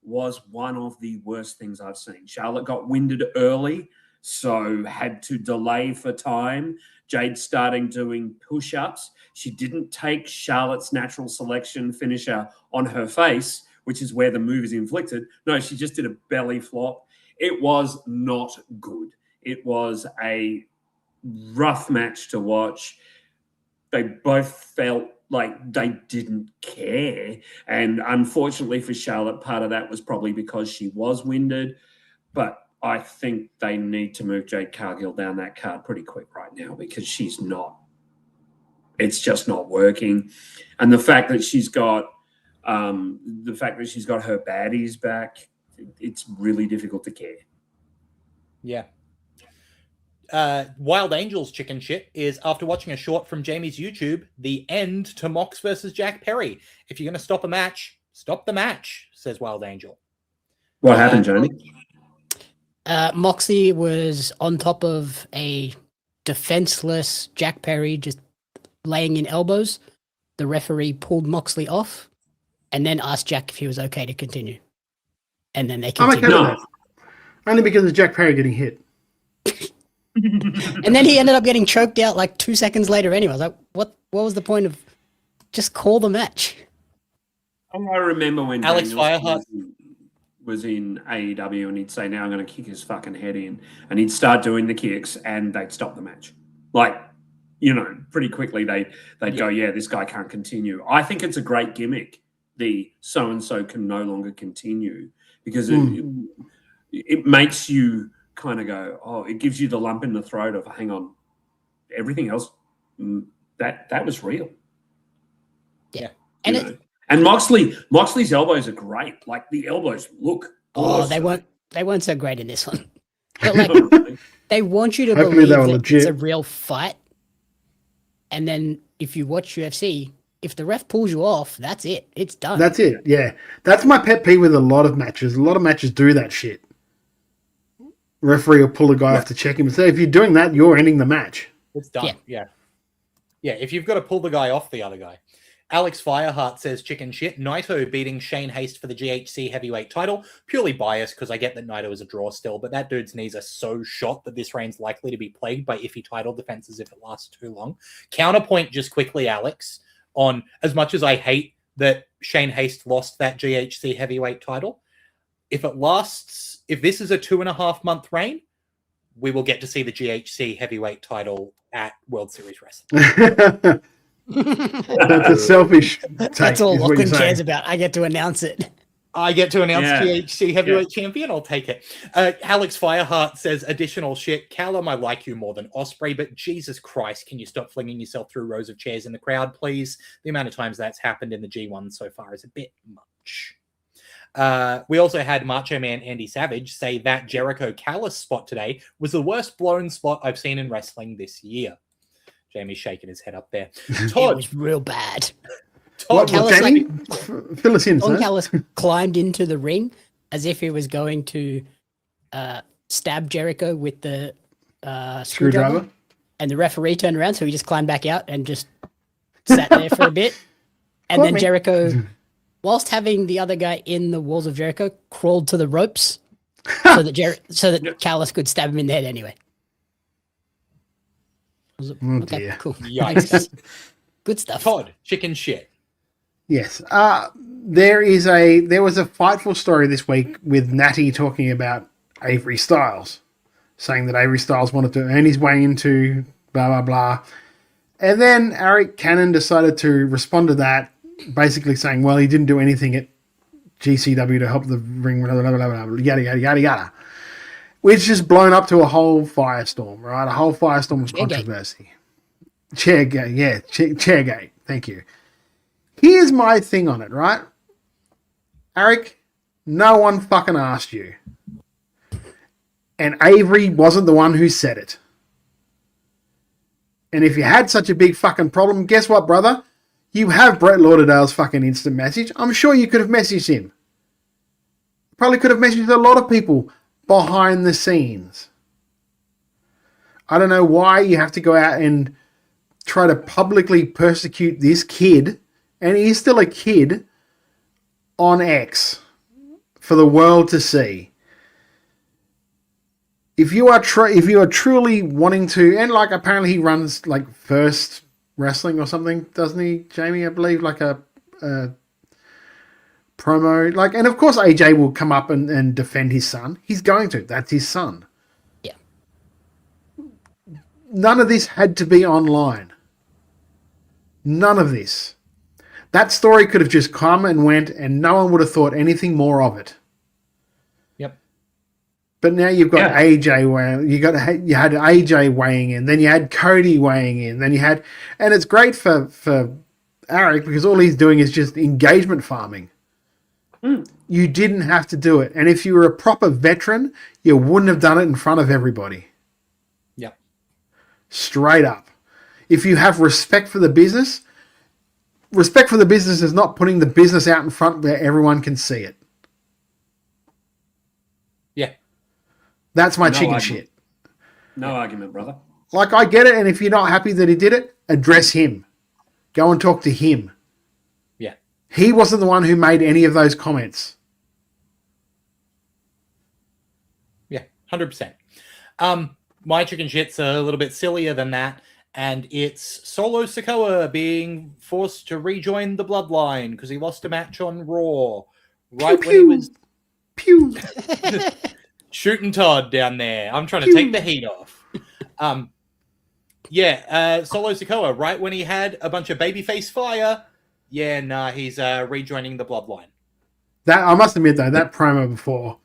was one of the worst things I've seen. Charlotte got winded early, so had to delay for time. Jade starting doing push-ups. She didn't take Charlotte's natural selection finisher on her face, which is where the move is inflicted. No, she just did a belly flop. It was not good. It was a rough match to watch. They both felt like they didn't care. And unfortunately for Charlotte, part of that was probably because she was winded. But I think they need to move Jade Cargill down that card pretty quick right now because she's not. It's just not working. And the fact that she's got her baddies back, it's really difficult to care. Yeah. Wild Angels chicken shit is after watching a short from Jamie's YouTube, the end to Mox versus Jack Perry. If you're going to stop a match, stop the match, says Wild Angel. What happened, Jamie? Moxie was on top of a defenseless Jack Perry just laying in elbows. The referee pulled Moxley off and then asked Jack if he was okay to continue. And then they continued. Only because of Jack Perry getting hit. And then he ended up getting choked out 2 seconds later anyway. I was like, what was the point of just call the match? I remember when Alex Danielson Fireheart was in AEW and he'd say, now I'm going to kick his fucking head in. And he'd start doing the kicks and they'd stop the match. Like, you know, pretty quickly they'd go, yeah, this guy can't continue. I think it's a great gimmick, the so-and-so can no longer continue, because it makes you kind of go, oh, it gives you the lump in the throat of, hang on, everything else, that was real. Yeah. And Moxley's elbows are great. Like, the elbows look awesome. they weren't so great in this one. But like they want you to Hopefully believe they were that legit. it's a real fight. And then if you watch UFC, if the ref pulls you off, that's it. It's done. That's it. Yeah. That's my pet peeve with a lot of matches. A lot of matches do that shit. Referee will pull a guy off to check him and say, if you're doing that, you're ending the match. It's done. Yeah. If you've got to pull the guy off the other guy. Alex Fireheart says chicken shit. Naito beating Shane Haste for the GHC heavyweight title. Purely biased because I get that Naito is a draw still, but that dude's knees are so shot that this reign's likely to be plagued by iffy title defenses if it lasts too long. Counterpoint just quickly, Alex, on as much as I hate that Shane Haste lost that GHC heavyweight title, if this is a 2.5 month reign, we will get to see the GHC heavyweight title at World Series Wrestling. That's a selfish take. That's all is what Lachlan you're saying. cares about. I get to announce it. I get to announce GHC heavyweight champion. I'll take it. Alex Fireheart says additional shit. Callum, I like you more than Osprey, but Jesus Christ, can you stop flinging yourself through rows of chairs in the crowd, please? The amount of times that's happened in the G1 so far is a bit much. We also had Macho Man Andy Savage say that Jericho Callis spot today was the worst blown spot I've seen in wrestling this year. Jamie's shaking his head up there. Todd. It was real bad. What, Jamie? Fill us in, Don sir. Callis climbed into the ring as if he was going to stab Jericho with the screwdriver. And the referee turned around, so he just climbed back out and just sat there for a bit. And then Jericho, whilst having the other guy in the walls of Jericho, crawled to the ropes so that Callis could stab him in the head anyway. Dear. Cool. Yikes. Good stuff. Todd, chicken shit. Yes. There was a Fightful story this week with Natty talking about Avery Styles, saying that Avery Styles wanted to earn his way into blah, blah, blah. And then Eric Cannon decided to respond to that, basically saying, well, he didn't do anything at GCW to help the ring, blah, blah, blah, blah, blah, yada, yada, yada, yada. Which has blown up to a whole firestorm, right? A whole firestorm of controversy. Chairgate, yeah, Chairgate. Thank you. Here's my thing on it, right? Eric, no one fucking asked you. And Avery wasn't the one who said it. And if you had such a big fucking problem, guess what, brother? You have Brett Lauderdale's fucking instant message. I'm sure you could have messaged him. Probably could have messaged a lot of people behind the scenes. I don't know why you have to go out and try to publicly persecute this kid, and he's still a kid, on X for the world to see. If you are truly wanting to, and like apparently he runs like First Wrestling or something, doesn't he, Jamie? I believe like a promo, like, and of course AJ will come up and defend his son. He's going to. That's his son. Yeah. None of this had to be online. None of this. That story could have just come and went, and no one would have thought anything more of it. Yep. But now you've got AJ weighing. You had AJ weighing in, then you had Cody weighing in, then you had, and it's great for Eric because all he's doing is just engagement farming. You didn't have to do it. And if you were a proper veteran, you wouldn't have done it in front of everybody. Yep. Straight up. If you have respect for the business is not putting the business out in front where everyone can see it. Yeah. That's my chicken shit. No argument, brother. Like, I get it, and if you're not happy that he did it, address him. Go and talk to him. Yeah. He wasn't the one who made any of those comments. Yeah, 100%. My chicken shit's a little bit sillier than that. And it's Solo Sikoa being forced to rejoin the Bloodline because he lost a match on Raw. Right Pew, when he was pew. shooting Todd down there. I'm trying to take the heat off. Solo Sikoa, right when he had a bunch of babyface fire. Yeah, nah, he's rejoining the Bloodline. That I must admit though, that promo before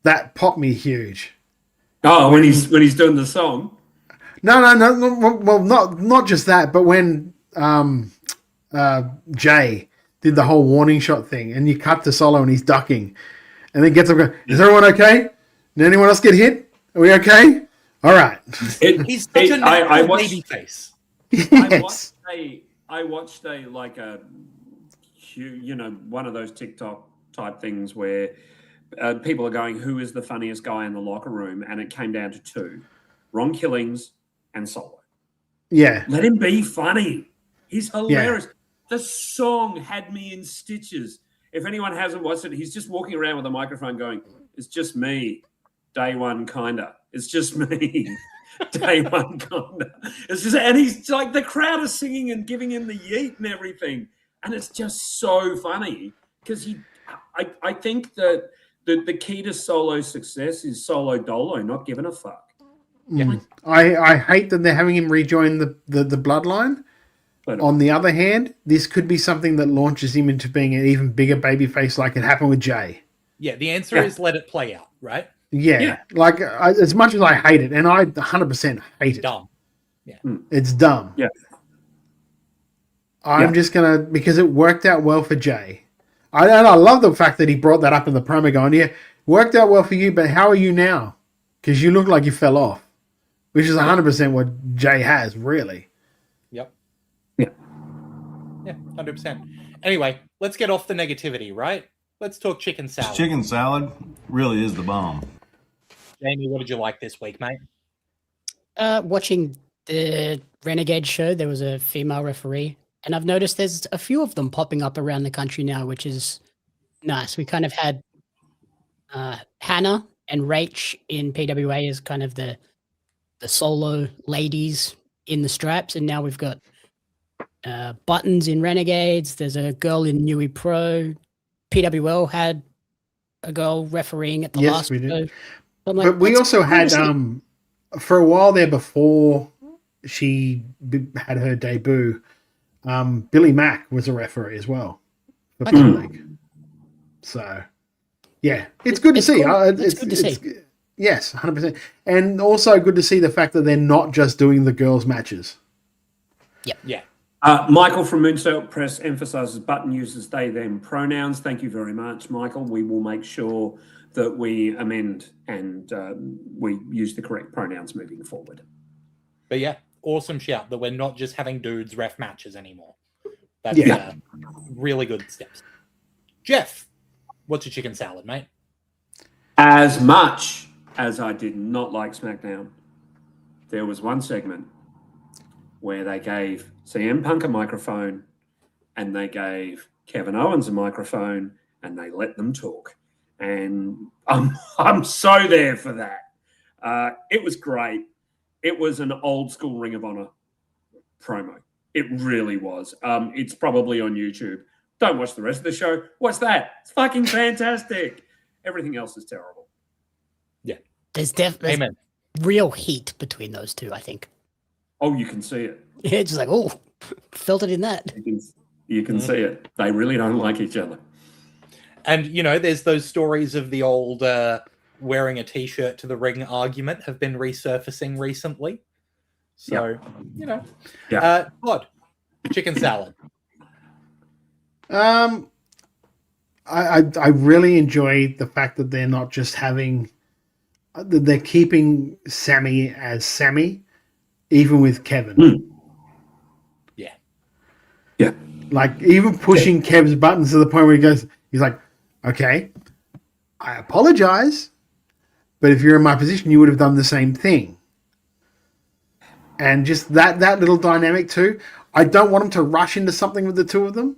that popped me huge. Oh, when he's doing the song. No. Well, not just that, but when Jay did the whole warning shot thing, and you cut to Solo and he's ducking, and then gets up. Going, is everyone okay? Did anyone else get hit? Are we okay? All right. He's such a natural baby face. Yes. I watched one of those TikTok type things where people are going, who is the funniest guy in the locker room? And it came down to two, Ron Killings and Solo. Yeah. Let him be funny. He's hilarious. Yeah. The song had me in stitches. If anyone hasn't watched it, he's just walking around with a microphone going, it's just me, day one kinda. It's just me, day one kinda. It's just, and he's like, the crowd is singing and giving him the yeet and everything. And it's just so funny because I think that the key to Solo's success is Solo Dolo, not giving a fuck. Yeah. I hate that they're having him rejoin the Bloodline. But on the other hand, this could be something that launches him into being an even bigger babyface like it happened with Jay. Yeah, the answer is let it play out, right? Yeah. Like, as much as I hate it, and I 100% hate it. Dumb. Yeah. It's dumb. Yeah. I'm just going to, because it worked out well for Jay. And I love the fact that he brought that up in the promo going, yeah, worked out well for you, but how are you now? Because you look like you fell off, which is 100% what Jay has, really. Yep. Yeah. Yeah, 100%. Anyway, let's get off the negativity, right? Let's talk chicken salad. Chicken salad really is the bomb. Jamie, what did you like this week, mate? Watching the Renegade show, there was a female referee, and I've noticed there's a few of them popping up around the country now, which is nice. We kind of had Hannah and Rach in PWA as kind of the solo ladies in the stripes, and now we've got Buttons in Renegades. There's a girl in Newey Pro. PWL had a girl refereeing at the last show. But we also had, for a while there before she had her debut, Billy Mack was a referee as well for Pro League. So, yeah, it's good to see. Cool. It's good to see. Yes, 100%. And also good to see the fact that they're not just doing the girls' matches. Yep. Yeah. Michael from Moonsault Press emphasises Button uses they, them pronouns. Thank you very much, Michael. We will make sure that we amend and we use the correct pronouns moving forward. But yeah, awesome shout that we're not just having dudes ref matches anymore. That's really good steps. Jeff, what's your chicken salad, mate? As much as I did not like SmackDown, there was one segment where they gave CM Punk a microphone and they gave Kevin Owens a microphone and they let them talk. And I'm so there for that. It was great. It was an old school Ring of Honor promo. It really was. It's probably on YouTube. Don't watch the rest of the show. What's that? It's fucking fantastic. Everything else is terrible. Yeah. There's real heat between those two, I think. Oh, you can see it. Yeah, it's just like, oh, felt it in that. You can see it. They really don't like each other. And, you know, there's those stories of the old wearing a T-shirt to the ring argument have been resurfacing recently. So, you know. Yeah. Pod, chicken salad. I really enjoy the fact that they're not just having, they're keeping Sammy as Sammy, even with Kevin. Yeah. Yeah. Like, even pushing Kev's buttons to the point where he's like, okay, I apologize, but if you're in my position, you would have done the same thing. And just that little dynamic too. I don't want them to rush into something with the two of them,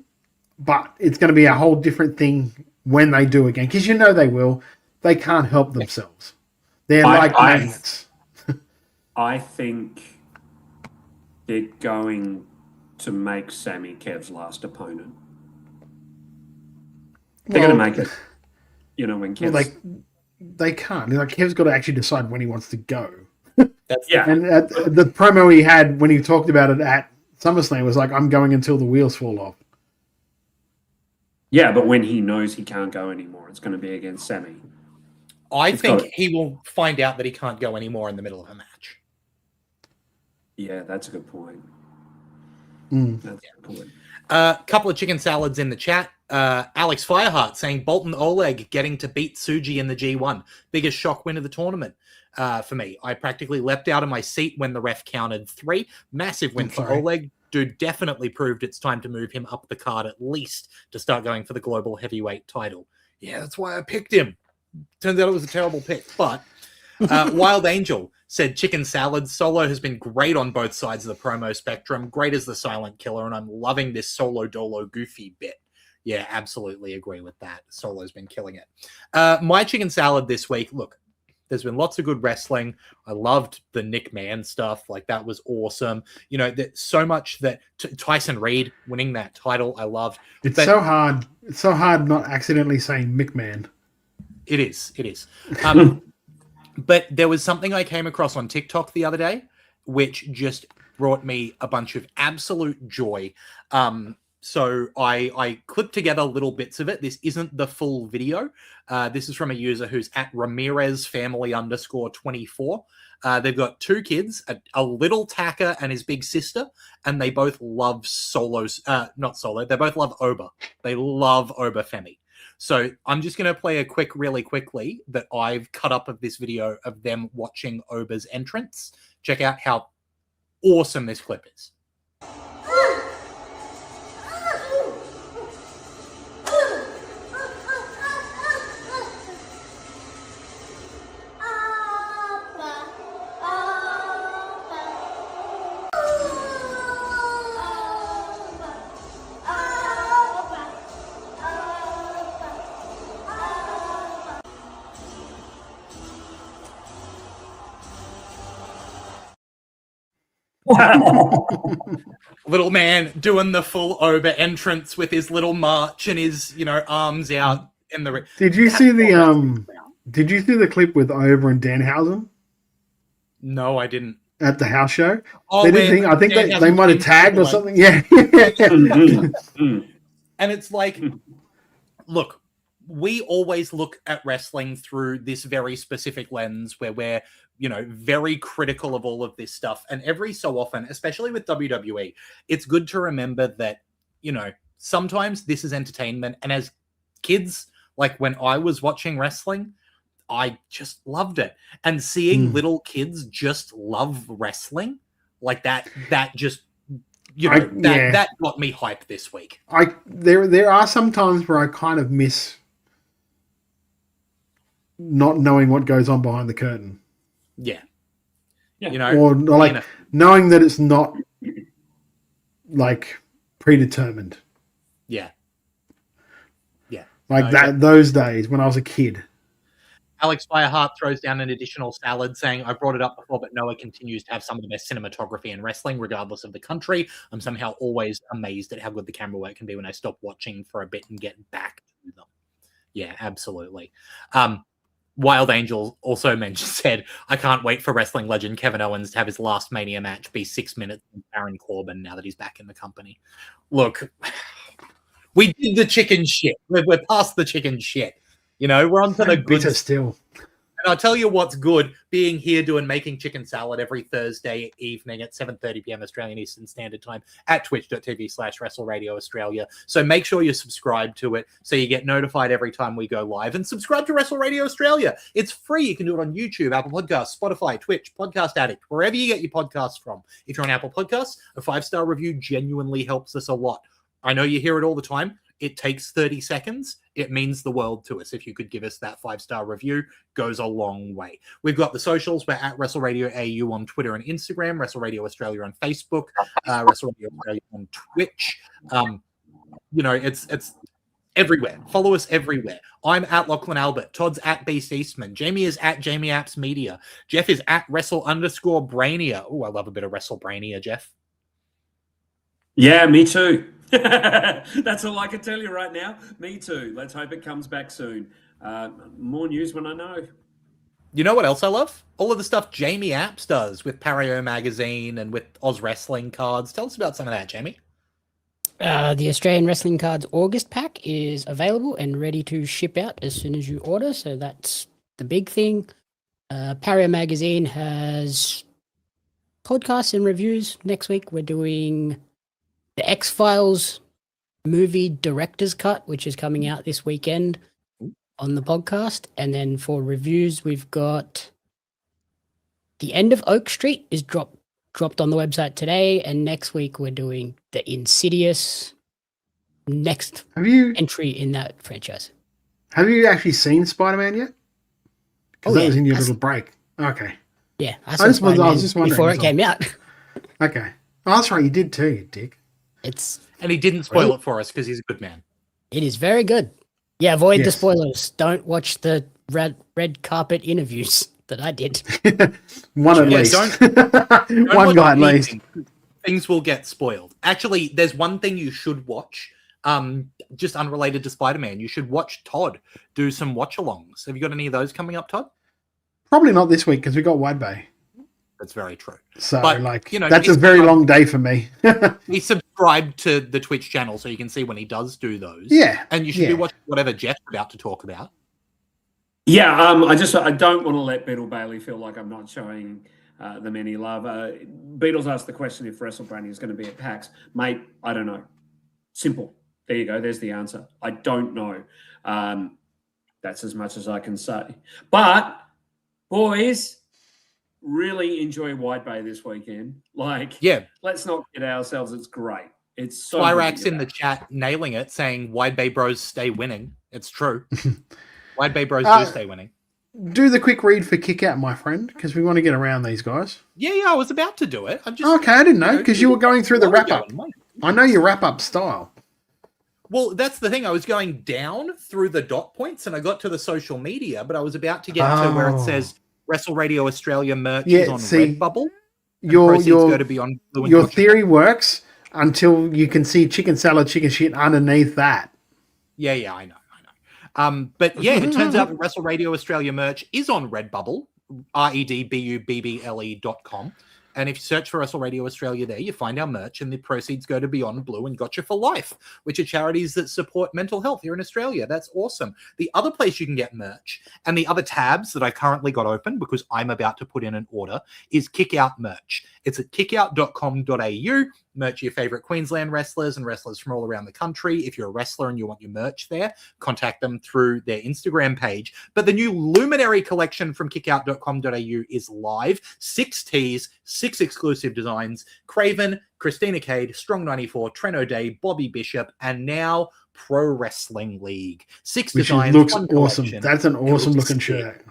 but it's going to be a whole different thing when they do again, because you know they will. They can't help themselves. They're like magnets. I think they're going to make Sammy Kev's last opponent. They're going to make it. You know, when Kev's... They can't. Like, Kev's got to actually decide when he wants to go. Yeah. And the promo he had when he talked about it at SummerSlam was like, I'm going until the wheels fall off. Yeah, but when he knows he can't go anymore, it's going to be against Sammy. I think he will find out that he can't go anymore in the middle of a match. Yeah, that's a good point. Mm. That's a good point. Couple of chicken salads in the chat. Alex Fireheart saying Bolton Oleg getting to beat Tsuji in the G1. Biggest shock win of the tournament for me. I practically leapt out of my seat when the ref counted 3. Massive win for Oleg. Dude definitely proved it's time to move him up the card at least to start going for the global heavyweight title. Yeah, that's why I picked him. Turns out it was a terrible pick. But Wild Angel said chicken salad. Solo has been great on both sides of the promo spectrum. Great as the silent killer, and I'm loving this Solo Dolo goofy bit. Yeah, absolutely agree with that. Solo's been killing it. My chicken salad this week, look, there's been lots of good wrestling. I loved the Nick Mann stuff. Like, that was awesome. You know, so much that Tyson Reed winning that title, I loved. It's so hard. It's so hard not accidentally saying McMahon. It is. It is. But there was something I came across on TikTok the other day, which just brought me a bunch of absolute joy. So I clipped together little bits of it. This isn't the full video. This is from a user who's at Ramirez Family _24. They've got 2 kids, a little Taka and his big sister, and they both love not Solo. They both love Oba. They love Oba Femi. So I'm just going to play a really quickly that I've cut up of this video of them watching Oba's entrance. Check out how awesome this clip is. Little man doing the full Oba entrance with his little march and his, arms out in the. Did you see the clip with Oba and Danhausen? No, I didn't. At the house show, I think they might have tagged or something. Yeah. And it's like, look, we always look at wrestling through this very specific lens where we're, very critical of all of this stuff. And every so often, especially with WWE, it's good to remember that, sometimes this is entertainment. And as kids, like when I was watching wrestling, I just loved it. And seeing little kids just love wrestling like that just, that got me hyped this week. There are some times where I kind of miss not knowing what goes on behind the curtain. Yeah. Or like knowing that it's not like predetermined. Yeah. Like those days when I was a kid. Alex Fireheart throws down an additional salad saying, I brought it up before, but Noah continues to have some of the best cinematography in wrestling, regardless of the country. I'm somehow always amazed at how good the camera work can be when I stop watching for a bit and get back to them. Yeah, absolutely. Wild Angel also said, I can't wait for wrestling legend Kevin Owens to have his last Mania match be 6 minutes with Baron Corbin now that he's back in the company. Look, we did the chicken shit. We're past the chicken shit. We're on to the good still. And I'll tell you what's good, being here making chicken salad every Thursday evening at 7:30 p.m. Australian Eastern Standard Time at twitch.tv/WrestleRadio Australia. So make sure you subscribe to it so you get notified every time we go live. And subscribe to Wrestle Radio Australia. It's free. You can do it on YouTube, Apple Podcasts, Spotify, Twitch, Podcast Addict, wherever you get your podcasts from. If you're on Apple Podcasts, a 5-star review genuinely helps us a lot. I know you hear it all the time. It takes 30 seconds. It means the world to us. If you could give us that 5-star review, goes a long way. We've got the socials. We're at Wrestle Radio AU on Twitter and Instagram, Wrestle Radio Australia on Facebook, Wrestle Radio Australia on Twitch. It's everywhere. Follow us everywhere. I'm at Lachlan Albert. Todd's at Beast Eastman. Jamie is at Jamie Apps Media. Jeff is at Wrestle_Brainia. Oh, I love a bit of Wrestle Brainia, Jeff. Yeah, me too. That's all I can tell you right now. Me too. Let's hope it comes back soon. More news when I know. You know what else I love? All of the stuff Jamie Apps does with Pario Magazine and with Oz Wrestling cards. Tell us about some of that, Jamie. The Australian Wrestling Cards August pack is available and ready to ship out as soon as you order. So that's the big thing. Pario Magazine has podcasts and reviews. Next week, we're doing the X-Files movie director's cut, which is coming out this weekend on the podcast. And then for reviews, we've got The End of Oak Street is dropped on the website today. And next week, we're doing the Insidious next entry in that franchise. Have you actually seen Spider-Man yet? Because that was in your little break. Okay. Yeah, I was just wondering before it came out. Okay. Oh, that's right. You did too, you dick. And he didn't spoil it for us because he's a good man. It is very good. Yeah, avoid the spoilers. Don't watch the red carpet interviews that I did. One at least. Don't One guy at least. Things will get spoiled. Actually, there's one thing you should watch. Just unrelated to Spider-Man. You should watch Todd do some watch-alongs. Have you got any of those coming up, Todd? Probably not this week because we got Wide Bay. That's very true. So, but, that's a very long day for me. He's subscribed to the Twitch channel so you can see when he does do those. Yeah. And you should be watching whatever Jeff's about to talk about. Yeah, I don't want to let Beetle Bailey feel like I'm not showing them any love. Beatles asked the question if WrestleBranding is going to be at PAX. Mate, I don't know. Simple. There you go. There's the answer. I don't know. That's as much as I can say. But, boys, really enjoy White Bay this weekend. Let's not kid ourselves. It's great. It's so Spyrax in the chat nailing it, saying Wide Bay Bros stay winning. It's true. Wide Bay Bros do stay winning. Do the quick read for Kick Out, my friend, because we want to get around these guys. Yeah, I was about to do it. Okay, I didn't know, because you were going through the wrap-up. I know your wrap-up style. Well, that's the thing. I was going down through the dot points, and I got to the social media, but I was about to get to where it says Wrestle Radio Australia merch is on Redbubble. Your go to be on Blue and your Gotcha. theory works until you can see chicken salad, chicken shit underneath that. Yeah, I know. But yeah, it turns out that Wrestle Radio Australia merch is on Redbubble, redbubble.com. And if you search for Wrestle Radio Australia there, you find our merch, and the proceeds go to Beyond Blue and Gotcha for Life, which are charities that support mental health here in Australia. That's awesome. The other place you can get merch, and the other tabs that I currently got open because I'm about to put in an order, is Kickout merch. It's at kickout.com.au. Merch your favorite Queensland wrestlers and wrestlers from all around the country. If you're a wrestler and you want your merch there, contact them through their Instagram page. But the new Luminary collection from kickout.com.au is live. 6 tees, 6 exclusive designs. Craven, Christina Cade, Strong 94, Trent O'Day, Bobby Bishop, and now Pro Wrestling League. 6 Which designs. looks one awesome. collection. That's an awesome looking shirt.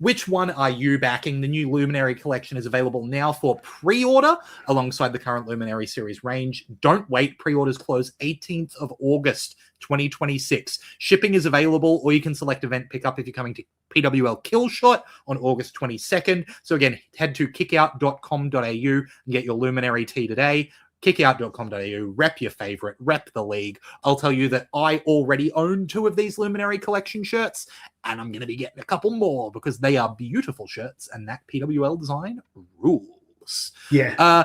Which one are you backing? The new Luminary collection is available now for pre-order alongside the current Luminary series range. Don't wait. Pre-orders close 18th of August, 2026. Shipping is available, or you can select event pickup if you're coming to PWL Killshot on August 22nd. So again, head to kickout.com.au and get your Luminary tee today. Kickout.com.au, rep your favorite, rep the league. I'll tell you that I already own 2 of these Luminary collection shirts, and I'm going to be getting a couple more because they are beautiful shirts, and that PWL design rules. Yeah.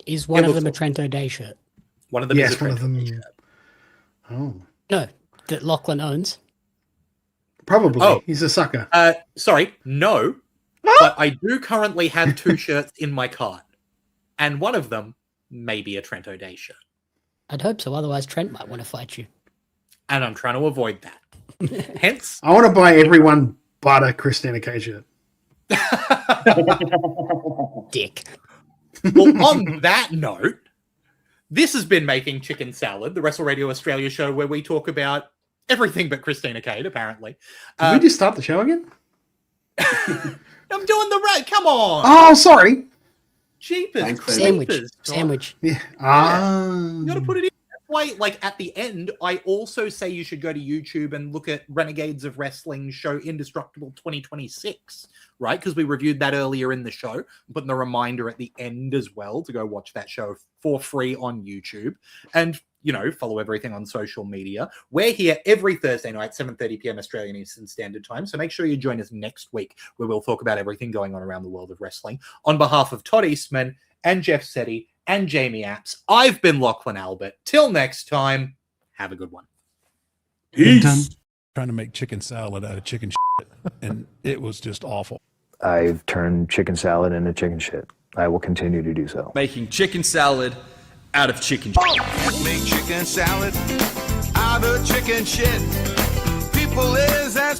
Is one of them a Trent O'Day shirt? One of them is a one Trent of them. O'Day shirt. Oh. No, that Lachlan owns. Probably. Oh. He's a sucker. Sorry, no. But I do currently have 2 shirts in my cart, and one of them may be a Trent O'Day shirt. I'd hope so. Otherwise, Trent might want to fight you. And I'm trying to avoid that. Hence, I want to buy everyone but a Christina Cage shirt. Dick. Well, on that note, this has been Making Chicken Salad, the Wrestle Radio Australia show where we talk about everything but Christina Cade, apparently. Did we just start the show again? I'm doing the right. Come on. Oh, sorry. Jeepers. Sandwich. Yeah. You got to put it in. why, like, at the end, I also say you should go to YouTube and look at Renegades of Wrestling show Indestructible 2026, right? Because we reviewed that earlier in the show. I'm putting the reminder at the end as well to go watch that show for free on YouTube. And, you know, follow everything on social media. We're here every Thursday night, 7:30 p.m. Australian Eastern Standard Time. So make sure you join us next week, where we'll talk about everything going on around the world of wrestling. On behalf of Todd Eastman and Jeff Setti and Jamie Apps, I've been Lachlan Albert. Till next time, have a good one. Peace. Trying to make chicken salad out of chicken shit, and it was just awful. I've turned chicken salad into chicken shit. I will continue to do so. Making chicken salad out of chicken shit. Make chicken salad out of chicken shit. People is as